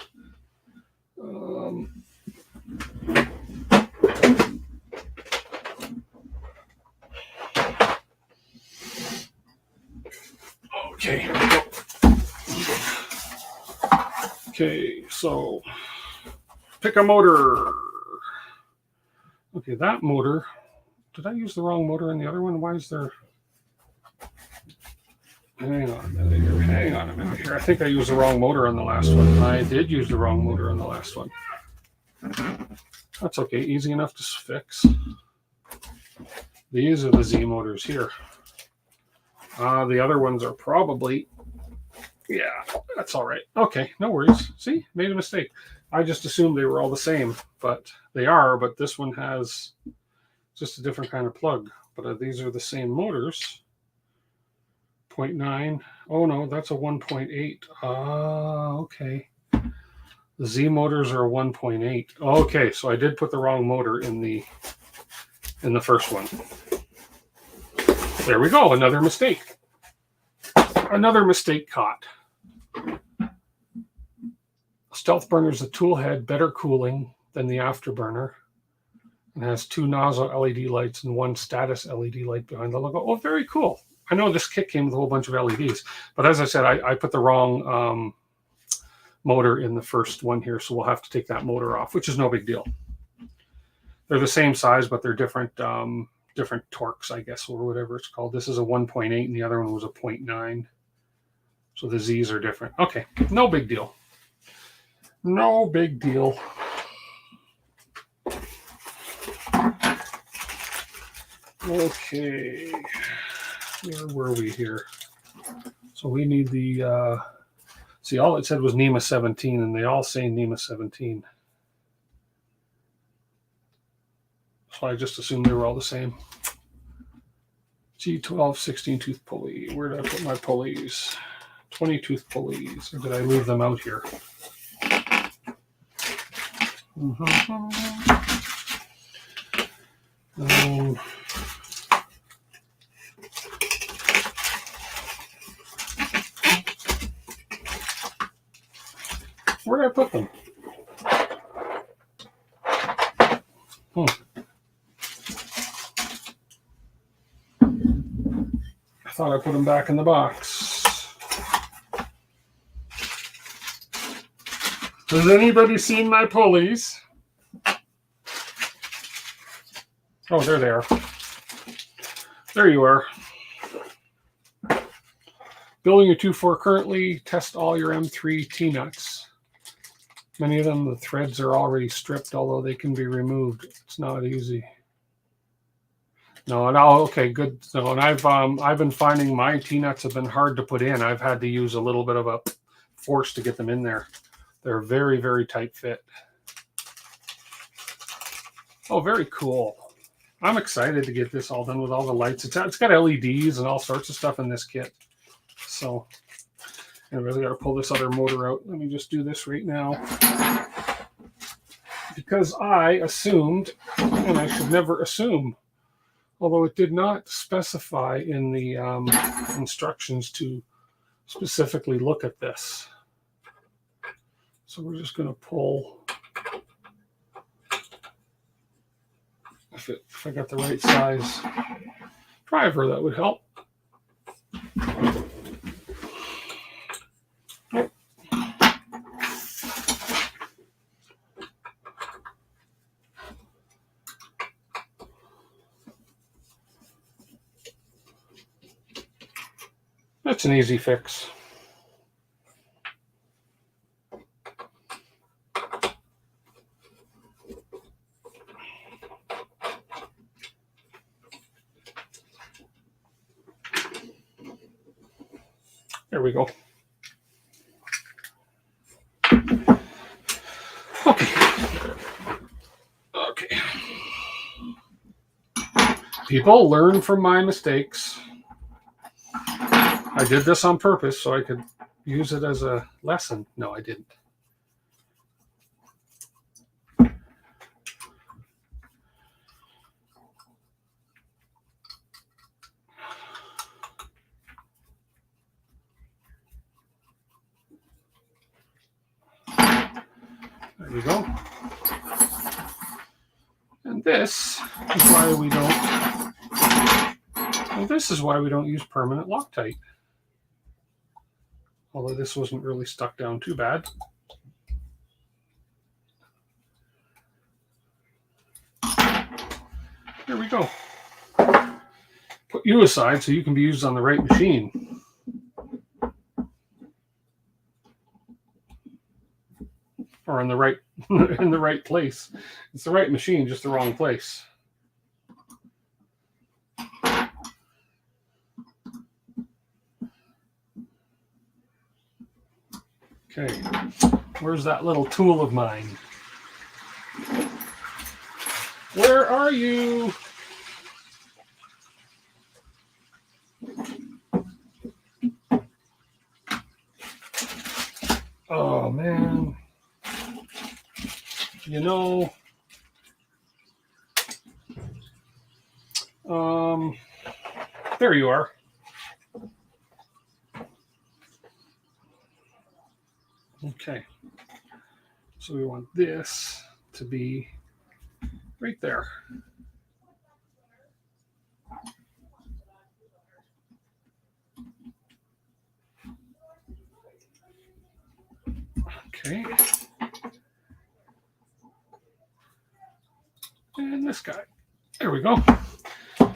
Okay, here we go. Okay, so pick a motor. Okay, that motor. Did I use the wrong motor in the other one? Why is there? Hang on a minute here. Hang on a minute here. I think I used the wrong motor on the last one. I did use the wrong motor on the last one. That's okay. Easy enough to fix. These are the Z motors here. The other ones are probably, yeah, that's all right. Okay, no worries. See, made a mistake. I just assumed they were all the same, but they are. But this one has just a different kind of plug. But these are the same motors. 0.9. Oh no, that's a 1.8. Okay. The Z motors are a 1.8. Okay, so I did put the wrong motor in the first one. There we go. Another mistake. Another mistake caught. Stealth burner is a tool head, better cooling than the afterburner, and has 2 nozzle LED lights and 1 status LED light behind the logo. Oh, very cool. I know this kit came with a whole bunch of LEDs, but as I said, I put the wrong motor in the first one here, so we'll have to take that motor off, which is no big deal. They're the same size, but they're different different torques, I guess, or whatever it's called. This is a 1.8 and the other one was a 0.9. So the Z's are different. Okay, no big deal. No big deal. Okay, where were we here? So we need the, see, all it said was NEMA 17, and they all say NEMA 17. So I just assumed they were all the same. G12 16 tooth pulley. Where did I put my pulleys? 20 tooth pulleys. Or did I leave them out here? Where did I put them? I thought I put them back in the box. Has anybody seen my pulleys? Oh, there they are. There you are. Building a 2.4 currently. Test all your M3 T-nuts. Many of them, the threads are already stripped, although they can be removed. It's not easy. No, okay, good. No, and I've been finding my T-nuts have been hard to put in. I've had to use a little bit of a force to get them in there. They're very, very tight fit. Oh, very cool. I'm excited to get this all done with all the lights. It's got LEDs and all sorts of stuff in this kit. So, anyways, I got to pull this other motor out. Let me just do this right now. Because I assumed, and I should never assume, although it did not specify in the instructions to specifically look at this. So we're just going to pull. If I got the right size driver, that would help. That's an easy fix. There we go. Okay. People, learn from my mistakes. I did this on purpose so I could use it as a lesson. No, I didn't. There we go. And this is why we don't. And this is why we don't use permanent Loctite. Although this wasn't really stuck down too bad. There we go. Put you aside so you can be used on the right machine. Or in the right in the right place. It's the right machine, just the wrong place. Okay, where's that little tool of mine? Where are you? Oh, man. You know, there you are. Okay, so we want this to be right there. Okay. And this guy. There we go.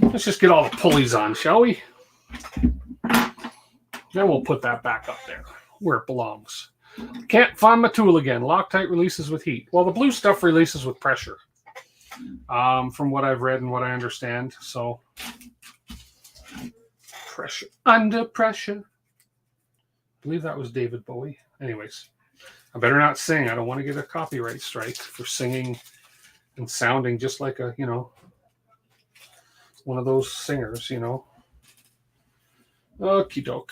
Let's just get all the pulleys on, shall we? Then we'll put that back up there where it belongs. Can't find my tool again. Loctite releases with heat. Well, the blue stuff releases with pressure, from what I've read and what I understand. So, pressure. Under pressure. I believe that was David Bowie. Anyways, I better not sing. I don't want to get a copyright strike for singing and sounding just like a, you know, one of those singers, you know. Okie doke.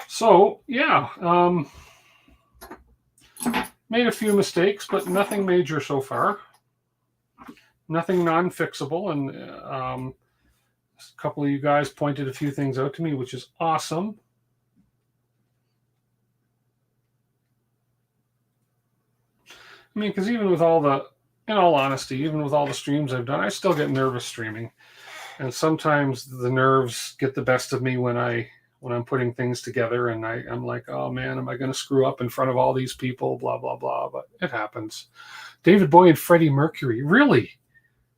So, yeah, made a few mistakes, but nothing major so far. Nothing non-fixable, and a couple of you guys pointed a few things out to me, which is awesome. I mean, because even with all the, in all honesty, even with all the streams I've done, I still get nervous streaming. And sometimes the nerves get the best of me when I'm putting things together, and I'm like, oh man, am I going to screw up in front of all these people? Blah blah blah. But it happens. David Bowie and Freddie Mercury, really,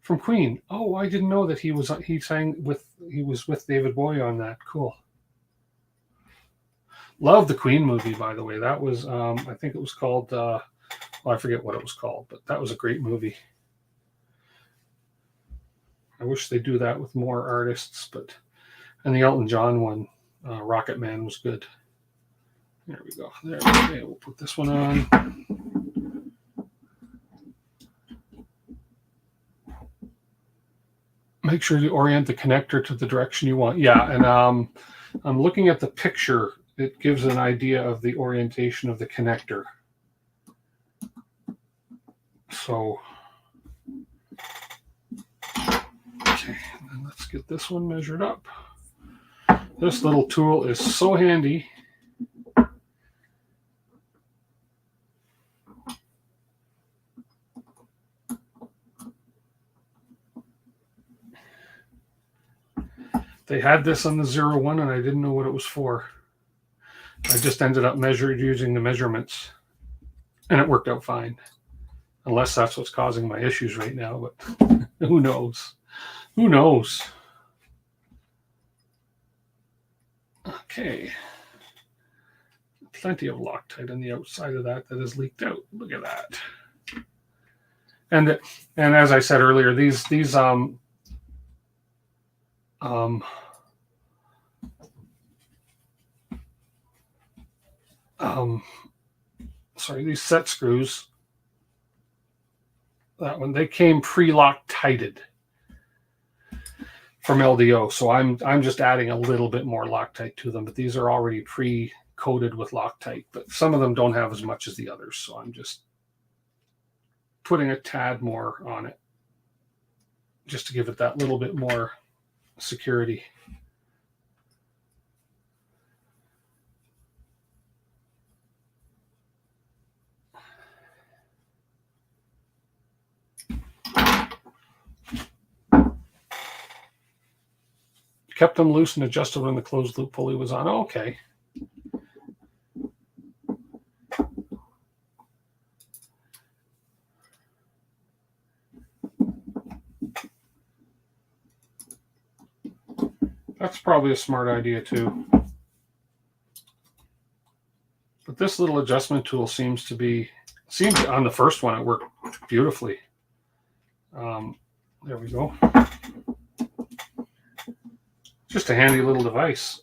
from Queen. Oh, I didn't know that he was with David Bowie on that. Cool. Love the Queen movie, by the way. That was I think it was called. Well, I forget what it was called, but that was a great movie. I wish they do that with more artists, but and the Elton John one, Rocket Man, was good. There we go. There. Okay, we'll put this one on. Make sure to orient the connector to the direction you want. Yeah, and I'm looking at the picture. It gives an idea of the orientation of the connector. So, okay, and let's get this one measured up. This little tool is so handy. They had this on the 01 and I didn't know what it was for. I just ended up using the measurements and it worked out fine. Unless that's what's causing my issues right now, but who knows? Who knows? Okay. Plenty of Loctite on the outside of that has leaked out. Look at that. And as I said earlier, these these set screws, that one, they came pre-Loctited from LDO. So I'm just adding a little bit more Loctite to them, but these are already pre-coated with Loctite, but some of them don't have as much as the others. So I'm just putting a tad more on it just to give it that little bit more security. Kept them loose and adjusted when the closed loop pulley was on. Oh, okay. That's probably a smart idea too. But this little adjustment tool seems on the first one, it worked beautifully. There we go. Just a handy little device.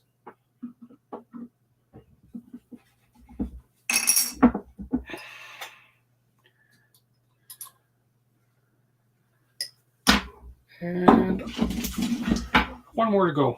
And one more to go.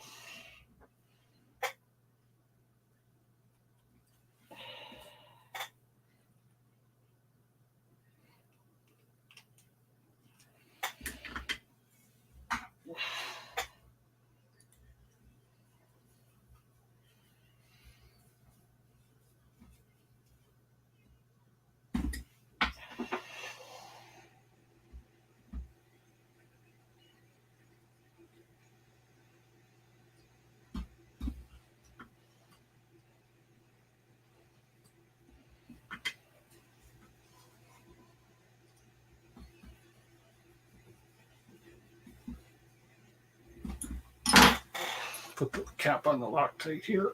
Put the cap on the Loctite here.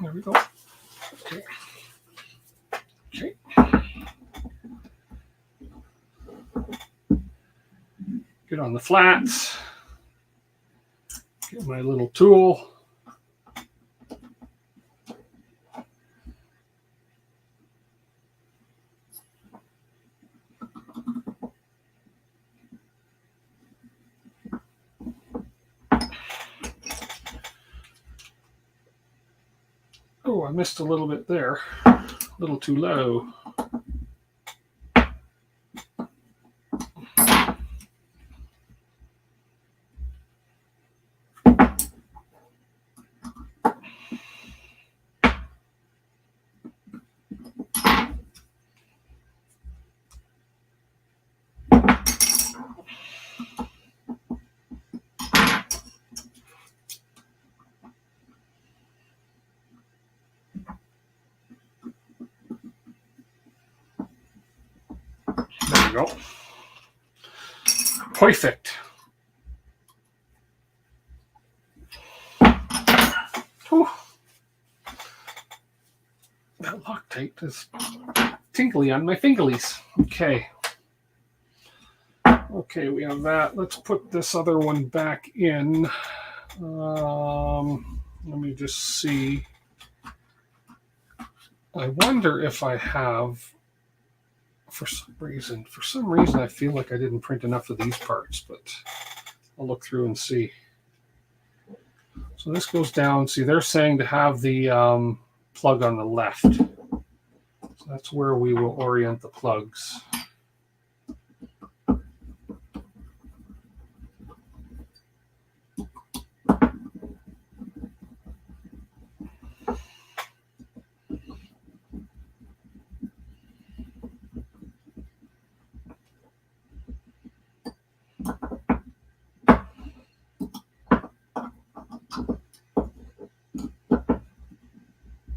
There we go. Okay. Okay. Get on the flats. Get my little tool. Oh, I missed a little bit there. A little too low. we go. Perfect. Whew. That Loctite is tingly on my fingerlies. Okay. Okay, we have that. Let's put this other one back in. Let me just see. I wonder if I have, for some reason, I feel like I didn't print enough of these parts, but I'll look through and see. So this goes down. See, they're saying to have the plug on the left. So that's where we will orient the plugs.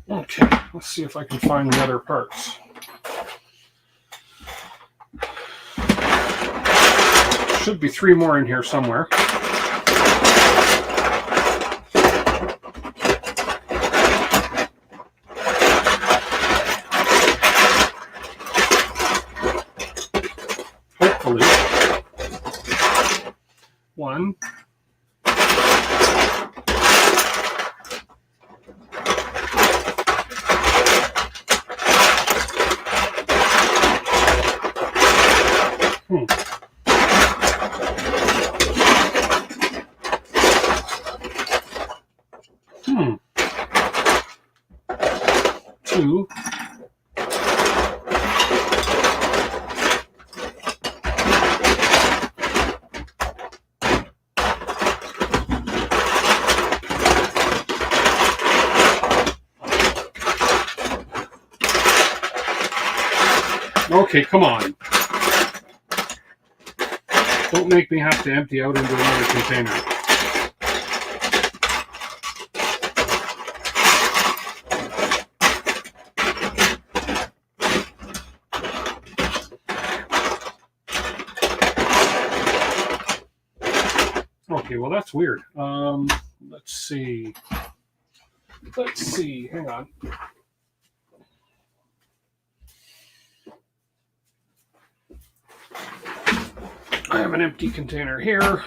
Okay, let's see if I can find the other parts. Should be 3 more in here somewhere. Hopefully. 1. Two. Okay, come on. Don't make me have to empty out into another container. Okay, well that's weird. Let's see. Hang on. I have an empty container here.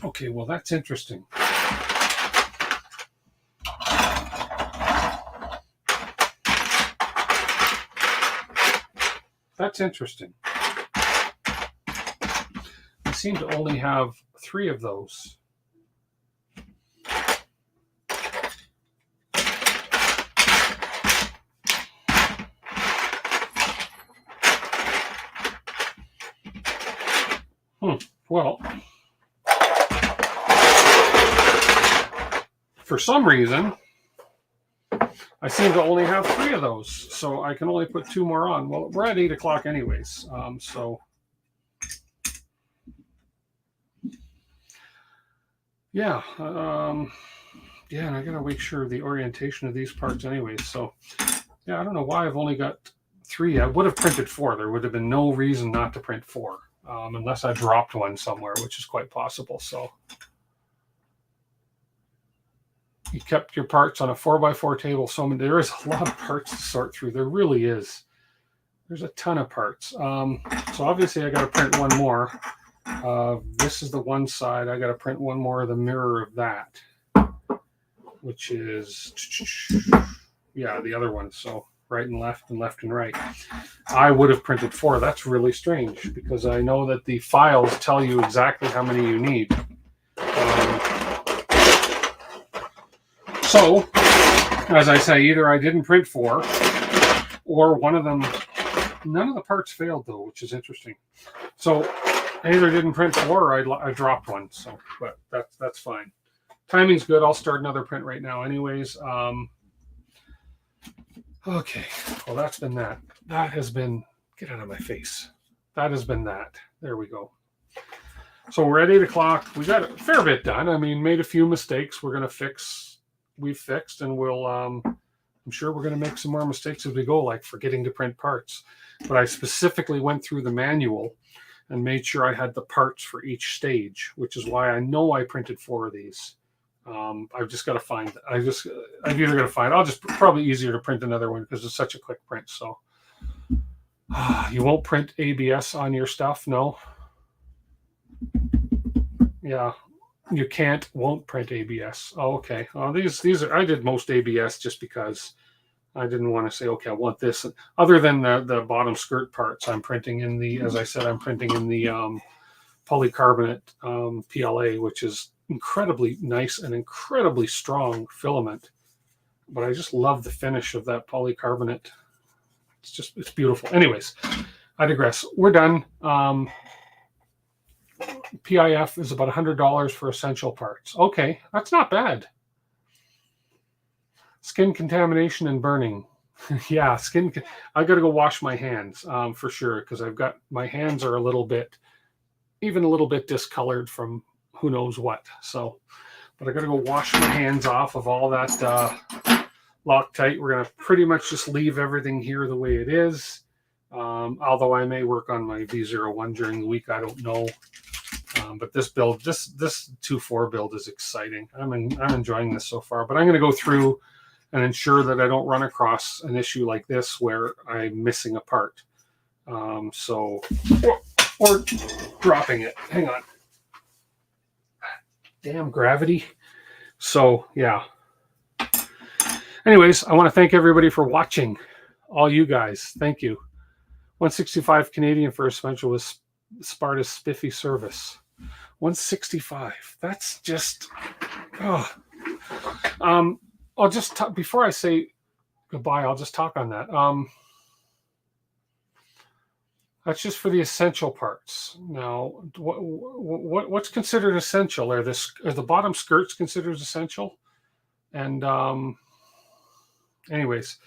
Okay, well, that's interesting. That's interesting. I seem to only have 3 of those. Well, for some reason, I seem to only have 3 of those, so I can only put 2 more on. Well, we're at 8 o'clock anyways, so yeah, yeah, and I gotta make sure the orientation of these parts anyways. So yeah, I don't know why I've only got 3. I would have printed 4. There would have been no reason not to print 4, unless I dropped one somewhere, which is quite possible. So you kept your parts on a 4x4 table. So there is a lot of parts to sort through. There really is. There's a ton of parts. So obviously I got to print 1 more. This is the one side. I got to print 1 more of the mirror of that, which is, yeah, the other one. So right and left and right. I would have printed 4. That's really strange because I know that the files tell you exactly how many you need. So, as I say, either I didn't print 4, or one of them None of the parts failed though, which is interesting. So I either didn't print 4 or I dropped one. So, but that's fine. Timing's good. I'll start another print right now anyways. Okay, well, that's been that. That has been, get out of my face. That has been that. There we go. So we're at 8 o'clock. We got a fair bit done. I mean, made a few mistakes. We're going to fix, we've fixed, and we'll, I'm sure we're going to make some more mistakes as we go, like forgetting to print parts. But I specifically went through the manual and made sure I had the parts for each stage, which is why I know I printed 4 of these. I've just got to find. I've either got to find. I'll just probably easier to print another one because it's such a quick print. So you won't print ABS on your stuff, no? Yeah, you won't print ABS. Oh, okay. Oh, these are. I did most ABS just because I didn't want to say, okay, I want this. Other than the bottom skirt parts, I'm printing in the. As I said, I'm printing in the polycarbonate PLA, which is incredibly nice and incredibly strong filament, but I just love the finish of that polycarbonate. It's beautiful. Anyways, I digress. We're done. PIF is about $100 for essential parts. Okay, that's not bad. Skin contamination and burning. Yeah, I got to go wash my hands for sure, because I've got, my hands are even a little bit discolored from who knows what. So, but I got to go wash my hands off of all that Loctite. We're going to pretty much just leave everything here the way it is. Although I may work on my V01 during the week, I don't know. But this build, this 2.4 build is exciting. I'm enjoying this so far. But I'm going to go through and ensure that I don't run across an issue like this where I'm missing a part. Or dropping it. Hang on. Damn gravity. So, yeah. Anyways, I want to thank everybody for watching. All you guys. Thank you. 165 Canadian for essential with Sparta's spiffy service. 165. That's just... Oh. I'll just talk, before I say goodbye, I'll just talk on that. That's just for the essential parts. Now, what's considered essential? Are the bottom skirts considered essential? And anyways,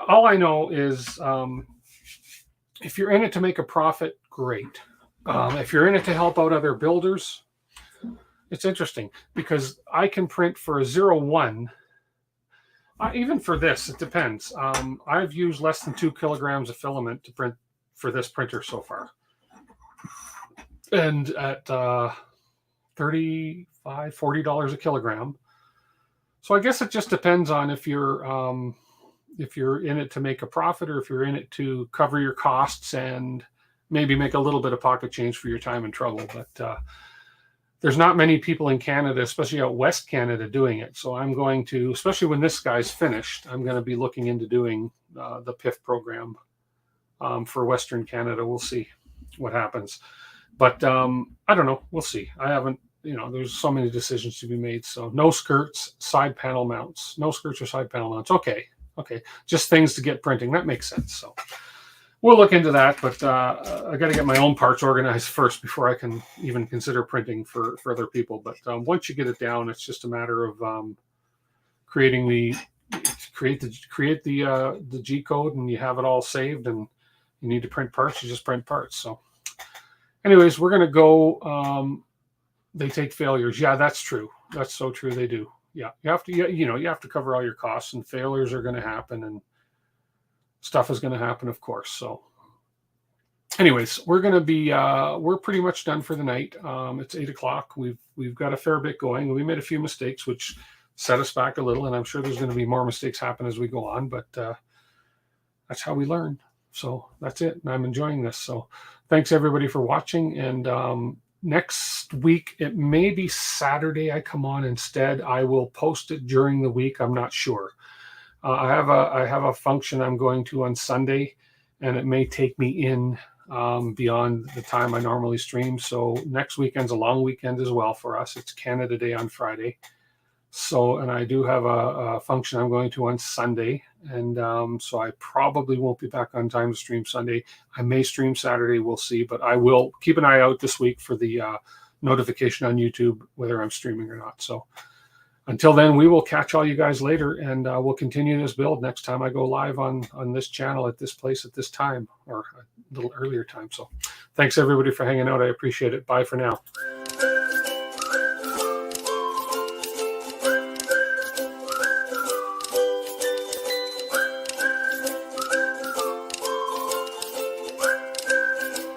all I know is if you're in it to make a profit, great. If you're in it to help out other builders, it's interesting because I can print for a 01. Even for this, it depends. I've used less than 2 kilograms of filament to print for this printer so far, and at $35-40 a kilogram. So I guess it just depends on if you're in it to make a profit or if you're in it to cover your costs and maybe make a little bit of pocket change for your time and trouble. But there's not many people in Canada, especially out West Canada, doing it. So I'm going to, especially when this guy's finished, I'm going to be looking into doing the PIF program for Western Canada. We'll see what happens. But I don't know. We'll see. I haven't, there's so many decisions to be made. So no skirts, side panel mounts. No skirts or side panel mounts. Okay. Just things to get printing. That makes sense. So we'll look into that. But I got to get my own parts organized first before I can even consider printing for other people. But once you get it down, it's just a matter of create the G code, and you have it all saved, and you need to print parts, you just print parts. So anyways, we're going to go. They take failures. Yeah, that's true. That's so true. They do. Yeah. You have to cover all your costs, and failures are going to happen, and stuff is going to happen, of course. So anyways, we're going to be, we're pretty much done for the night. It's 8 o'clock. We've got a fair bit going. We made a few mistakes, which set us back a little, and I'm sure there's going to be more mistakes happen as we go on, but that's how we learn. So that's it. And I'm enjoying this. So thanks everybody for watching. And next week, it may be Saturday I come on instead. I will post it during the week. I'm not sure. I have a function I'm going to on Sunday, and it may take me in beyond the time I normally stream. So next weekend's a long weekend as well for us. It's Canada Day on Friday. So, and I do have a function I'm going to on Sunday, and so I probably won't be back on time to stream Sunday. I may stream Saturday, we'll see, but I will keep an eye out this week for the notification on YouTube whether I'm streaming or not. So until then, we will catch all you guys later, and we'll continue this build next time I go live on this channel at this place at this time, or a little earlier time. So thanks everybody for hanging out. I appreciate it. Bye for now.